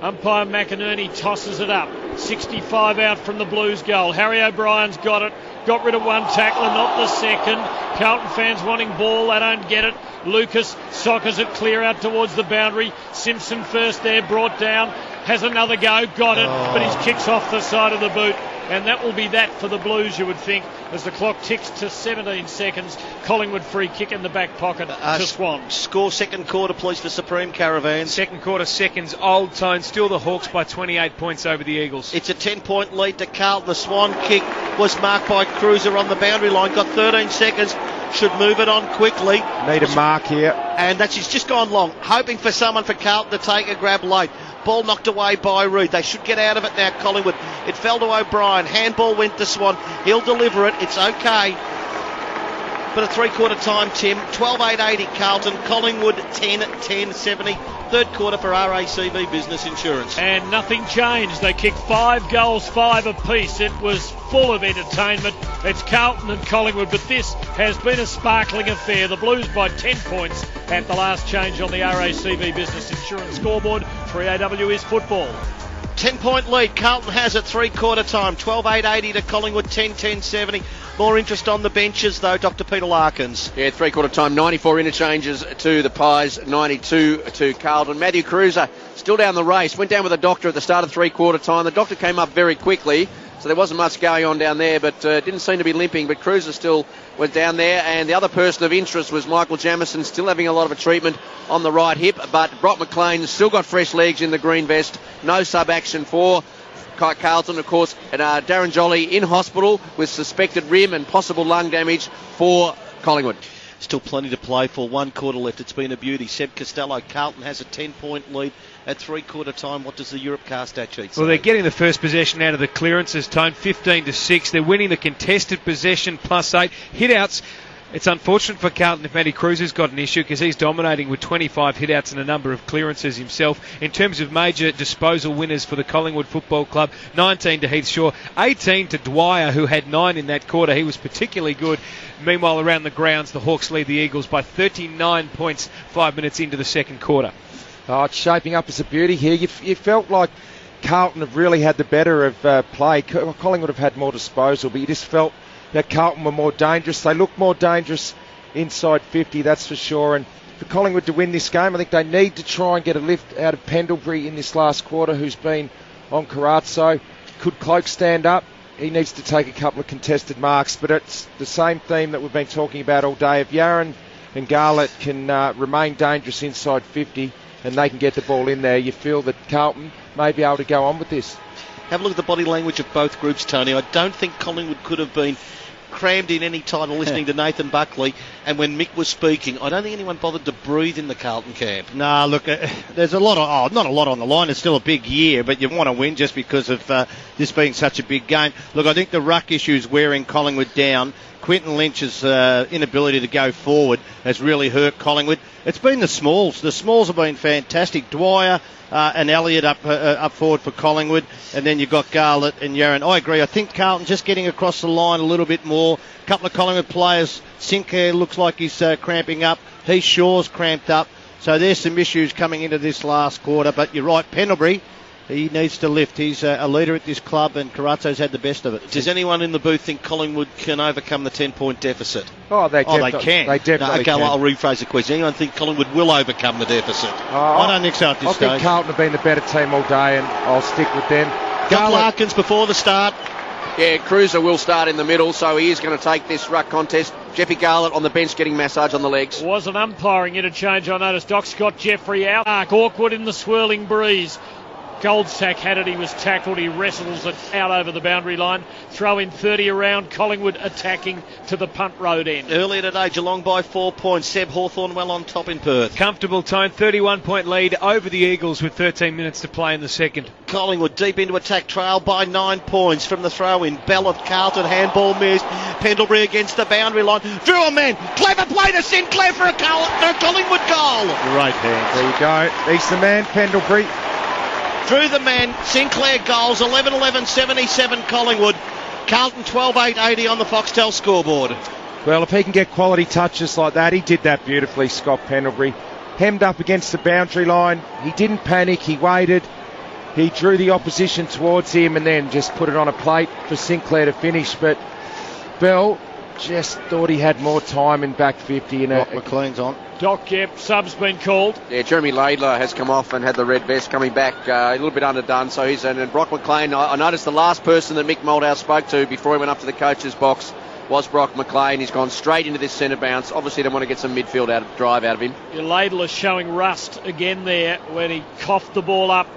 Speaker 6: Umpire McInerney tosses it up. 65 out from the Blues goal. Harry O'Brien's got it. Got rid of one tackler, not the second. Carlton fans wanting ball. They don't get it. Lucas soccers it clear out towards the boundary. Simpson first there, brought down. Has another go. Got it. But his kick's off the side of the boot. And that will be that for the Blues, you would think, as the clock ticks to 17 seconds. Collingwood free kick in the back pocket to Swan.
Speaker 5: Score second quarter, please, for Supreme Caravan.
Speaker 3: Second quarter, seconds, Old Tone. Still the Hawks by 28 points over the Eagles.
Speaker 5: It's a 10-point lead to Carlton. The Swan kick was marked by Cruiser on the boundary line. Got 13 seconds. Should move it on quickly.
Speaker 4: Need a mark here.
Speaker 5: And he's just gone long, hoping for someone for Carlton to take a grab late. Ball knocked away by Reid. They should get out of it now, Collingwood. It fell to O'Brien. Handball went to Swan. He'll deliver it. It's okay. But a three-quarter time, Tim. 12-8-80 Carlton. Collingwood 10-10-70. Third quarter for RACV Business Insurance.
Speaker 6: And nothing changed. They kicked 5 goals, 5 apiece. It was full of entertainment. It's Carlton and Collingwood, but this has been a sparkling affair. The Blues by 10 points at the last change on the RACV Business Insurance Scoreboard. 3AW is football.
Speaker 5: 10-point lead. Carlton has it three-quarter time. 12-8-80 to Collingwood, 10-10-70. More interest on the benches, though, Dr. Peter Larkins.
Speaker 2: Yeah, three-quarter time, 94 interchanges to the Pies, 92 to Carlton. Matthew Cruiser still down the race. Went down with a doctor at the start of three-quarter time. The doctor came up very quickly, so there wasn't much going on down there, but didn't seem to be limping. But Cruiser still was down there, and the other person of interest was Michael Jamieson, still having a lot of a treatment on the right hip. But Brock McLean still got fresh legs in the green vest. No sub-action for Carlton, of course, and Darren Jolly in hospital with suspected rim and possible lung damage for Collingwood.
Speaker 5: Still plenty to play for. 1 quarter left. It's been a beauty. Seb Costello. Carlton has a 10-point lead at three-quarter time. What does the Europcar stat sheet say?
Speaker 3: Well, they're getting the first possession out of the clearances, Tone, 15-6. They're winning the contested possession +8. Hit-outs. It's unfortunate for Carlton if Matty Cruiser's got an issue because he's dominating with 25 hit-outs and a number of clearances himself. In terms of major disposal winners for the Collingwood Football Club, 19 to Heath Shaw, 18 to Dwyer, who had 9 in that quarter. He was particularly good. Meanwhile, around the grounds, the Hawks lead the Eagles by 39 points 5 minutes into the second quarter.
Speaker 4: Oh, it's shaping up as a beauty here. You felt like Carlton have really had the better of play. Collingwood have had more disposal, but you just felt that Carlton were more dangerous. They look more dangerous inside 50, that's for sure. And for Collingwood to win this game, I think they need to try and get a lift out of Pendlebury in this last quarter, who's been on Carazzo. Could Cloak stand up? He needs to take a couple of contested marks, but it's the same theme that we've been talking about all day. If Yaron and Garlett can remain dangerous inside 50 and they can get the ball in there, you feel that Carlton may be able to go on with this.
Speaker 5: have a look at the body language of both groups, Tony. I don't think Collingwood could have been crammed in any title listening to Nathan Buckley, and when Mick was speaking, I don't think anyone bothered to breathe in the Carlton camp.
Speaker 1: No, look, there's a lot of, not a lot on the line. It's still a big year, but you want to win just because of this being such a big game. Look, I think the ruck issue is wearing Collingwood down. Quinton Lynch's inability to go forward has really hurt Collingwood. It's been the smalls. The smalls have been fantastic. Dwyer and Elliott up forward for Collingwood, and then you've got Garlett and Yaron. I agree. I think Carlton just getting across the line a little bit more. A couple of Collingwood players. Sinclair looks like he's cramping up. Heath Shaw's cramped up. So there's some issues coming into this last quarter. But you're right, Pendlebury, he needs to lift. He's a leader at this club, and Carazzo's had the best of it.
Speaker 5: Does anyone in the booth think Collingwood can overcome the 10-point deficit?
Speaker 1: They can.
Speaker 4: They definitely can.
Speaker 5: I'll rephrase the question. Anyone think Collingwood will overcome the deficit?
Speaker 1: I don't think so at this stage.
Speaker 4: I think Carlton have been the better team all day, and I'll stick with them.
Speaker 5: Got Larkins before the start.
Speaker 2: Yeah, Cruiser will start in the middle, so he is going to take this ruck contest. Jeffy Garlett on the bench getting massage on the legs.
Speaker 6: Was an umpiring interchange, I noticed. Doc's got Jeffrey out. Awkward in the swirling breeze. Goldsack had it, he was tackled, he wrestles it out over the boundary line. Throw in 30 around, Collingwood attacking to the punt road end.
Speaker 5: Earlier today, Geelong by 4 points. Seb Hawthorn well on top in Perth.
Speaker 3: Comfortable tone, 31-point lead over the Eagles with 13 minutes to play in the second.
Speaker 5: Collingwood deep into attack, trail by 9 points from the throw-in. Bell of Carlton, handball missed. Pendlebury against the boundary line. Drew a man, clever play to Sinclair for a Collingwood goal.
Speaker 1: Right hand.
Speaker 4: There you go. He's the man, Pendlebury.
Speaker 5: Drew the man, Sinclair goals, 11-11-77 Collingwood. Carlton 12-8-80 on the Foxtel scoreboard.
Speaker 4: Well, if he can get quality touches like that, he did that beautifully, Scott Pendlebury. Hemmed up against the boundary line. He didn't panic, he waited. He drew the opposition towards him and then just put it on a plate for Sinclair to finish. But Bell just thought he had more time in back 50.
Speaker 1: McLean's on.
Speaker 6: Doc, yep, sub's been called.
Speaker 2: Yeah, Jeremy Laidler has come off and had the red vest coming back a little bit underdone. So he's in. And Brock McLean, I noticed the last person that Mick Moldhouse spoke to before he went up to the coach's box was Brock McLean. He's gone straight into this centre bounce. Obviously, they want to get some midfield drive out of him.
Speaker 6: Yeah, Laidler showing rust again there when he coughed the ball up.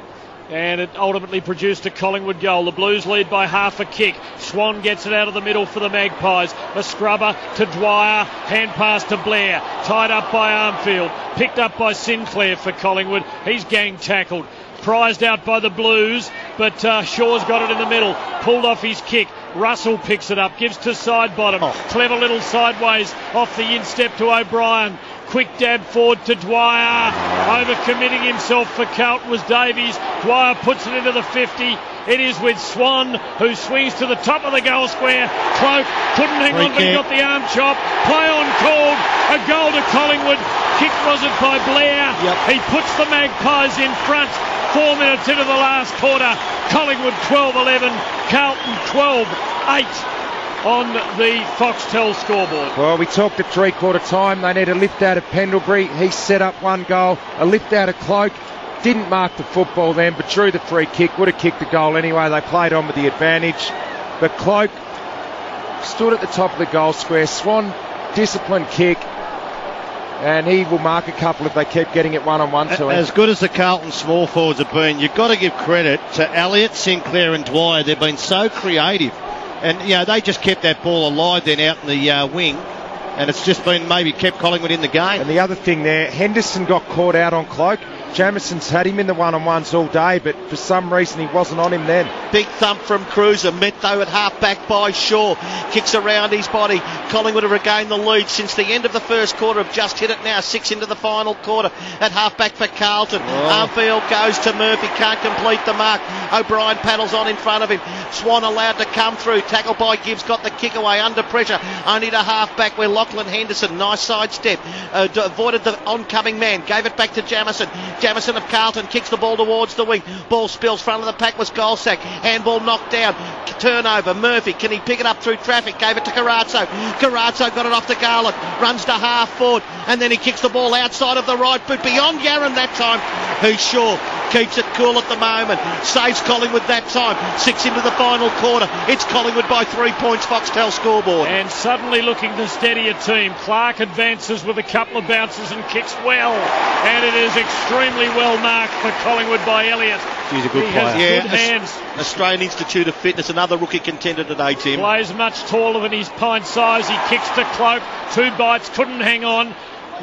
Speaker 6: And it ultimately produced a Collingwood goal. The Blues lead by half a kick. Swan gets it out of the middle for the Magpies. A scrubber to Dwyer. Hand pass to Blair. Tied up by Armfield. Picked up by Sinclair for Collingwood. He's gang tackled. Prized out by the Blues. But Shaw's got it in the middle. Pulled off his kick. Russell picks it up. Gives to side bottom. Clever little sideways off the instep to O'Brien. Quick dab forward to Dwyer. Overcommitting himself for Carlton was Davies. Dwyer puts it into the 50. It is with Swan, who swings to the top of the goal square. Cloak couldn't hang on, but he got the arm chop. Play on called. A goal to Collingwood. Kick was it by Blair. He puts the Magpies in front. 4 minutes into the last quarter. Collingwood 12-11. Carlton 12-8. On the Foxtel scoreboard.
Speaker 4: Well, we talked at three-quarter time. They need a lift out of Pendlebury. He set up one goal. A lift out of Cloak. Didn't mark the football then, but drew the free kick. Would have kicked the goal anyway. They played on with the advantage. But Cloak stood at the top of the goal square. Swan, disciplined kick. And he will mark a couple if they keep getting it one-on-one to him.
Speaker 1: As good as the Carlton small forwards have been, you've got to give credit to Elliott, Sinclair and Dwyer. They've been so creative. And, they just kept that ball alive then out in the wing. And it's just been maybe kept Collingwood in the game.
Speaker 4: And the other thing there, Henderson got caught out on Cloak. Jamison's had him in the one-on-ones all day, but for some reason he wasn't on him then.
Speaker 5: Big thump from Cruiser, met though at half-back by Shaw. Kicks around his body. Collingwood have regained the lead since the end of the first quarter. Have just hit it now, 6 into the final quarter. At half-back for Carlton. Armfield goes to Murphy, can't complete the mark. O'Brien paddles on in front of him. Swan allowed to come through. Tackled by Gibbs, got the kick away under pressure. Only to half-back where Lachlan Henderson, nice side step, avoided the oncoming man. Gave it back to Jamison. Jamison of Carlton kicks the ball towards the wing. Ball spills. Front of the pack was Goldsack. Handball knocked down. Turnover. Murphy, can he pick it up through traffic? Gave it to Carazzo. Carazzo got it off to Garland. Runs to half forward. And then he kicks the ball outside of the right boot. Beyond Yaron that time. Who's sure? Keeps it cool at the moment. Saves Collingwood that time. 6 into the final quarter. It's Collingwood by 3 points. Foxtel scoreboard.
Speaker 6: And suddenly looking to steady a team. Clark advances with a couple of bounces and kicks well. And it is extremely well marked for Collingwood by Elliott.
Speaker 1: He's a good
Speaker 6: He
Speaker 1: player.
Speaker 6: has
Speaker 5: Yeah,
Speaker 6: good hands.
Speaker 5: Australian Institute of Fitness, another rookie contender today, Tim.
Speaker 6: Plays much taller than his pint size. He kicks to Cloak. 2 bites, couldn't hang on.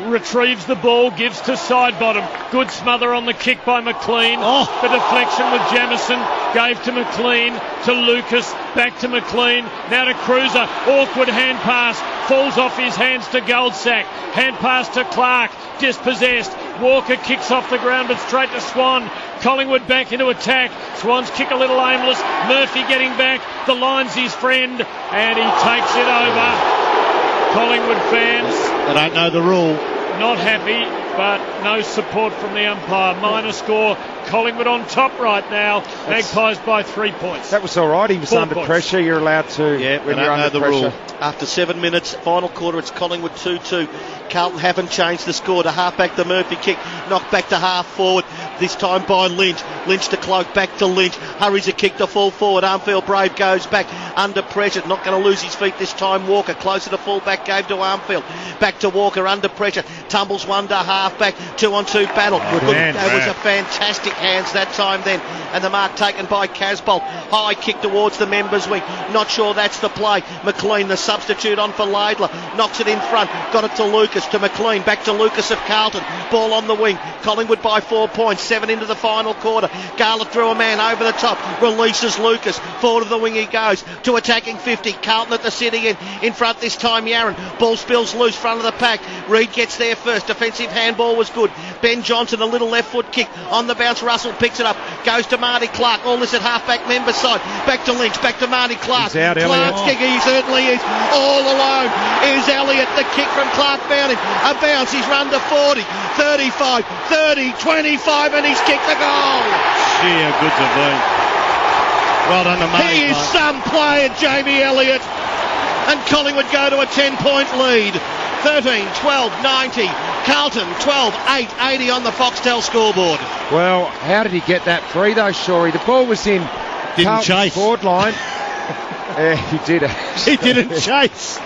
Speaker 6: Retrieves the ball, gives to side bottom. Good smother on the kick by McLean. The deflection with Jamison. Gave to McLean, to Lucas, back to McLean. Now to Cruiser. Awkward hand pass. Falls off his hands to Goldsack. Hand pass to Clark. Dispossessed. Walker kicks off the ground but straight to Swan. Collingwood back into attack. Swan's kick a little aimless. Murphy getting back. The line's his friend and he takes it over. Collingwood fans,
Speaker 1: They don't know the rule.
Speaker 6: not happy, but no support from the umpire. Minor score. Collingwood on top right now. Magpies by 3 points.
Speaker 4: That was all right. He was
Speaker 6: 4
Speaker 4: under
Speaker 6: points.
Speaker 4: pressure. You're allowed to
Speaker 5: Yeah,
Speaker 4: when
Speaker 5: they
Speaker 4: you're
Speaker 5: don't know
Speaker 4: under
Speaker 5: the
Speaker 4: pressure.
Speaker 5: rule. After 7 minutes, final quarter, it's Collingwood 2-2. Carlton haven't changed the score. To half-back, the Murphy kick. Knocked back to half-forward, this time by Lynch. Lynch to Cloak, back to Lynch. Hurries a kick to full forward. Armfield Brave goes back under pressure. Not going to lose his feet this time. Walker closer to full-back, gave to Armfield. Back to Walker under pressure. Tumbles one to half-back. 2-on-2 battle.
Speaker 1: hand,
Speaker 5: That was
Speaker 1: Brad.
Speaker 5: a fantastic hands that time then. And the mark taken by Casbolt. High kick towards the members' wing. Not sure that's the play. McLean, the substitute on for Laidler. Knocks it in front. Got it to Lucas, to McLean. Back to Lucas of Carlton. Ball on the wing. Collingwood by 4 points. 7 into the final quarter. Garlett threw a man over the top. Releases Lucas. Forward of the wing he goes. To attacking 50. Carlton at the city end. In front this time Yaron. Ball spills loose. Front of the pack. Reid gets there first. Defensive handball was good. Ben Johnson, a little left foot kick. On the bounce. Russell picks it up. Goes to Marty Clark. All this at half-back member side. Back to Lynch. Back to Marty Clark.
Speaker 4: He's out,
Speaker 5: Clark's
Speaker 4: Elliott.
Speaker 5: kick. He certainly is. All alone is Elliott. The kick from Clark found him. A bounce. He's run to 40, 35, 30, 25, and he's kicked the goal.
Speaker 1: Gee, how good's it been? Well done to Murray.
Speaker 5: He is some player, Jamie Elliott. And Collingwood go to a 10-point lead. 13, 12, 90. Carlton 12, 8, 80 on the Foxtel scoreboard.
Speaker 4: Well, how did he get that free though, Shorey? The ball was in Carlton's
Speaker 1: chase.
Speaker 4: forward line. Yeah, he did it.
Speaker 1: He didn't chase.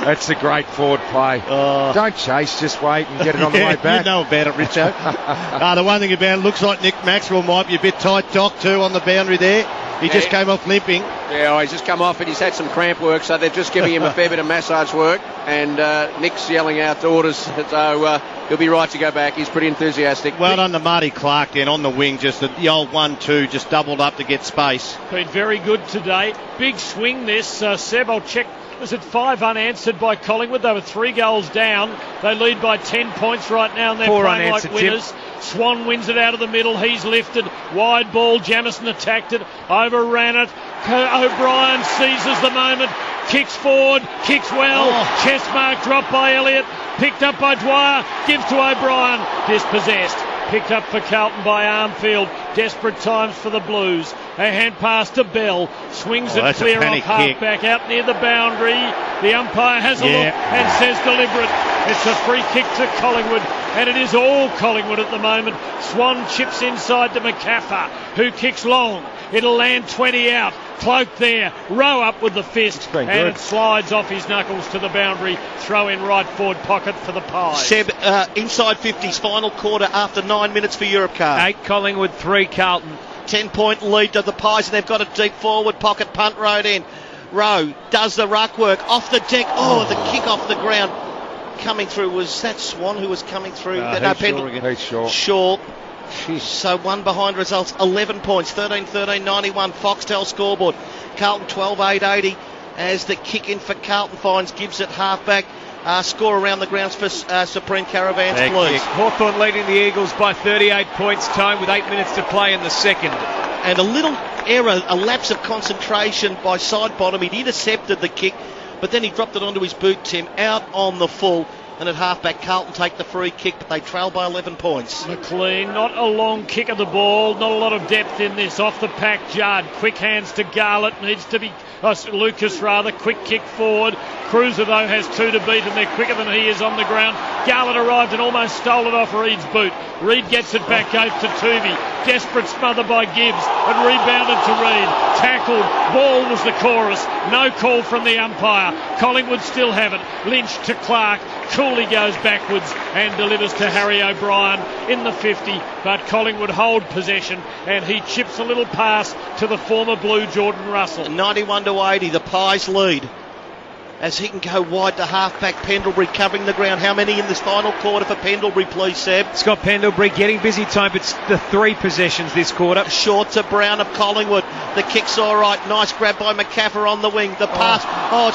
Speaker 4: That's a great forward play. Don't chase, just wait and get it on the way
Speaker 1: Yeah,
Speaker 4: back.
Speaker 1: you know about it, Richo. The one thing about it, looks like Nick Maxwell might be a bit tight, Doc, too, on the boundary there. He just came off limping.
Speaker 2: Yeah, he's just come off it. He's had some cramp work, so they're just giving him a fair bit of massage work. And Nick's yelling out orders, so he'll be right to go back. He's pretty enthusiastic.
Speaker 1: Well done to Marty Clark then on the wing, just the old 1-2, just doubled up to get space.
Speaker 6: Been very good today. Big swing this. Seb, I'll check. Was it 5 unanswered by Collingwood? They were 3 goals down. They lead by 10 points right now and they're
Speaker 3: 4
Speaker 6: playing like
Speaker 3: unanswered,
Speaker 6: winners. Swan wins it out of the middle. He's lifted. Wide ball. Jamison attacked it. Overran it. O'Brien seizes the moment. Kicks forward. Kicks well. Chest mark dropped by Elliott. Picked up by Dwyer. Gives to O'Brien. Dispossessed. Picked up for Carlton by Armfield. Desperate times for the Blues. A hand pass to Bell. Swings it
Speaker 1: that's a
Speaker 6: clear off
Speaker 1: panic
Speaker 6: half
Speaker 1: kick.
Speaker 6: back out near the boundary. The umpire has a look and says deliberate. It's a free kick to Collingwood, and it is all Collingwood at the moment. Swan chips inside to McCaffer, who kicks long. It'll land 20 out. Cloak there. Row up with the fist.
Speaker 4: been
Speaker 6: And
Speaker 4: good.
Speaker 6: it slides off his knuckles to the boundary. Throw in right forward pocket for the Pies.
Speaker 5: Seb, inside 50s, final quarter after 9 minutes for Europcar.
Speaker 3: 8 Collingwood, 3 Carlton.
Speaker 5: 10-point lead to the Pies, and they've got a deep forward pocket punt road in. Rowe does the ruck work off the deck. The kick off the ground. Coming through, was that Swan who was coming through?
Speaker 4: He's short.
Speaker 5: Shaw. So one behind results, 11 points, 13-13, 91. Foxtel scoreboard. Carlton 12-8, 80 as the kick in for Carlton finds Gibbs at halfback. Score around the grounds for Supreme Caravans, please.
Speaker 3: Hawthorn leading the Eagles by 38 points, time with 8 minutes to play in the second.
Speaker 5: And a little error, a lapse of concentration by side bottom. He'd intercepted the kick, but then he dropped it onto his boot, Tim, out on the full. And at halfback, Carlton take the free kick, but they trail by 11 points.
Speaker 6: McLean, not a long kick of the ball, not a lot of depth in this. Off the pack, Judd, quick hands to Garlett, needs to be, Lucas rather, quick kick forward. Cruiser though has 2 to beat and they're quicker than he is on the ground. Garlett arrived and almost stole it off Reed's boot. Reid gets it back, goes to Tuvey. Desperate smother by Gibbs and rebounded to Reid. Tackled. Ball was the chorus. No call from the umpire. Collingwood still have it. Lynch to Clark. Cooley goes backwards and delivers to Harry O'Brien in the 50, but Collingwood hold possession and he chips a little pass to the former Blue Jordan Russell.
Speaker 5: 91-80, the Pies lead. As he can go wide to half-back Pendlebury covering the ground. How many in this final quarter for Pendlebury, please, Seb?
Speaker 3: Scott Pendlebury getting busy time, but it's the 3 possessions this quarter.
Speaker 5: Short to Brown of Collingwood. The kick's all right. Nice grab by McCaffrey on the wing. The pass,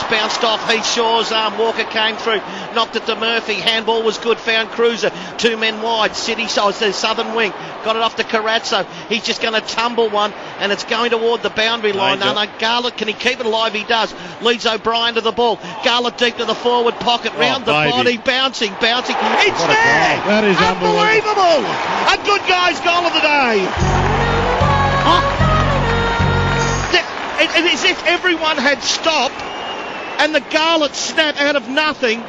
Speaker 5: it's bounced off Heath Shaw's arm. Walker came through, knocked it to Murphy. Handball was good, found Cruiser. 2 men wide. City side, the southern wing. Got it off to Carazzo. He's just going to tumble one, and it's going toward the boundary line. No, Garlett, can he keep it alive? He does. Leads O'Brien to the ball. Garlett deep to the forward pocket, round the body, bouncing. It's there!
Speaker 1: That is
Speaker 5: unbelievable! A good guy's goal of the day! It's as if everyone had stopped, and the Garlett snap out of nothing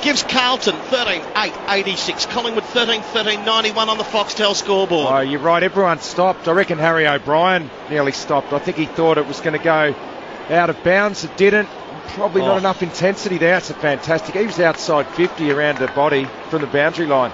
Speaker 5: gives Carlton 13-8-86. Collingwood 13-13-91 on the Foxtel scoreboard.
Speaker 4: Oh, you're right, everyone stopped. I reckon Harry O'Brien nearly stopped. I think he thought it was going to go out of bounds. It didn't. Probably not enough intensity there. It's a fantastic. He was outside 50 around the body from the boundary line.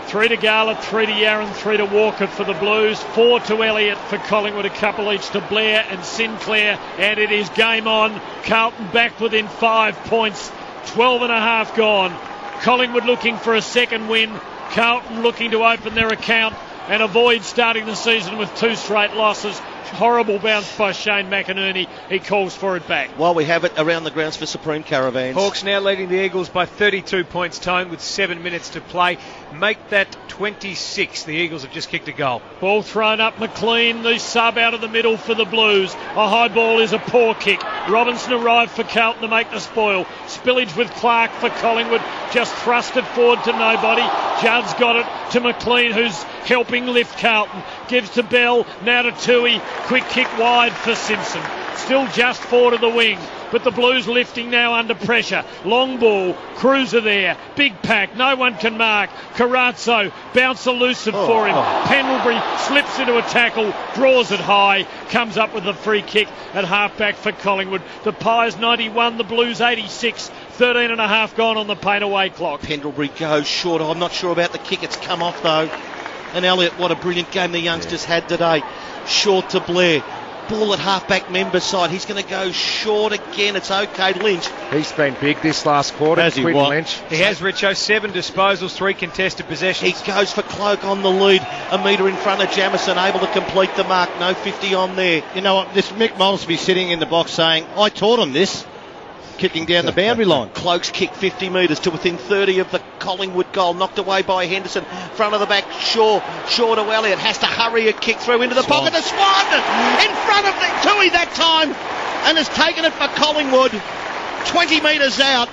Speaker 6: 3 to Garlett, 3 to Yarran, 3 to Walker for the Blues, 4 to Elliott for Collingwood, a couple each to Blair and Sinclair, and it is game on. Carlton back within 5 points, 12 and a half gone. Collingwood looking for a second win. Carlton looking to open their account and avoid starting the season with 2 straight losses. Horrible bounce by Shane McInerney. He calls for it back.
Speaker 5: While we have it around the grounds for Supreme Caravans.
Speaker 3: Hawks now leading the Eagles by 32 points, Tone, with 7 minutes to play. Make that 26. The Eagles have just kicked a goal.
Speaker 6: Ball thrown up. McLean, the sub out of the middle for the Blues. A high ball is a poor kick. Robinson arrived for Carlton to make the spoil. Spillage with Clark for Collingwood. Just thrust it forward to nobody. Judd's got it to McLean, who's helping lift Carlton. Gives to Bell, now to Tui. Quick kick wide for Simpson. Still just 4 to the wing, but the Blues lifting now under pressure. Long ball, Cruiser there, big pack, no one can mark. Carazzo, bounce elusive for him. Pendlebury slips into a tackle, draws it high, comes up with a free kick at halfback for Collingwood. The Pies 91, the Blues 86. 13 and a half gone on the paint away clock.
Speaker 5: Pendlebury goes short. I'm not sure about the kick. It's come off though. And Elliott, what a brilliant game the youngsters had today. Short to Blair. Ball at halfback member side. He's going to go short again. It's okay. Lynch.
Speaker 4: He's been big this last quarter. Lynch.
Speaker 3: He has, Richo. 7 disposals, 3 contested possessions.
Speaker 5: He goes for Cloak on the lead. A metre in front of Jamison, able to complete the mark. No 50 on there.
Speaker 1: You know what? This Mick Molesby sitting in the box saying, I taught him this. Kicking down the boundary line.
Speaker 5: Cloak's kick 50 metres to within 30 of the Collingwood goal. Knocked away by Henderson. Front of the back, Shaw to Elliott. Has to hurry a kick through into the pocket to Swan. In front of the Tui that time. And has taken it for Collingwood. 20 metres out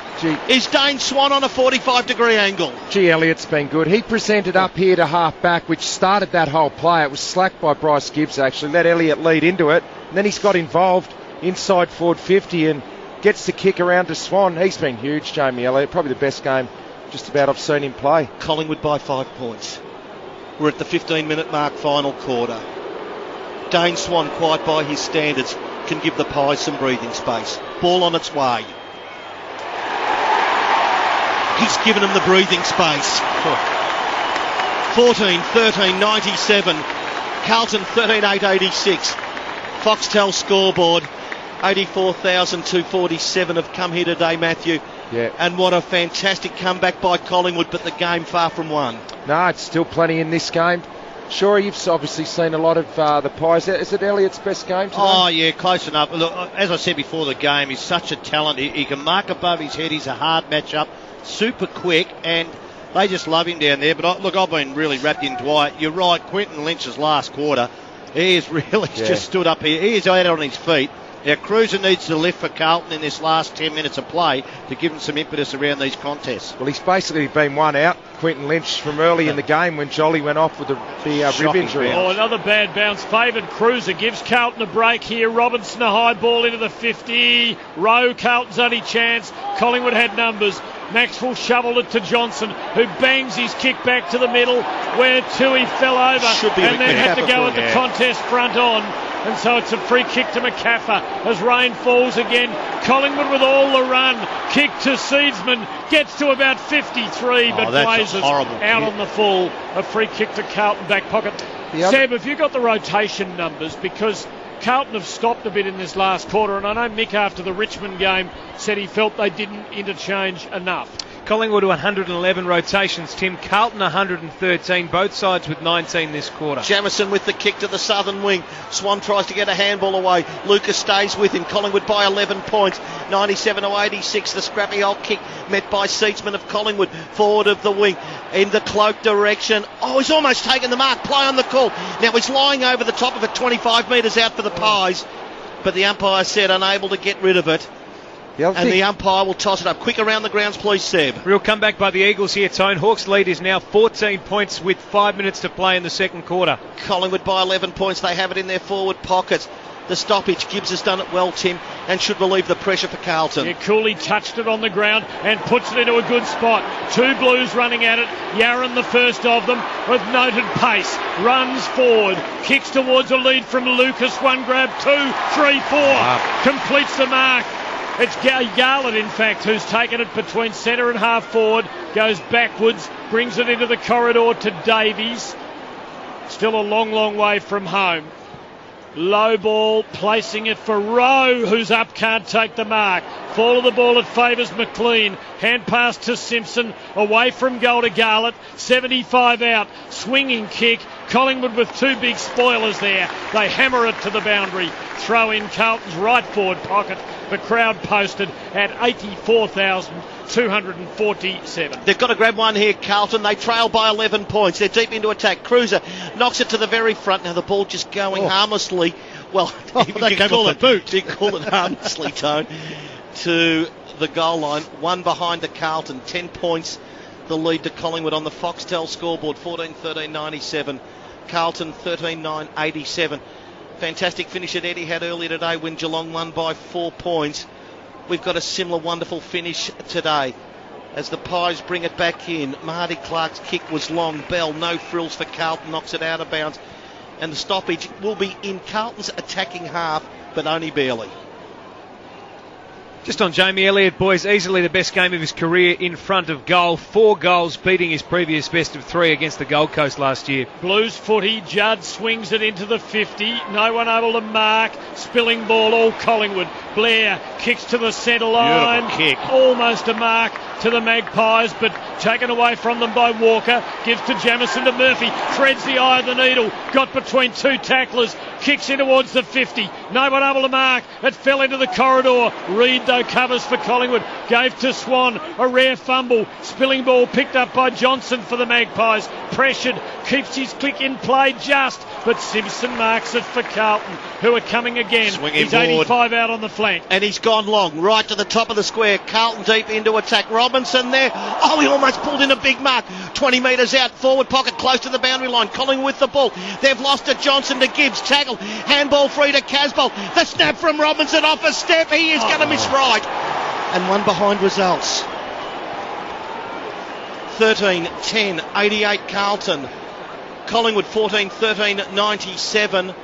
Speaker 5: is Dane Swan on a 45-degree angle.
Speaker 4: Elliott's been good. He presented up here to half-back, which started that whole play. It was slacked by Bryce Gibbs, actually. Let Elliott lead into it. And then he's got involved inside forward 50 and gets the kick around to Swan. He's been huge, Jamie Elliott. Probably the best game just about I've seen him play.
Speaker 5: Collingwood by 5 points. We're at the 15-minute mark, final quarter. Dane Swan, quite by his standards, can give the Pies some breathing space. Ball on its way. He's given them the breathing space. 14-13-97. Carlton 13-8-86. Foxtel scoreboard. 84,247 have come here today, Matthew.
Speaker 4: Yeah.
Speaker 5: And what a fantastic comeback by Collingwood, but the game far from won.
Speaker 4: No, it's still plenty in this game. Sure, you've obviously seen a lot of the Pies. Is it Elliott's best game today?
Speaker 1: Oh, yeah, close enough. Look, as I said before the game, he's such a talent. He can mark above his head. He's a hard matchup, super quick, and they just love him down there. But I've been really wrapped in Dwight. You're right, Quinton Lynch's last quarter, he has really just stood up here. He is out on his feet. Now, Cruiser needs to lift for Carlton in this last 10 minutes of play to give him some impetus around these contests.
Speaker 4: Well, he's basically been one out, Quinton Lynch, from early in the game when Jolly went off with the rib injury.
Speaker 6: Oh, another bad bounce. Favoured Cruiser gives Carlton a break here. Robinson a high ball into the 50. Rowe, Carlton's only chance. Collingwood had numbers. Maxwell shoveled it to Johnson, who bangs his kick back to the middle, where Tui fell over and then had to go at the contest front on. And so it's a free kick to McCaffer as rain falls again. Collingwood with all the run. Kick to Seedsman. Gets to about 53, but Blazers out on the full. A free kick to Carlton back pocket. Seb, have you got the rotation numbers? Because Carlton have stopped a bit in this last quarter, and I know Mick after the Richmond game said he felt they didn't interchange enough.
Speaker 3: Collingwood 111 rotations, Tim. Carlton 113, both sides with 19 this quarter.
Speaker 5: Jamison with the kick to the southern wing. Swan tries to get a handball away. Lucas stays with him. Collingwood by 11 points. 97-86. The scrappy old kick met by Seedsman of Collingwood. Forward of the wing. In the cloak direction. Oh, he's almost taken the mark. Play on the call. Now he's lying over the top of it, 25 metres out for the Pies. But the umpire said unable to get rid of it. And the umpire will toss it up. Quick around the grounds, please, Seb.
Speaker 3: Real comeback by the Eagles here, Tone. Hawks' lead is now 14 points with 5 minutes to play in the second quarter.
Speaker 5: Collingwood by 11 points. They have it in their forward pockets. The stoppage. Gibbs has done it well, Tim, and should relieve the pressure for Carlton.
Speaker 6: Yeah, Cooley touched it on the ground and puts it into a good spot. Two Blues running at it. Yarran, the first of them, with noted pace. Runs forward. Kicks towards a lead from Lucas. One grab, 2, 3, 4. Wow. Completes the mark. It's Garlett, in fact, who's taken it between centre and half forward, goes backwards, brings it into the corridor to Davies. Still a long, long way from home. Low ball, placing it for Rowe, who's up, can't take the mark. Fall of the ball, it favours McLean. Hand pass to Simpson, away from goal to Garlett. 75 out, swinging kick. Collingwood with two big spoilers there. They hammer it to the boundary. Throw in Carlton's right forward pocket. The crowd posted at 84,247.
Speaker 5: They've got to grab one here, Carlton. They trail by 11 points. They're deep into attack. Cruiser knocks it to the very front. Now the ball just going harmlessly. Well, you can call it boot. You call it harmlessly, Tone. To the goal line. One behind the Carlton. 10 points. The lead to Collingwood on the Foxtel scoreboard. 14-13-97. Carlton 13-9-87. Fantastic finish that Eddie had earlier today when Geelong won by 4 points. We've got a similar wonderful finish today as the Pies bring it back in. Marty Clark's kick was long. Bell, no frills for Carlton, knocks it out of bounds. And the stoppage will be in Carlton's attacking half, but only barely.
Speaker 3: Just on Jamie Elliott, boys, easily the best game of his career in front of goal. 4 goals, beating his previous best of 3 against the Gold Coast last year.
Speaker 6: Blues footy, Judd swings it into the 50. No one able to mark. Spilling ball, all Collingwood. Blair kicks to the centre line.
Speaker 5: Kick.
Speaker 6: Almost a mark to the Magpies, but taken away from them by Walker. Gives to Jamison to Murphy. Threads the eye of the needle. Got between two tacklers. Kicks in towards the 50. No one able to mark. It fell into the corridor. Reed, though, covers for Collingwood. Gave to Swan. A rare fumble. Spilling ball picked up by Johnson for the Magpies. Pressured. Keeps his click in play just. But Simpson marks it for Carlton, who are coming again. He's 85 out on the flank.
Speaker 5: And he's gone long, right to the top of the square. Carlton deep into attack. Robinson there. Oh, he almost pulled in a big mark. 20 metres out, forward pocket, close to the boundary line. Collingwood with the ball. They've lost it. Johnson to Gibbs. Tackle. Handball free to Casbolt. The snap from Robinson off a step. He is going to miss right. And one behind results. 13-10-88 Carlton. Collingwood 14-13-97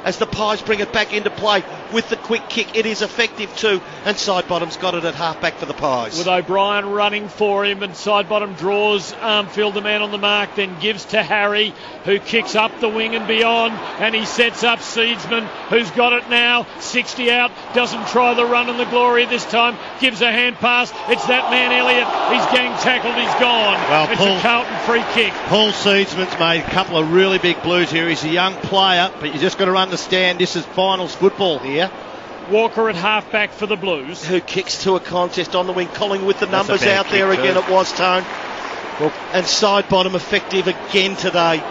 Speaker 5: as the Pies bring it back into play with the quick kick. It is effective too, and Sidebottom's got it at half-back for the Pies.
Speaker 6: With O'Brien running for him, and Sidebottom draws Armfield, the man on the mark, then gives to Harry, who kicks up the wing and beyond, and he sets up Seedsman, who's got it now. 60 out, doesn't try the run and the glory this time, gives a hand pass. It's that man Elliott. He's getting tackled, he's gone.
Speaker 1: Well,
Speaker 6: it's a Carlton free kick.
Speaker 1: Paul Seedsman's made a couple of really big blues here. He's a young player, but you just got to understand this is finals football here.
Speaker 6: Walker at half-back for the Blues.
Speaker 5: Who kicks to a contest on the wing. Collingwood with the numbers out there again. It was, Tone. Well, and Sidebottom effective again today.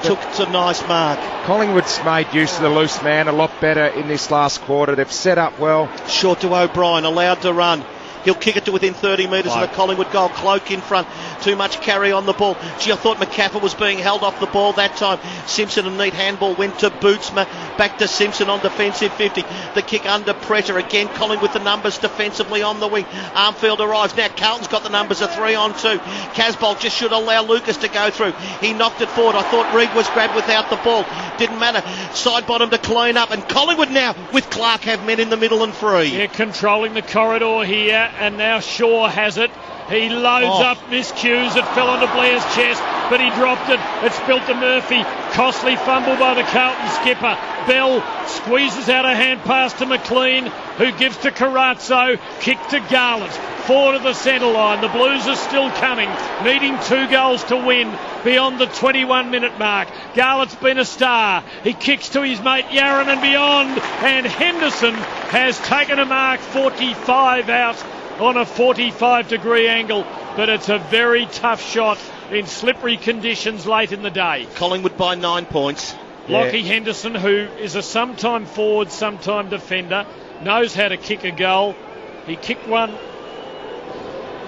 Speaker 5: Took a nice mark.
Speaker 4: Collingwood's made use of the loose man a lot better in this last quarter. They've set up well.
Speaker 5: Short to O'Brien, allowed to run. He'll kick it to within 30 metres of the Collingwood goal. Cloak in front. Too much carry on the ball. Gee, I thought McCaffrey was being held off the ball that time. Simpson, a neat handball, went to Bootsma. Back to Simpson on defensive 50. The kick under pressure. Again, Collingwood with the numbers defensively on the wing. Armfield arrives. Now Carlton's got the numbers of 3-on-2. Casbolt just should allow Lucas to go through. He knocked it forward. I thought Reid was grabbed without the ball. Didn't matter. Side bottom to clean up. And Collingwood now with Clark have men in the middle and free.
Speaker 6: Yeah, controlling the corridor here. And now Shaw has it. He loads up, miscues, it fell onto Blair's chest, but he dropped it. It's spilt to Murphy. Costly fumble by the Carlton skipper. Bell squeezes out a hand pass to McLean, who gives to Carazzo. Kick to Garland. Forward of the centre line. The Blues are still coming, needing 2 goals to win beyond the 21-minute mark. Garland's been a star. He kicks to his mate Yaron and beyond, and Henderson has taken a mark 45 out on a 45-degree angle, but it's a very tough shot in slippery conditions late in the day.
Speaker 5: Collingwood by 9 points.
Speaker 6: Lockie Henderson, who is a sometime forward, sometime defender, knows how to kick a goal. He kicked one.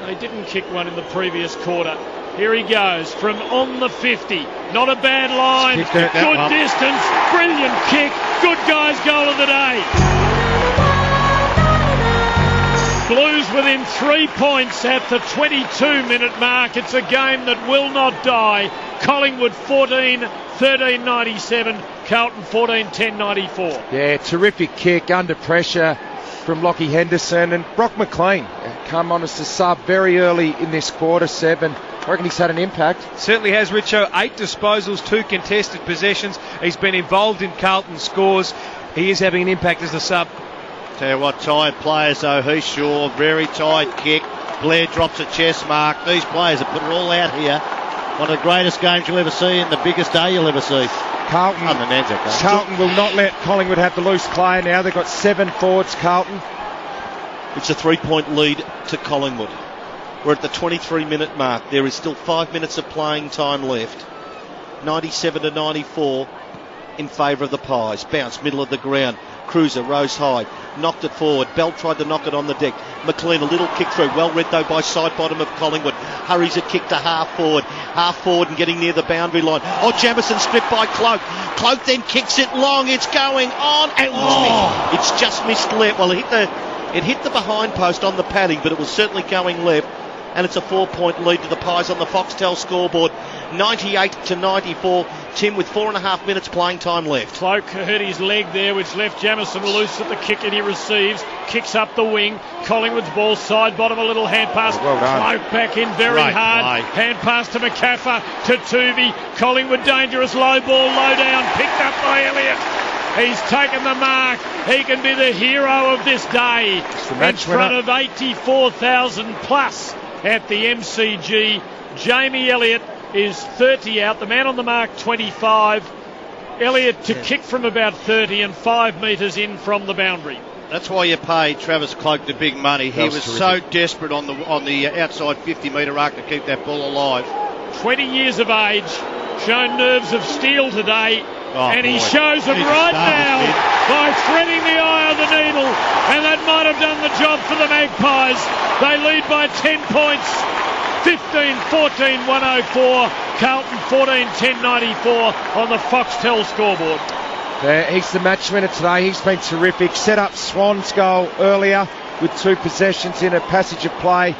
Speaker 6: He didn't kick one in the previous quarter. Here he goes from on the 50. Not a bad line. Good distance. Brilliant kick. Good guy's goal of the day. Blues within 3 points at the 22-minute mark. It's a game that will not die. Collingwood 14-13-97. Carlton 14-10-94.
Speaker 4: Yeah, terrific kick under pressure from Lockie Henderson. And Brock McLean come on as a sub very early in this quarter, 7. I reckon he's had an impact.
Speaker 3: Certainly has, Richo. 8 disposals, 2 contested possessions. He's been involved in Carlton scores. He is having an impact as a sub.
Speaker 1: Tell you what, tired players though. Heath Shaw, very tight kick. Blair drops a chest mark. These players have put it all out here. One of the greatest games you'll ever see and the biggest day you'll ever see.
Speaker 4: Carlton will not let Collingwood have the loose player now. They've got 7 forwards, Carlton.
Speaker 5: It's a 3-point lead to Collingwood. We're at the 23-minute mark. There is still 5 minutes of playing time left. 97-94 in favour of the Pies. Bounce, middle of the ground. Cruiser rose high, knocked it forward. Bell tried to knock it on the deck. McLean, a little kick through. Well read though by side bottom of Collingwood. Hurries a kick to half forward and getting near the boundary line. Oh, Jamison stripped by Cloak. Cloak then kicks it long. It's going on. It's just missed left. Well, it hit the behind post on the padding, but it was certainly going left. And it's a 4-point lead to the Pies on the Foxtel scoreboard. 98-94. Tim with 4.5 minutes playing time left.
Speaker 6: Cloak hurt his leg there, which left Jamison loose at the kick that he receives. Kicks up the wing. Collingwood's ball side bottom, a little hand pass.
Speaker 4: Well done.
Speaker 6: Cloak back in very hard. Hand pass to McCaffrey, to Tuvey. Collingwood dangerous, low ball, low down. Picked up by Elliott. He's taken the mark. He can be the hero of this day. In front of 84,000 plus at the MCG. Jamie Elliott is 30 out. The man on the mark, 25. Elliott to kick from about 30 and 5 metres in from the boundary.
Speaker 1: That's why you pay Travis Cloak the big money. He was so desperate on the outside 50-metre arc to keep that ball alive.
Speaker 6: 20 years of age, shown nerves of steel today. And he shows them right now by threading the eye of the needle, and that might have done the job for the Magpies. They lead by 10 points, 15-14, 104. Carlton 14-10-94 on the Foxtel scoreboard.
Speaker 4: He's the match winner today. He's been terrific. Set up Swan's goal earlier with 2 possessions in a passage of play,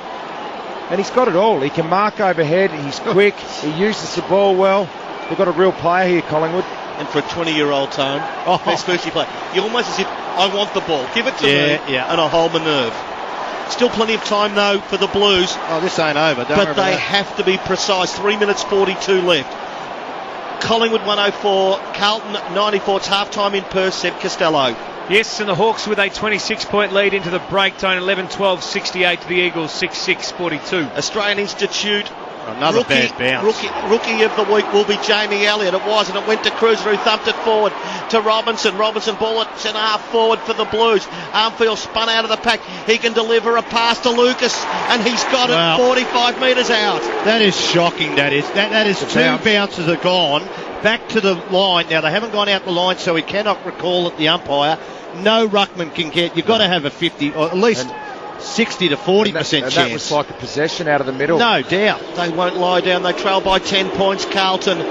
Speaker 4: and he's got it all. He can mark overhead. He's quick. He uses the ball well. They've got a real player here, Collingwood.
Speaker 5: And for a 20-year-old Tone, best first year play. You almost as if I want the ball. Give it to me, and I'll hold my nerve. Still plenty of time, though, for the Blues.
Speaker 1: Oh, this ain't over.
Speaker 5: But they have to be precise. 3 minutes 42 left. Collingwood 104, Carlton 94. It's half-time in Perth, Seb Costello.
Speaker 3: Yes, and the Hawks with a 26-point lead into the break. Tone 11-12, 68 to the Eagles, 6-6, 42.
Speaker 5: Australian Institute.
Speaker 1: Another bad bounce.
Speaker 5: Rookie of the week will be Jamie Elliott. It was, and it went to Cruiser, who thumped it forward to Robinson. Robinson ball at centre half forward for the Blues. Armfield spun out of the pack. He can deliver a pass to Lucas, and he's got it 45 metres out.
Speaker 1: That is shocking, that is. That is 2 bounces are gone back to the line. Now, they haven't gone out the line, so he cannot recall at the umpire. No ruckman can get. You've got to have a 50, or at least 60 to 40% chance.
Speaker 4: That was like a possession out of the middle.
Speaker 1: No doubt.
Speaker 5: They won't lie down. They trail by 10 points. Carlton.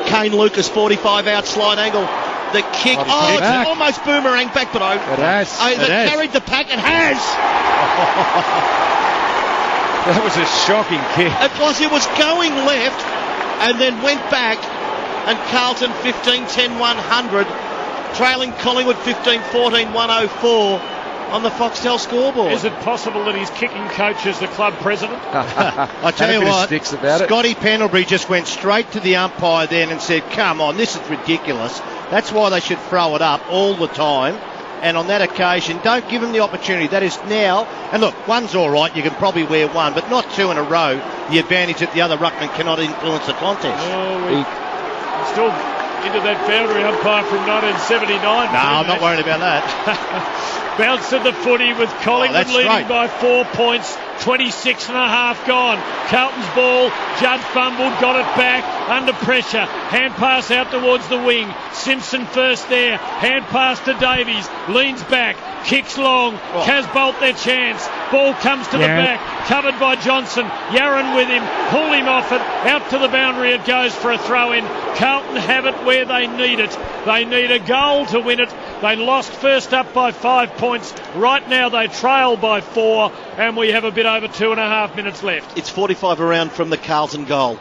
Speaker 5: Kane Lucas, 45 out slide angle. The kick. Oh, it's almost boomerang back, but it carried the pack. It has.
Speaker 4: That was a shocking kick.
Speaker 5: It was going left and then went back. And Carlton 15-10-100. Trailing Collingwood 15-14-104 on the Foxtel scoreboard.
Speaker 6: Is it possible that his kicking coach is the club president?
Speaker 1: I tell you what, Scotty Pendlebury just went straight to the umpire then and said, come on, this is ridiculous. That's why they should throw it up all the time. And on that occasion, don't give them the opportunity. That is now. And look, one's all right. You can probably wear one, but not two in a row. The advantage that the other ruckman cannot influence the contest.
Speaker 6: Still into that boundary umpire from 1979.
Speaker 1: No, I'm not worried about that.
Speaker 6: Bounce of the footy with Collingwood leading by 4 points. 26 and a half gone. Carlton's ball. Judd fumbled, got it back under pressure. Hand pass out towards the wing. Simpson first there. Hand pass to Davies. Leans back. Kicks long. Casbolt their chance. Ball comes to the back. Covered by Johnson. Yarran with him. Pull him off it. Out to the boundary it goes for a throw in. Carlton have it where they need it. They need a goal to win it. They lost first up by 5 points. Right now they trail by 4 and we have a bit over 2.5 minutes left.
Speaker 5: It's 45 around from the Carlton goal.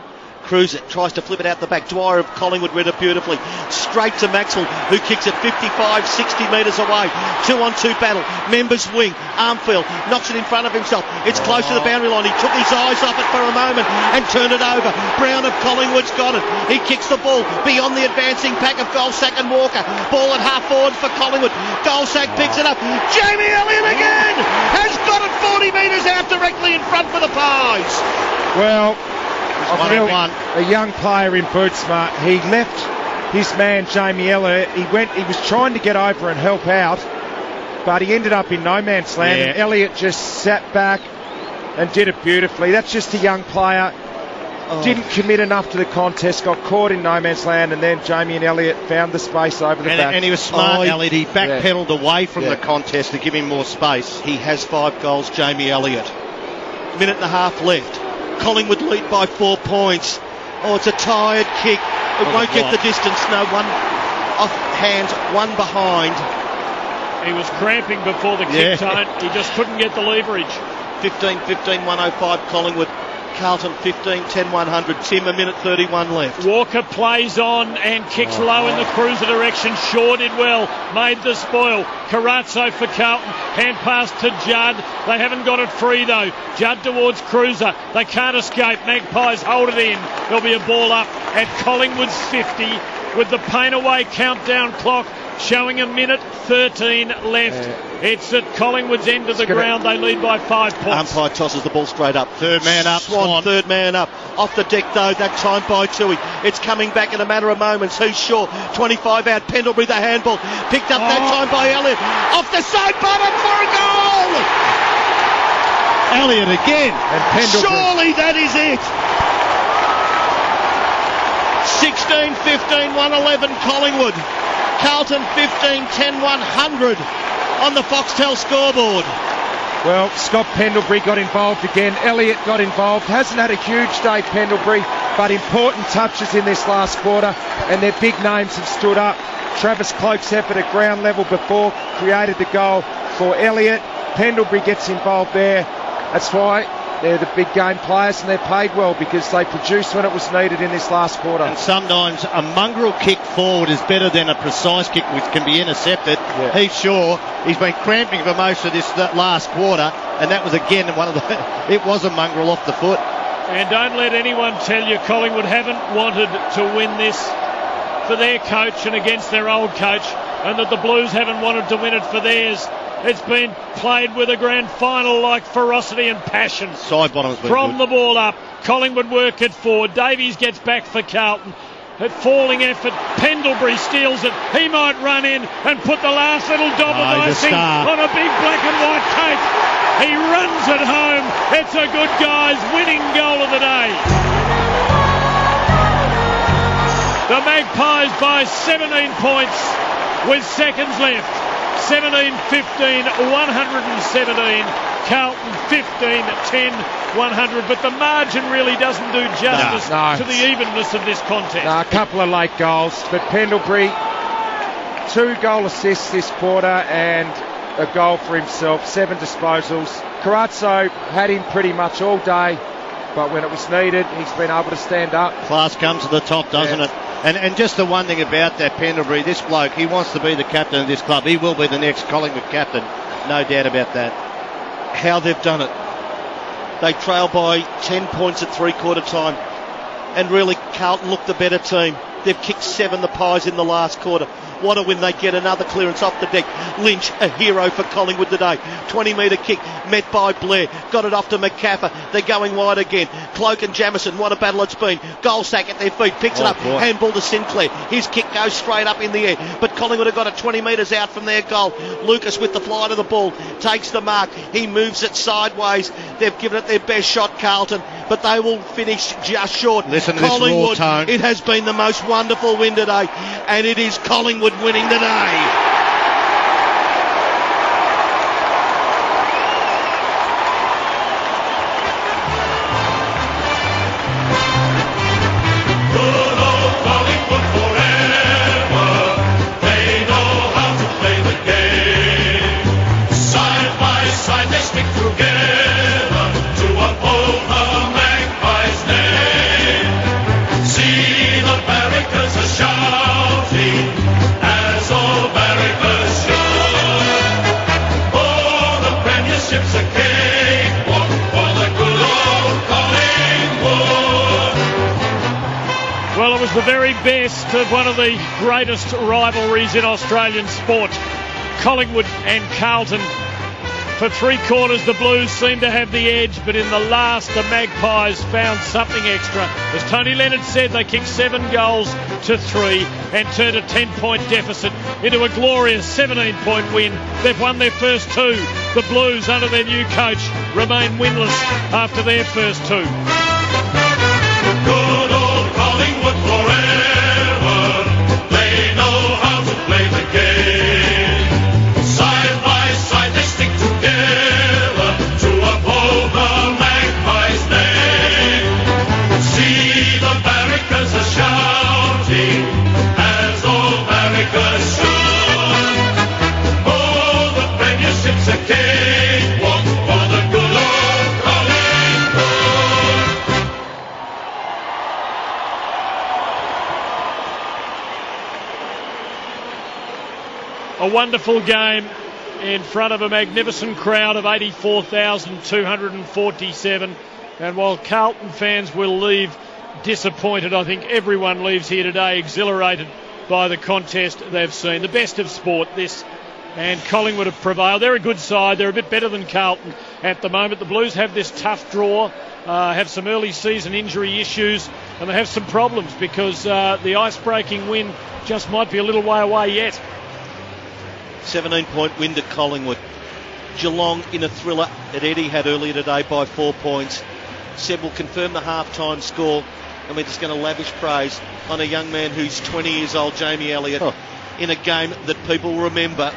Speaker 5: Cruiser tries to flip it out the back. Dwyer of Collingwood read it beautifully. Straight to Maxwell, who kicks it 55, 60 metres away. 2-on-2 battle. Members wing. Armfield knocks it in front of himself. It's close to the boundary line. He took his eyes off it for a moment and turned it over. Brown of Collingwood's got it. He kicks the ball beyond the advancing pack of Goldsack and Walker. Ball at half forward for Collingwood. Goldsack picks it up. Jamie Elliott again has got it 40 metres out directly in front for the Pies.
Speaker 4: Well, I feel a young player in Bootsmart. He left his man Jamie Elliott. He was trying to get over and help out, but he ended up in no man's land. And Elliott just sat back and did it beautifully. That's just a young player. Didn't commit enough to the contest, got caught in no man's land, and then Jamie and Elliott found the space over the back.
Speaker 1: And he was smart, Elliott. He backpedaled away from the contest to give him more space.
Speaker 5: He has 5 goals, Jamie Elliott. Minute and a half left. Collingwood lead by 4 points. Oh, it's a tired kick. It won't get the distance. No, one off hands, one behind.
Speaker 6: He was cramping before the kick, Tone. He just couldn't get the leverage.
Speaker 5: 15-15-105 Collingwood. Carlton 15-10-100. Tim, a minute 31 left.
Speaker 6: Walker plays on and kicks low in the Cruiser direction. Shaw did well, made the spoil. Carazzo for Carlton. Hand pass to Judd. They haven't got it free though. Judd towards Cruiser. They can't escape. Magpies hold it in. There'll be a ball up at Collingwood's 50 with the paint away countdown clock showing a minute 13 left. It's at Collingwood's end of the ground. They lead by 5 points.
Speaker 5: Umpire tosses the ball straight up.
Speaker 1: Third man up.
Speaker 5: Swan, third man up. Off the deck though, that time by Tui. It's coming back in a matter of moments. Who's sure? 25 out. Pendlebury the handball. Picked up that time by Elliott. Off the side bottom for a goal!
Speaker 1: Elliott again. And Pendlebury.
Speaker 5: Surely that is it. 16-15-111 Collingwood. Carlton 15-10-100 on the Foxtel scoreboard.
Speaker 4: Well, Scott Pendlebury got involved again. Elliott got involved. Hasn't had a huge day, Pendlebury, but important touches in this last quarter, and their big names have stood up. Travis Cloke's effort at ground level before created the goal for Elliott. Pendlebury gets involved there. That's why they're the big game players, and they're paid well because they produced when it was needed in this last quarter.
Speaker 1: And sometimes a mongrel kick forward is better than a precise kick which can be intercepted. He's sure. He's been cramping for most of this last quarter, and that was again one of the. It was a mongrel off the foot.
Speaker 6: And don't let anyone tell you Collingwood haven't wanted to win this for their coach and against their old coach, and that the Blues haven't wanted to win it for theirs. It's been played with a grand final-like ferocity and passion.
Speaker 1: Side bottom's been
Speaker 6: from
Speaker 1: good.
Speaker 6: The ball up. Collingwood work it forward. Davies gets back for Carlton. A falling effort. Pendlebury steals it. He might run in and put the last little dob of icing on a big black and white cake. He runs it home. It's a good guy's winning goal of the day. The Magpies by 17 points with seconds left. 17-15, 117. Carlton 15-10, 100. But the margin really doesn't do justice to the evenness of this contest.
Speaker 4: A couple of late goals, but Pendlebury, 2 goal assists this quarter and a goal for himself, 7 disposals. Carazzo had him pretty much all day, but when it was needed, he's been able to stand up.
Speaker 1: Class comes to the top, doesn't it? And just the one thing about that Pendlebury, this bloke, he wants to be the captain of this club. He will be the next Collingwood captain, no doubt about that.
Speaker 5: How they've done it. They trail by 10 points at three-quarter time. And really, Carlton looked the better team. They've kicked 7 the Pies in the last quarter. What a win. They get another clearance off the deck. Lynch, a hero for Collingwood today. 20-metre kick met by Blair. Got it off to McCaffer. They're going wide again. Cloak and Jamison, what a battle it's been. Goal sack at their feet. Picks it up.
Speaker 1: Boy.
Speaker 5: Handball to Sinclair. His kick goes straight up in the air. But Collingwood have got it 20 metres out from their goal. Lucas with the flight of the ball. Takes the mark. He moves it sideways. They've given it their best shot, Carlton. But they will finish just short.
Speaker 1: Listen to
Speaker 5: Collingwood,
Speaker 1: this raw tone.
Speaker 5: it has been the most wonderful win today. And it is Collingwood winning today.
Speaker 6: The very best of one of the greatest rivalries in Australian sport, Collingwood and Carlton. For 3/4 the Blues seemed to have the edge, but in the last the Magpies found something extra. As Tony Leonard said, they kicked 7 goals to 3 and turned a 10-point deficit into a glorious 17-point win. They've won their first 2. The Blues, under their new coach, remain winless after their first 2.
Speaker 8: Good old Collingwood forever. They know how to play the game. Side by side they stick together to uphold the Magpies' name. See the barricades are shouting as all barricades should. Oh, the premiership's a cakewalk for the good old Collingwood.
Speaker 6: A wonderful game in front of a magnificent crowd of 84,247. And while Carlton fans will leave disappointed, I think everyone leaves here today exhilarated by the contest they've seen. The best of sport, this. And Collingwood have prevailed. They're a good side. They're a bit better than Carlton at the moment. The Blues have this tough draw, have some early season injury issues, and they have some problems because the ice-breaking win just might be a little way away yet.
Speaker 5: 17-point win to Collingwood. Geelong in a thriller that Eddie had earlier today by 4 points. Seb will confirm the half-time score, and we're just going to lavish praise on a young man who's 20 years old, Jamie Elliott, in a game that people remember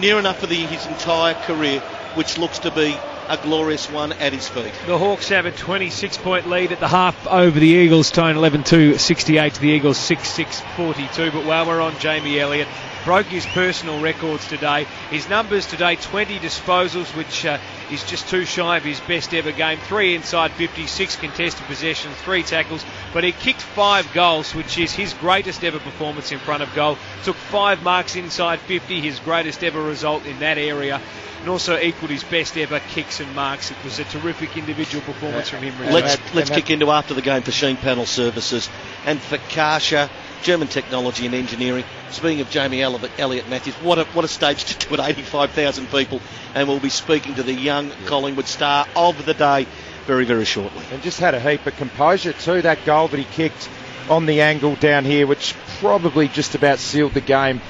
Speaker 5: near enough for his entire career, which looks to be a glorious one at his feet.
Speaker 3: The Hawks have a 26-point lead at the half over the Eagles, tying 11-68 to the Eagles, 6-6-42. But while we're on Jamie Elliott, broke his personal records today. His numbers today, 20 disposals, which is just too shy of his best ever game. 3 inside 50, 6 contested possessions, 3 tackles, but he kicked 5 goals, which is his greatest ever performance in front of goal. Took 5 marks inside 50, his greatest ever result in that area, and also equalled his best ever kicks and marks. It was a terrific individual performance from him.
Speaker 5: Let's kick into after the game for Sheen Panel Services and for Karsha, German Technology and Engineering. Speaking of Jamie Elliott Matthews, what a stage to do it, 85,000 people, and we'll be speaking to the young Collingwood star of the day very, very shortly.
Speaker 4: And just had a heap of composure too. That goal that he kicked on the angle down here, which probably just about sealed the game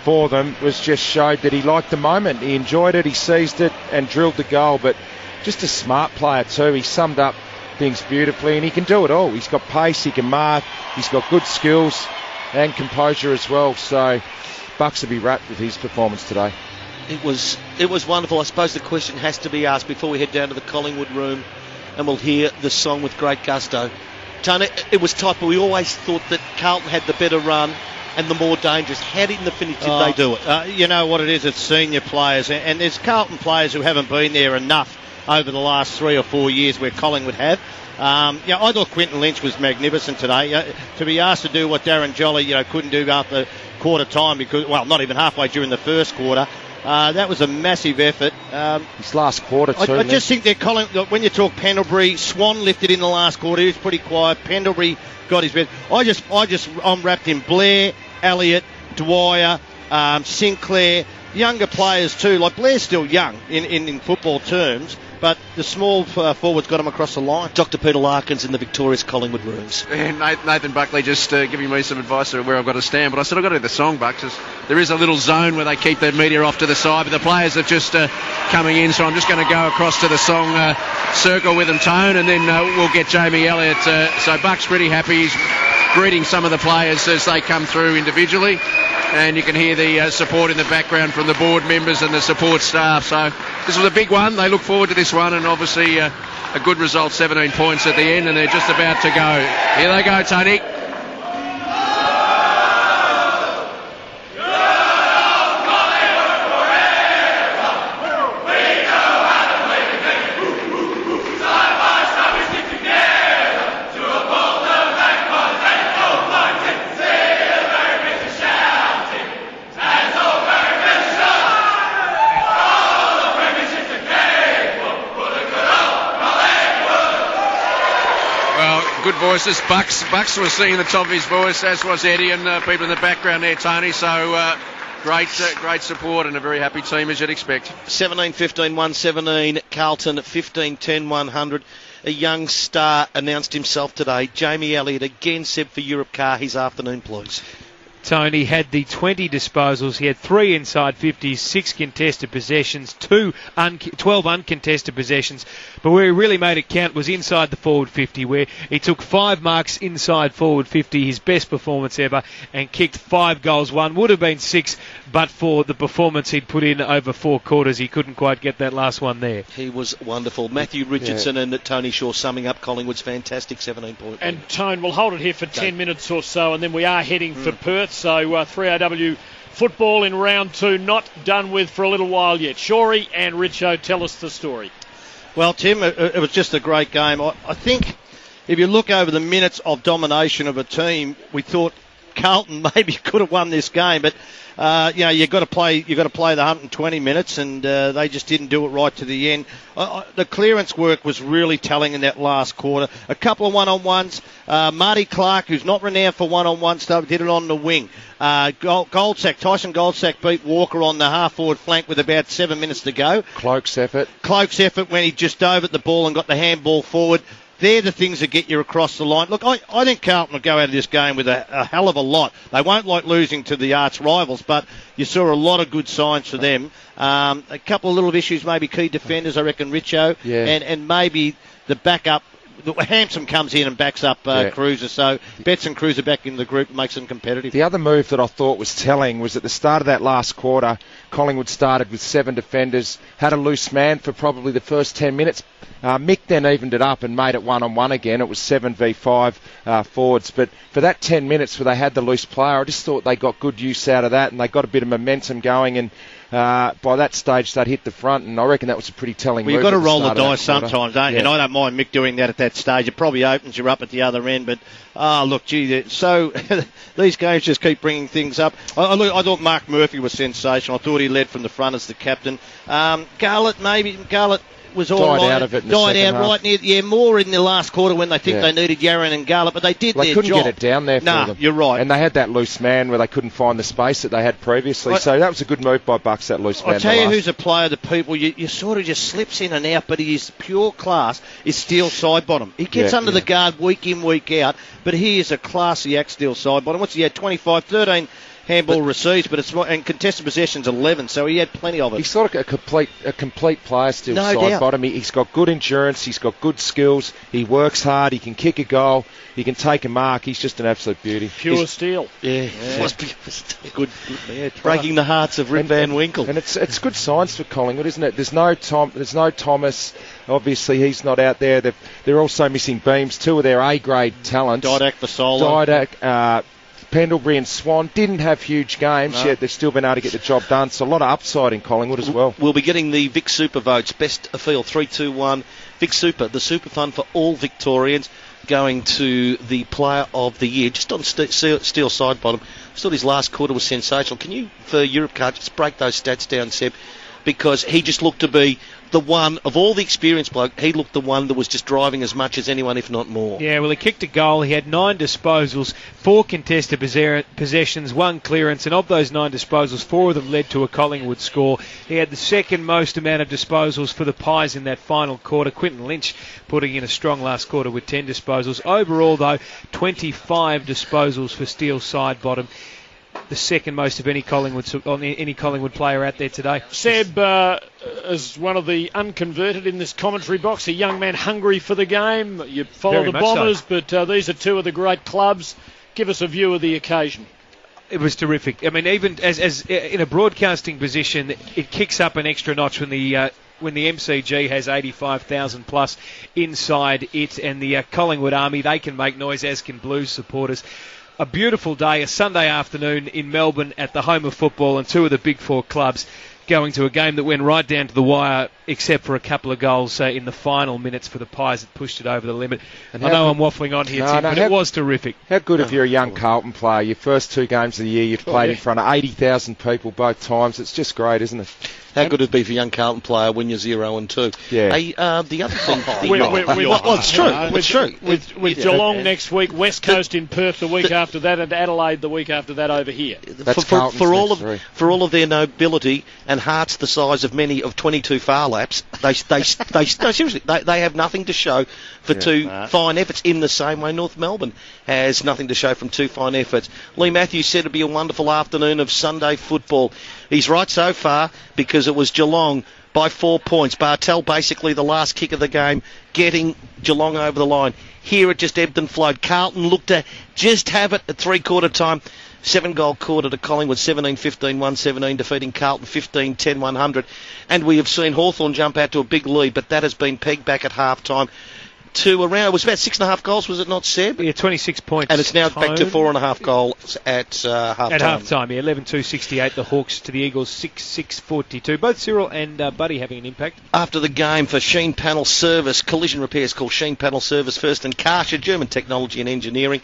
Speaker 4: for them, was just showed that he liked the moment. He enjoyed it, he seized it and drilled the goal. But just a smart player too. He summed up things beautifully, and he can do it all. He's got pace, he can mark, he's got good skills and composure as well. So Bucks will be wrapped with his performance today.
Speaker 5: It was wonderful. I suppose the question has to be asked before we head down to the Collingwood room and we'll hear the song with great gusto. Tony, it was tight, but we always thought that Carlton had the better run and the more dangerous. How in the finish did they do it?
Speaker 1: You know what it is? It's senior players, and there's Carlton players who haven't been there enough over the last 3 or 4 years where Collingwood have. I thought Quinton Lynch was magnificent today. To be asked to do what Darren Jolly, couldn't do after quarter time not even halfway during the first quarter. That was a massive effort.
Speaker 4: His last quarter too.
Speaker 1: I just think they're when you talk Pendlebury, Swan lifted in the last quarter. He was pretty quiet. Pendlebury got his best. I'm wrapped in Blair, Elliott, Dwyer, Sinclair, younger players too. Like Blair's still young in football terms, but the small forwards got him across the line.
Speaker 5: Dr. Peter Larkins in the victorious Collingwood rooms.
Speaker 2: And Nathan Buckley just giving me some advice on where I've got to stand, but I said I've got to do the song, Bucks. There is a little zone where they keep the media off to the side, but the players are just coming in, so I'm just going to go across to the song circle with them, Tone, and then we'll get Jamie Elliott. So Buck's pretty happy. He's greeting some of the players as they come through individually, and you can hear the support in the background from the board members and the support staff. So this was a big one. They look forward to this one, and obviously a good result, 17 points at the end, and they're just about to go. Here they go, Tony. Good voices. Bucks was singing the top of his voice, as was Eddie, and people in the background there, Tony. So great support and a very happy team, as you'd expect.
Speaker 5: 17-15, 117. Carlton 15-10, 100. A young star announced himself today. Jamie Elliott again said for Europe Car his afternoon, please.
Speaker 3: Tony had the 20 disposals. He had 3 inside 50s, 6 contested possessions, 12 uncontested possessions. But where he really made it count was inside the forward 50, where he took 5 marks inside forward 50, his best performance ever, and kicked 5 goals. One would have been 6, but for the performance he'd put in over 4 quarters, he couldn't quite get that last one there.
Speaker 5: He was wonderful. Matthew Richardson and Tony Shaw summing up Collingwood's fantastic 17-point.
Speaker 6: And Tone, we'll hold it here for 10 minutes or so, and then we are heading for Perth. So 3AW football in round 2, not done with for a little while yet. Shorey and Richo, tell us the story.
Speaker 1: Well, Tim, it was just a great game. I think if you look over the minutes of domination of a team, we thought Carlton maybe could have won this game, but you've got to play the 120 minutes, and they just didn't do it right to the end. The clearance work was really telling in that last quarter. A couple of one-on-ones. Marty Clark, who's not renowned for one-on-one stuff, did it on the wing. Tyson Goldsack beat Walker on the half-forward flank with about 7 minutes to go.
Speaker 4: Cloak's effort when
Speaker 1: he just dove at the ball and got the handball forward. They're the things that get you across the line. Look, I think Carlton will go out of this game with a hell of a lot. They won't like losing to the arch rivals, but you saw a lot of good signs for them. A couple of little issues, maybe key defenders, I reckon, Richo, and maybe the backup. Hampson comes in and backs up Cruiser, so Betts and Cruiser back in the group makes them competitive.
Speaker 4: The other move that I thought was telling was at the start of that last quarter, Collingwood started with 7 defenders, had a loose man for probably the first 10 minutes. Mick then evened it up and made it 1-on-1 again. It was 7v5 forwards. But for that 10 minutes where they had the loose player, I just thought they got good use out of that and they got a bit of momentum going. And by that stage, they'd hit the front. And I reckon that was a pretty telling move.
Speaker 1: You've got to roll the dice
Speaker 4: sometimes,
Speaker 1: don't you? And I don't mind Mick doing that at that stage. It probably opens you up at the other end. But, so these games just keep bringing things up. I thought Mark Murphy was sensational. I thought he led from the front as the captain. Garlett was all
Speaker 4: died out of it in the second half.
Speaker 1: Right near, more in the last quarter when they think they needed Yaron and Garlett, but they did their job.
Speaker 4: They couldn't get it down there for them.
Speaker 1: You're right.
Speaker 4: And they had that loose man where they couldn't find the space that they had previously. So that was a good move by Bucks, that loose man.
Speaker 1: I'll tell you who's a player that people, you sort of just slips in and out, but he is pure class, is Steele Sidebottom. He gets under the guard week in, week out, but he is a classy act Steele Sidebottom. What's he had? 25, 13 handball receives, but it's more, and contested possessions 11, so he had plenty of it.
Speaker 4: He's sort of a complete player still,
Speaker 1: No
Speaker 4: side
Speaker 1: doubt.
Speaker 4: bottom. He's got good endurance, he's got good skills, he works hard, he can kick a goal, he can take a mark. He's just an absolute beauty.
Speaker 6: Pure steel.
Speaker 5: Yeah.
Speaker 1: Good. Yeah,
Speaker 5: Breaking the hearts of Rip Van Winkle.
Speaker 4: And it's good signs for Collingwood, isn't it? There's no Thomas. Obviously, he's not out there. They're also missing Beams, two of their A-grade talents.
Speaker 1: Didac Vasolo.
Speaker 4: Didac, Pendlebury and Swan didn't have huge games, yet they've still been able to get the job done. So a lot of upside in Collingwood as well.
Speaker 5: We'll be getting the Vic Super votes. Best of field, 3-2-1. Vic Super, the super fund for all Victorians, going to the Player of the Year. Just on Steel side bottom, I thought his last quarter was sensational. Can you, for Europe Card, just break those stats down, Seb? Because he just looked to be the one, of all the experienced bloke, he looked the one that was just driving as much as anyone, if not more.
Speaker 3: Yeah, well, he kicked a goal. He had 9 disposals, 4 contested possessions, 1 clearance, and of those 9 disposals, 4 of them led to a Collingwood score. He had the second most amount of disposals for the Pies in that final quarter. Quinton Lynch putting in a strong last quarter with 10 disposals. Overall, though, 25 disposals for Steel side bottom. The second most of any Collingwood player out there today.
Speaker 6: Seb, as one of the unconverted in this commentary box, a young man hungry for the game. You follow
Speaker 3: Very
Speaker 6: the
Speaker 3: much
Speaker 6: Bombers,
Speaker 3: so.
Speaker 6: but these are two of the great clubs. Give us a view of the occasion.
Speaker 3: It was terrific. I mean, even as in a broadcasting position, it kicks up an extra notch when the MCG has 85,000 plus inside it, and the Collingwood Army, they can make noise, as can Blues supporters. A beautiful day, a Sunday afternoon in Melbourne at the home of football, and 2 of the big 4 clubs going to a game that went right down to the wire, except for a couple of goals in the final minutes for the Pies that pushed it over the limit. And I know I'm waffling on here, Tim, but it was terrific.
Speaker 4: How good if you're a young Carlton player, your first 2 games of the year, you've played in front of 80,000 people both times. It's just great, isn't it?
Speaker 5: How good it'd be for a young Carlton player when you're 0-2.
Speaker 4: Yeah.
Speaker 5: Hey, the other thing...
Speaker 6: It's
Speaker 5: true. It's true.
Speaker 6: With Geelong next week, West Coast in Perth the week after that, and Adelaide the week after that over here.
Speaker 4: That's
Speaker 5: for all
Speaker 4: next three.
Speaker 5: for all of their nobility and hearts the size of many of 22 far laps, seriously, they have nothing to show for 2 fine efforts, in the same way North Melbourne has nothing to show from 2 fine efforts. Lee Matthews said it'd be a wonderful afternoon of Sunday football. He's right so far, because it was Geelong by 4 points. Bartel basically the last kick of the game, getting Geelong over the line. Here it just ebbed and flowed. Carlton looked to just have it at 3-quarter time. 7-goal quarter to Collingwood, 17-15, 1-17, defeating Carlton 15-10, 100. And we have seen Hawthorn jump out to a big lead, but that has been pegged back at half-time to around, it was about 6.5 goals, was it not, Seb?
Speaker 3: Yeah, 26 points.
Speaker 5: And it's now back to 4.5 goals at half-time.
Speaker 3: At half-time, yeah, 11-2-68, the Hawks to the Eagles, 6-6-42. Both Cyril and Buddy having an impact.
Speaker 5: After the game for Sheen Panel Service, collision repairs called Sheen Panel Service First and Karsha, German technology and engineering.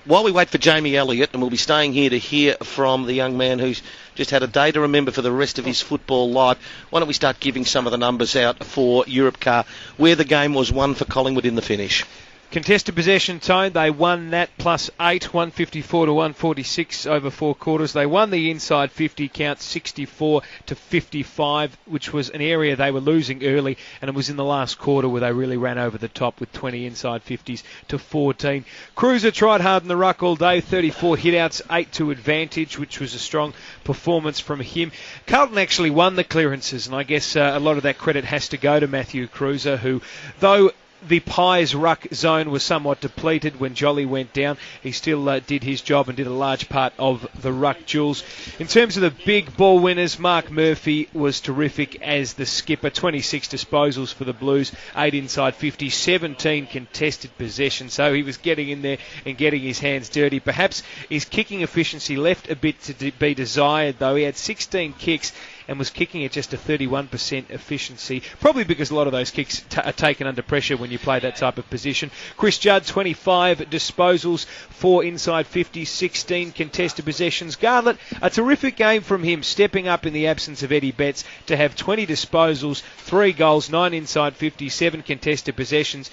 Speaker 5: While we wait for Jamie Elliott, and we'll be staying here to hear from the young man who's just had a day to remember for the rest of his football life, why don't we start giving some of the numbers out for Europe Car, where the game was won for Collingwood in the finish.
Speaker 3: Contested possession, Tone, they won that plus 8, 154 to 146 over 4 quarters. They won the inside 50 count, 64 to 55, which was an area they were losing early, and it was in the last quarter where they really ran over the top with 20 inside 50s to 14. Cruiser tried hard in the ruck all day, 34 hit-outs, 8 to advantage, which was a strong performance from him. Carlton actually won the clearances, and I guess a lot of that credit has to go to Matthew Cruiser, who, though the Pies ruck zone was somewhat depleted when Jolly went down, he still did his job and did a large part of the ruck duels. In terms of the big ball winners, Mark Murphy was terrific as the skipper. 26 disposals for the Blues, 8 inside 50, 17 contested possessions, so he was getting in there and getting his hands dirty. Perhaps his kicking efficiency left a bit to be desired, though. He had 16 kicks and was kicking at just a 31% efficiency, probably because a lot of those kicks are taken under pressure when you play that type of position. Chris Judd, 25 disposals, 4 inside 50, 16 contested possessions. Garlett, a terrific game from him, stepping up in the absence of Eddie Betts to have 20 disposals, 3 goals, 9 inside 50, 7 contested possessions.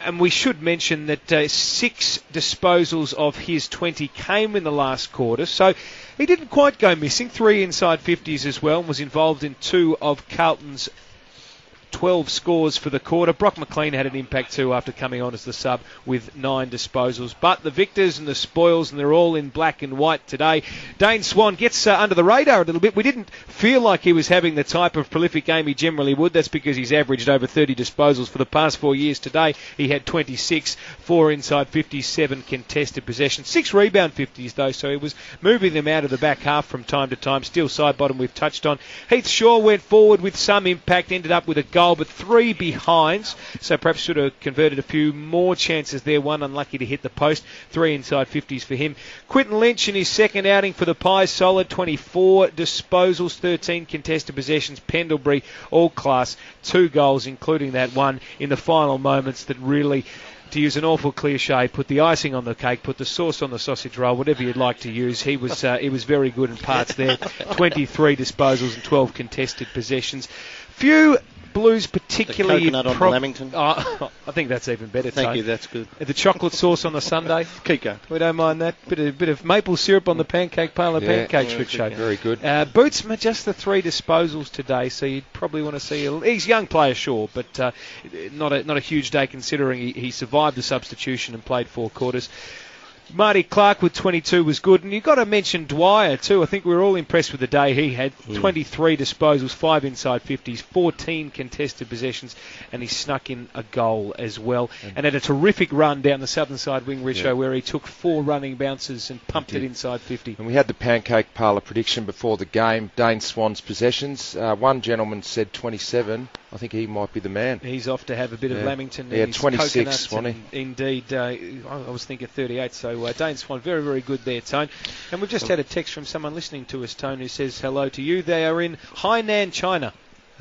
Speaker 3: And we should mention that 6 disposals of his 20 came in the last quarter, so he didn't quite go missing. 3 inside 50s as well, and was involved in 2 of Carlton's 12 scores for the quarter. Brock McLean had an impact too after coming on as the sub with 9 disposals. But the victors and the spoils, and they're all in black and white today. Dane Swan gets under the radar a little bit. We didn't feel like he was having the type of prolific game he generally would. That's because he's averaged over 30 disposals for the past 4 years. Today he had 26, 4 inside 57 contested possessions, 6 rebound 50s though, so he was moving them out of the back half from time to time. Still side bottom we've touched on. Heath Shaw went forward with some impact, ended up with a goal, but 3 behinds, so perhaps should have converted a few more chances there. 1 unlucky to hit the post. 3 inside 50s for him. Quinton Lynch in his second outing for the Pies, solid, 24 disposals, 13 contested possessions. Pendlebury, all class, 2 goals, including that one in the final moments that really, to use an awful cliche, put the icing on the cake, put the sauce on the sausage roll, whatever you'd like to use. He was very good in parts there. 23 disposals and 12 contested possessions. Few Blues particularly...
Speaker 5: The coconut on Lamington.
Speaker 3: I think that's even better.
Speaker 5: Thank you, that's good.
Speaker 3: The chocolate sauce on the sundae.
Speaker 5: Keep going.
Speaker 3: We don't mind that. Bit of maple syrup on the pancake pale of pancakes, Richo.
Speaker 4: Very good.
Speaker 3: Boots, just the 3 disposals today, so you'd probably want to see... He's a young player, sure, but not a huge day considering he survived the substitution and played 4 quarters. Marty Clark with 22 was good, and you've got to mention Dwyer too. I think we were all impressed with the day he had. 23 disposals, 5 inside 50s, 14 contested possessions, and he snuck in a goal as well. And had a terrific run down the southern side wing, Richo, where he took 4 running bounces and pumped it inside 50.
Speaker 4: And we had the pancake parlour prediction before the game, Dane Swan's possessions. One gentleman said 27. I think he might be the man.
Speaker 3: He's off to have a bit of Lamington.
Speaker 4: Yeah, 26, wasn't
Speaker 3: he? Indeed. I was thinking 38, so Dane Swan, very, very good there, Tone. And we've just had a text from someone listening to us, Tone, who says hello to you. They are in Hainan, China.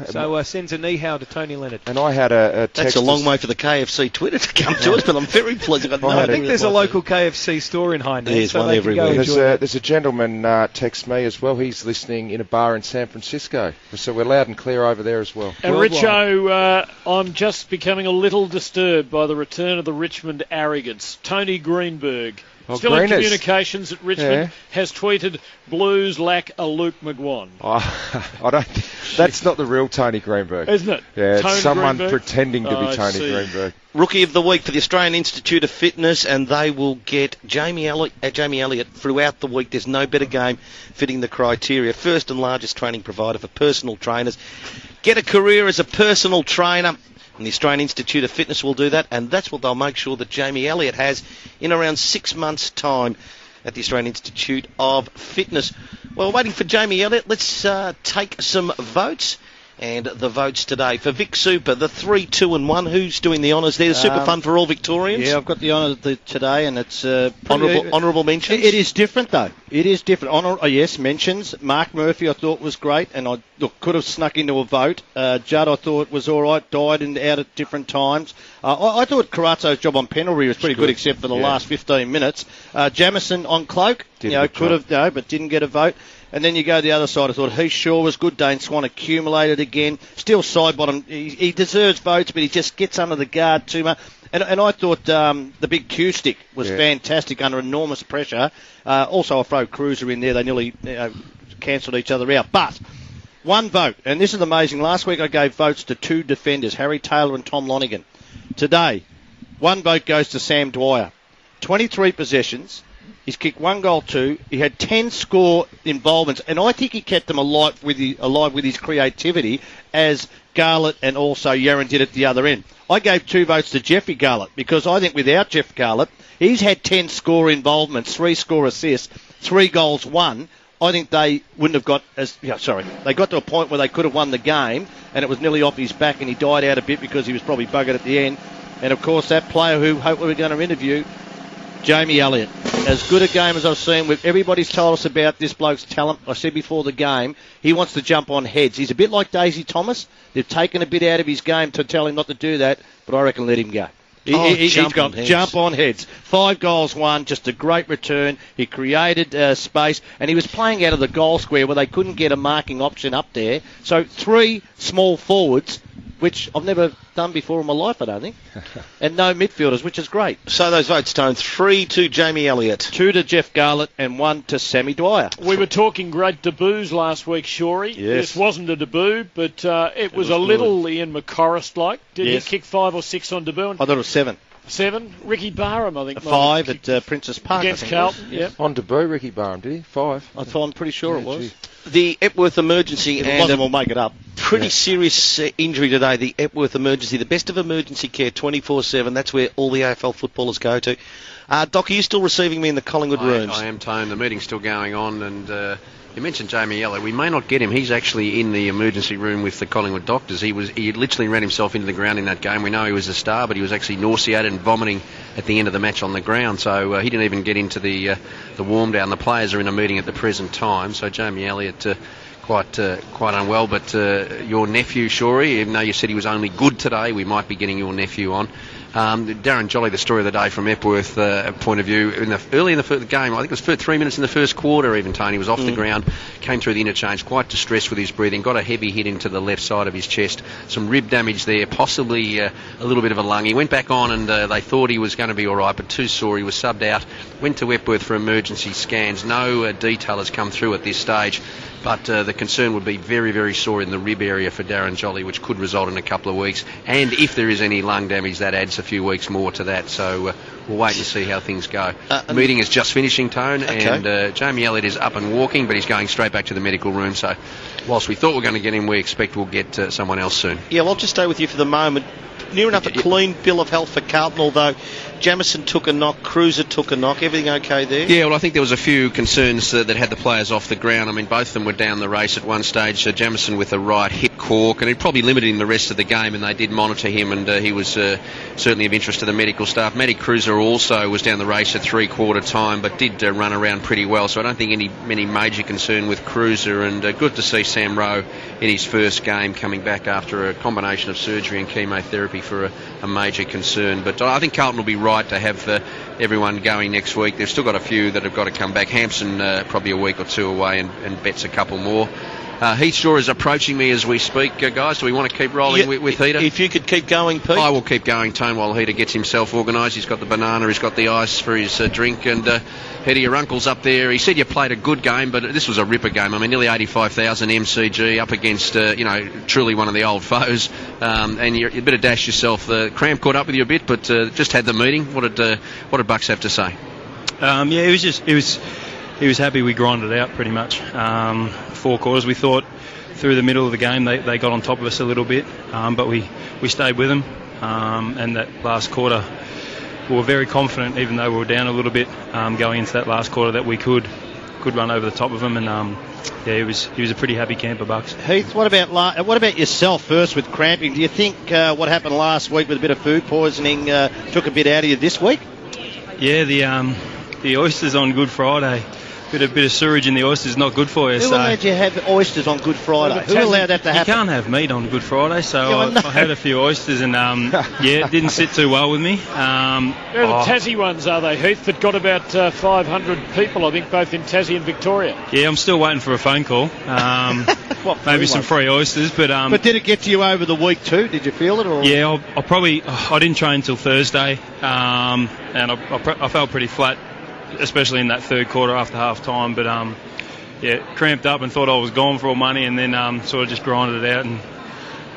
Speaker 3: So sends a ni-hao to Tony Leonard.
Speaker 4: And I had a text...
Speaker 5: That's a long way for the KFC Twitter to come to us, but I'm very pleased.
Speaker 3: I think there's a local KFC store in Hainan.
Speaker 5: There's
Speaker 3: so
Speaker 5: one everywhere.
Speaker 4: There's a gentleman text me as well. He's listening in a bar in San Francisco. So we're loud and clear over there as well.
Speaker 6: And Richo, I'm just becoming a little disturbed by the return of the Richmond arrogance. Tony Greenberg, still in communications at Richmond, has tweeted, Blues lack a Luke McGuan.
Speaker 4: I don't. That's not the real Tony Greenberg.
Speaker 6: Isn't it?
Speaker 4: Yeah,
Speaker 6: Tony
Speaker 4: it's someone
Speaker 6: Greenberg?
Speaker 4: pretending to be Tony Greenberg.
Speaker 5: Rookie of the Week for the Australian Institute of Fitness, and they will get Jamie Elliott throughout the week. There's no better game fitting the criteria. First and largest training provider for personal trainers. Get a career as a personal trainer. And the Australian Institute of Fitness will do that, and that's what they'll make sure that Jamie Elliott has in around 6 months' time at the Australian Institute of Fitness. Well, waiting for Jamie Elliott, let's take some votes. And the votes today for Vic Super, the 3, 2 and 1. Who's doing the honours there? The Super Fund for all Victorians?
Speaker 1: Yeah, I've got the honour today, and it's
Speaker 5: honourable mentions.
Speaker 1: It is different, though. It is different. Yes, mentions. Mark Murphy, I thought was great, and I could have snuck into a vote. Judd, I thought was all right. Died out at different times. I thought Carazzo's job on Pendlebury was pretty good, except for the last 15 minutes. Jamison on Cloak, could have, but didn't get a vote. And then you go the other side. I thought Heath Shaw was good. Dane Swan accumulated again. Still side bottom. He deserves votes, but he just gets under the guard too much. And I thought the big Q stick was fantastic under enormous pressure. Also, I'll throw Cruiser in there. They nearly cancelled each other out. But one vote, and this is amazing. Last week I gave votes to 2 defenders, Harry Taylor and Tom Lonigan. Today, 1 vote goes to Sam Dwyer. 23 possessions. He's kicked 1 goal, 2. He had 10 score involvements, and I think he kept them alive with his creativity, as Garlett and also Yaron did at the other end. I gave 2 votes to Jeffrey Garlett because I think without Jeff Garlett, he's had 10 score involvements, 3 score assists, 3 goals, 1. I think they wouldn't have got they got to a point where they could have won the game, and it was nearly off his back, and he died out a bit because he was probably buggered at the end. And of course, that player who hopefully we're going to interview, Jamie Elliott, as good a game as I've seen. Everybody's told us about this bloke's talent. I said before the game, he wants to jump on heads. He's a bit like Daisy Thomas. They've taken a bit out of his game to tell him not to do that, but I reckon let him go. He's gone jump on heads. 5 goals, 1, just a great return. He created space, and he was playing out of the goal square where they couldn't get a marking option up there. So 3 small forwards which I've never done before in my life, I don't think. And no midfielders, which is great.
Speaker 5: So those votes, Stone, 3 to Jamie Elliott.
Speaker 1: 2 to Jeff Garlett and 1 to Sammy Dwyer.
Speaker 6: We were talking great debuts last week, Shorey.
Speaker 1: Yes.
Speaker 6: This wasn't a debut, but it was a little Ian McCorrist-like. Did he kick 5 or 6 on debut?
Speaker 1: I thought it was 7.
Speaker 6: 7. Ricky Barham, I think.
Speaker 1: 5 at Princess Park.
Speaker 6: Against Carlton, yep.
Speaker 4: On debut, Ricky Barham, did he? 5.
Speaker 1: I'm pretty sure it was.
Speaker 5: The Epworth emergency
Speaker 1: If it
Speaker 5: and
Speaker 1: wasn't, we'll make it up.
Speaker 5: pretty serious injury today. The Epworth emergency, the best of emergency care, 24/7. That's where all the AFL footballers go to. Doc, are you still receiving me in the Collingwood rooms?
Speaker 2: I am, Tone. The meeting's still going on, and you mentioned Jamie Elliott. We may not get him. He's actually in the emergency room with the Collingwood doctors. He literally ran himself into the ground in that game. We know he was a star, but he was actually nauseated and vomiting at the end of the match on the ground. So he didn't even get into the warm down. The players are in a meeting at the present time. So Jamie Elliott quite unwell. But your nephew, Shorey, even though you said he was only good today, we might be getting your nephew on. Darren Jolly, the story of the day from Epworth point of view, early in the game, I think it was 3 minutes in the first quarter even, Tony was off the ground, came through the interchange, quite distressed with his breathing, got a heavy hit into the left side of his chest, some rib damage there, possibly a little bit of a lung. He went back on and they thought he was going to be all right, but too sore. He was subbed out, went to Epworth for emergency scans. No detail has come through at this stage, but the concern would be very, very sore in the rib area for Darren Jolly, which could result in a couple of weeks. And if there is any lung damage, that adds a few weeks more to that. So we'll wait and see how things go. The meeting is just finishing, Tone, and Jamie Elliott is up and walking, but he's going straight back to the medical room. So whilst we thought we were going to get him, we expect we'll get someone else soon.
Speaker 5: Yeah, well, I'll just stay with you for the moment. Near enough a clean bill of health for Carlton, although Jamison took a knock, Cruiser took a knock. Everything okay there?
Speaker 2: Yeah, well, I think there was a few concerns that had the players off the ground. I mean, both of them were down the race at one stage. Jamison with a right hip cork, and it probably limited him the rest of the game, and they did monitor him, and he was certainly of interest to the medical staff. Matty Cruiser also was down the race at three-quarter time, but did run around pretty well, so I don't think any major concern with Cruiser, and good to see Sam Rowe in his first game coming back after a combination of surgery and chemotherapy for a major concern. But I think Carlton will be right to have everyone going next week. They've still got a few that have got to come back. Hampson probably a week or two away, and Betts a couple more. Heath Shaw is approaching me as we speak, guys. Do we want to keep rolling with Heater?
Speaker 5: If you could keep going, Pete.
Speaker 2: I will keep going, Tone, while Heater gets himself organised. He's got the banana, he's got the ice for his drink, and Heater, your uncle's up there. He said you played a good game, but this was a ripper game. I mean, nearly 85,000 MCG up against, truly one of the old foes, and you better dash yourself. The cramp caught up with you a bit, but just had the meeting. What did Bucks have to say?
Speaker 9: He was happy we grinded it out pretty much. 4 quarters, we thought through the middle of the game they got on top of us a little bit, but we stayed with them, and that last quarter we were very confident, even though we were down a little bit going into that last quarter, that we could run over the top of them, and he was a pretty happy camper, Bucks.
Speaker 1: Heath, what about yourself first with cramping? Do you think what happened last week with a bit of food poisoning took a bit out of you this week?
Speaker 9: Yeah, the oysters on Good Friday. Bit of sewerage in the oysters is not good for you.
Speaker 1: Who allowed you to have oysters on Good Friday? Who allowed that to happen?
Speaker 9: You can't have meat on Good Friday, so I had a few oysters, and it didn't sit too well with me.
Speaker 6: They're the Tassie ones, are they, Heath? That got about 500 people, I think, both in Tassie and Victoria.
Speaker 9: Yeah, I'm still waiting for a phone call. Maybe some free oysters, but
Speaker 1: did it get to you over the week too? Did you feel it? Or?
Speaker 9: Yeah, I didn't train until Thursday, and I felt pretty flat, especially in that third quarter after half time, but cramped up and thought I was gone for all money, and then sort of just grinded it out, and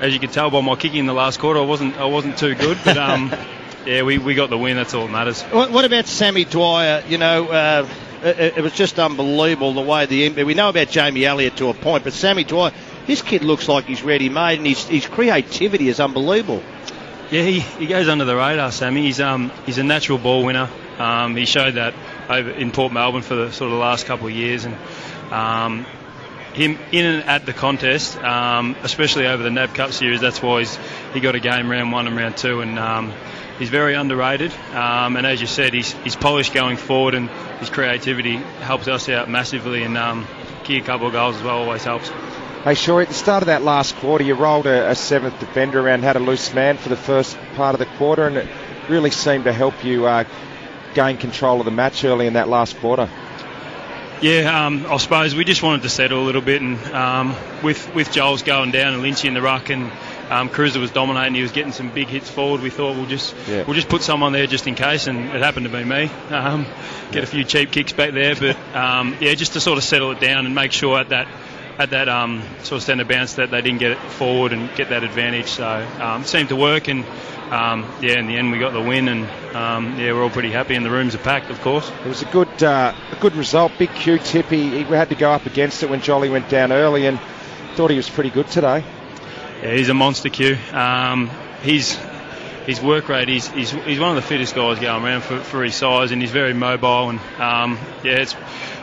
Speaker 9: as you could tell by my kicking in the last quarter, I wasn't too good, but we got the win. That's all that matters.
Speaker 1: What about Sammy Dwyer? It was just unbelievable the way we know about Jamie Elliott to a point, but Sammy Dwyer, this kid looks like he's ready-made, and his creativity is unbelievable.
Speaker 9: Yeah, he goes under the radar, Sammy. He's a natural ball winner. He showed that over in Port Melbourne for the sort of last couple of years, and him in and at the contest, especially over the NAB Cup series, that's why he got a game round 1 and round 2, and he's very underrated. And as you said, his polish going forward and his creativity helps us out massively, and kick a couple of goals as well always helps.
Speaker 4: Hey, Shaw, at the start of that last quarter, you rolled a 7th defender around, had a loose man for the first part of the quarter, and it really seemed to help you gain control of the match early in that last quarter.
Speaker 9: Yeah, I suppose we just wanted to settle a little bit, and with Joel's going down and Lynchy in the ruck, and Cruiser was dominating. He was getting some big hits forward. We thought we'll just put someone there just in case, and it happened to be me. Get a few cheap kicks back there, but just to sort of settle it down and make sure at that sort of centre bounce that they didn't get it forward and get that advantage. So it seemed to work, and in the end we got the win, and we're all pretty happy, and the rooms are packed, of course.
Speaker 4: It was a good result. Big Q-tip. He had to go up against it when Jolly went down early, and thought he was pretty good today.
Speaker 9: Yeah, he's a monster, Q. His work rate, he's one of the fittest guys going around for his size, and he's very mobile. And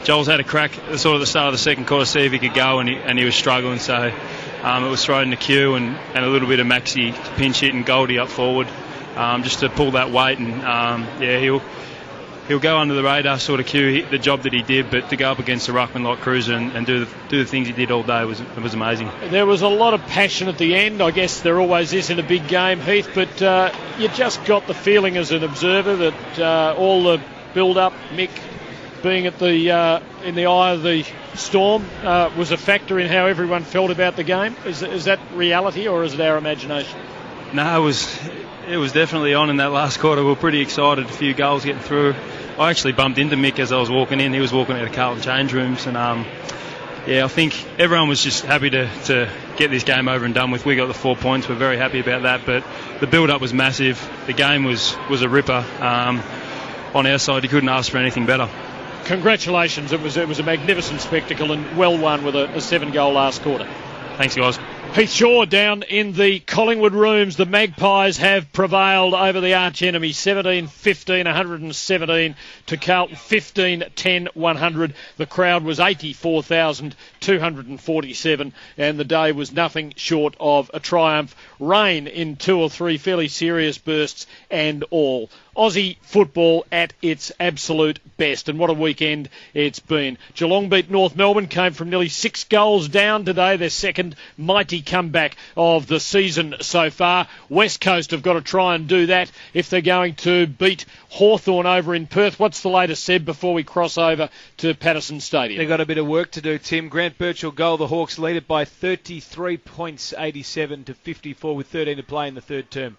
Speaker 9: Joel's had a crack at sort of the start of the second quarter, see if he could go, and he was struggling. So it was thrown to Q and a little bit of Maxi to pinch hit and Goldie up forward, just to pull that weight. And he'll go under the radar, sort of Q, the job that he did, but to go up against a ruckman like Cruiser and do the things he did all day was amazing.
Speaker 6: There was a lot of passion at the end. I guess there always is in a big game, Heath, but you just got the feeling as an observer that all the build-up, Mick being at in the eye of the storm, was a factor in how everyone felt about the game. Is that reality, or is it our imagination?
Speaker 9: No, it was definitely on in that last quarter. We were pretty excited, a few goals getting through. I actually bumped into Mick as I was walking in. He was walking out of Carlton change rooms, and I think everyone was just happy to get this game over and done with. We got the 4 points. We're very happy about that, but the build-up was massive. The game was a ripper. On our side, you couldn't ask for anything better.
Speaker 6: Congratulations. It was a magnificent spectacle and well won with a 7-goal last quarter.
Speaker 9: Thanks, guys.
Speaker 6: Heath Shaw down in the Collingwood rooms. The Magpies have prevailed over the arch enemy, 17-15, 117 to Carlton, 15-10, 100. The crowd was 84,247, and the day was nothing short of a triumph. Rain in 2 or 3 fairly serious bursts and all. Aussie football at its absolute best, and what a weekend it's been. Geelong beat North Melbourne, came from nearly 6 goals down today, their second mighty comeback of the season so far. West Coast have got to try and do that if they're going to beat Hawthorn over in Perth. What's the latest, Seb, before we cross over to Patterson Stadium?
Speaker 3: They've got a bit of work to do, Tim. Grant Birchall goal. The Hawks lead it by 33 points, 87 to 54 with 13 to play in the third term.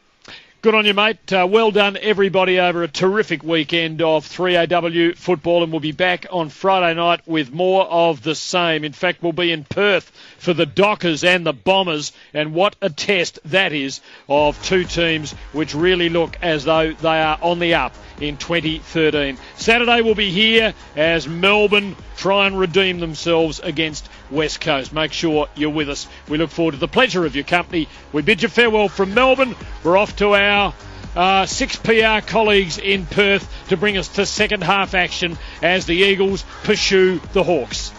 Speaker 6: Good on you, mate. Well done, everybody, over a terrific weekend of 3AW football, and we'll be back on Friday night with more of the same. In fact, we'll be in Perth for the Dockers and the Bombers, and what a test that is of two teams which really look as though they are on the up in 2013. Saturday we'll be here as Melbourne try and redeem themselves against West Coast. Make sure you're with us. We look forward to the pleasure of your company. We bid you farewell from Melbourne. We're off to our 6PR colleagues in Perth to bring us to second half action as the Eagles pursue the Hawks.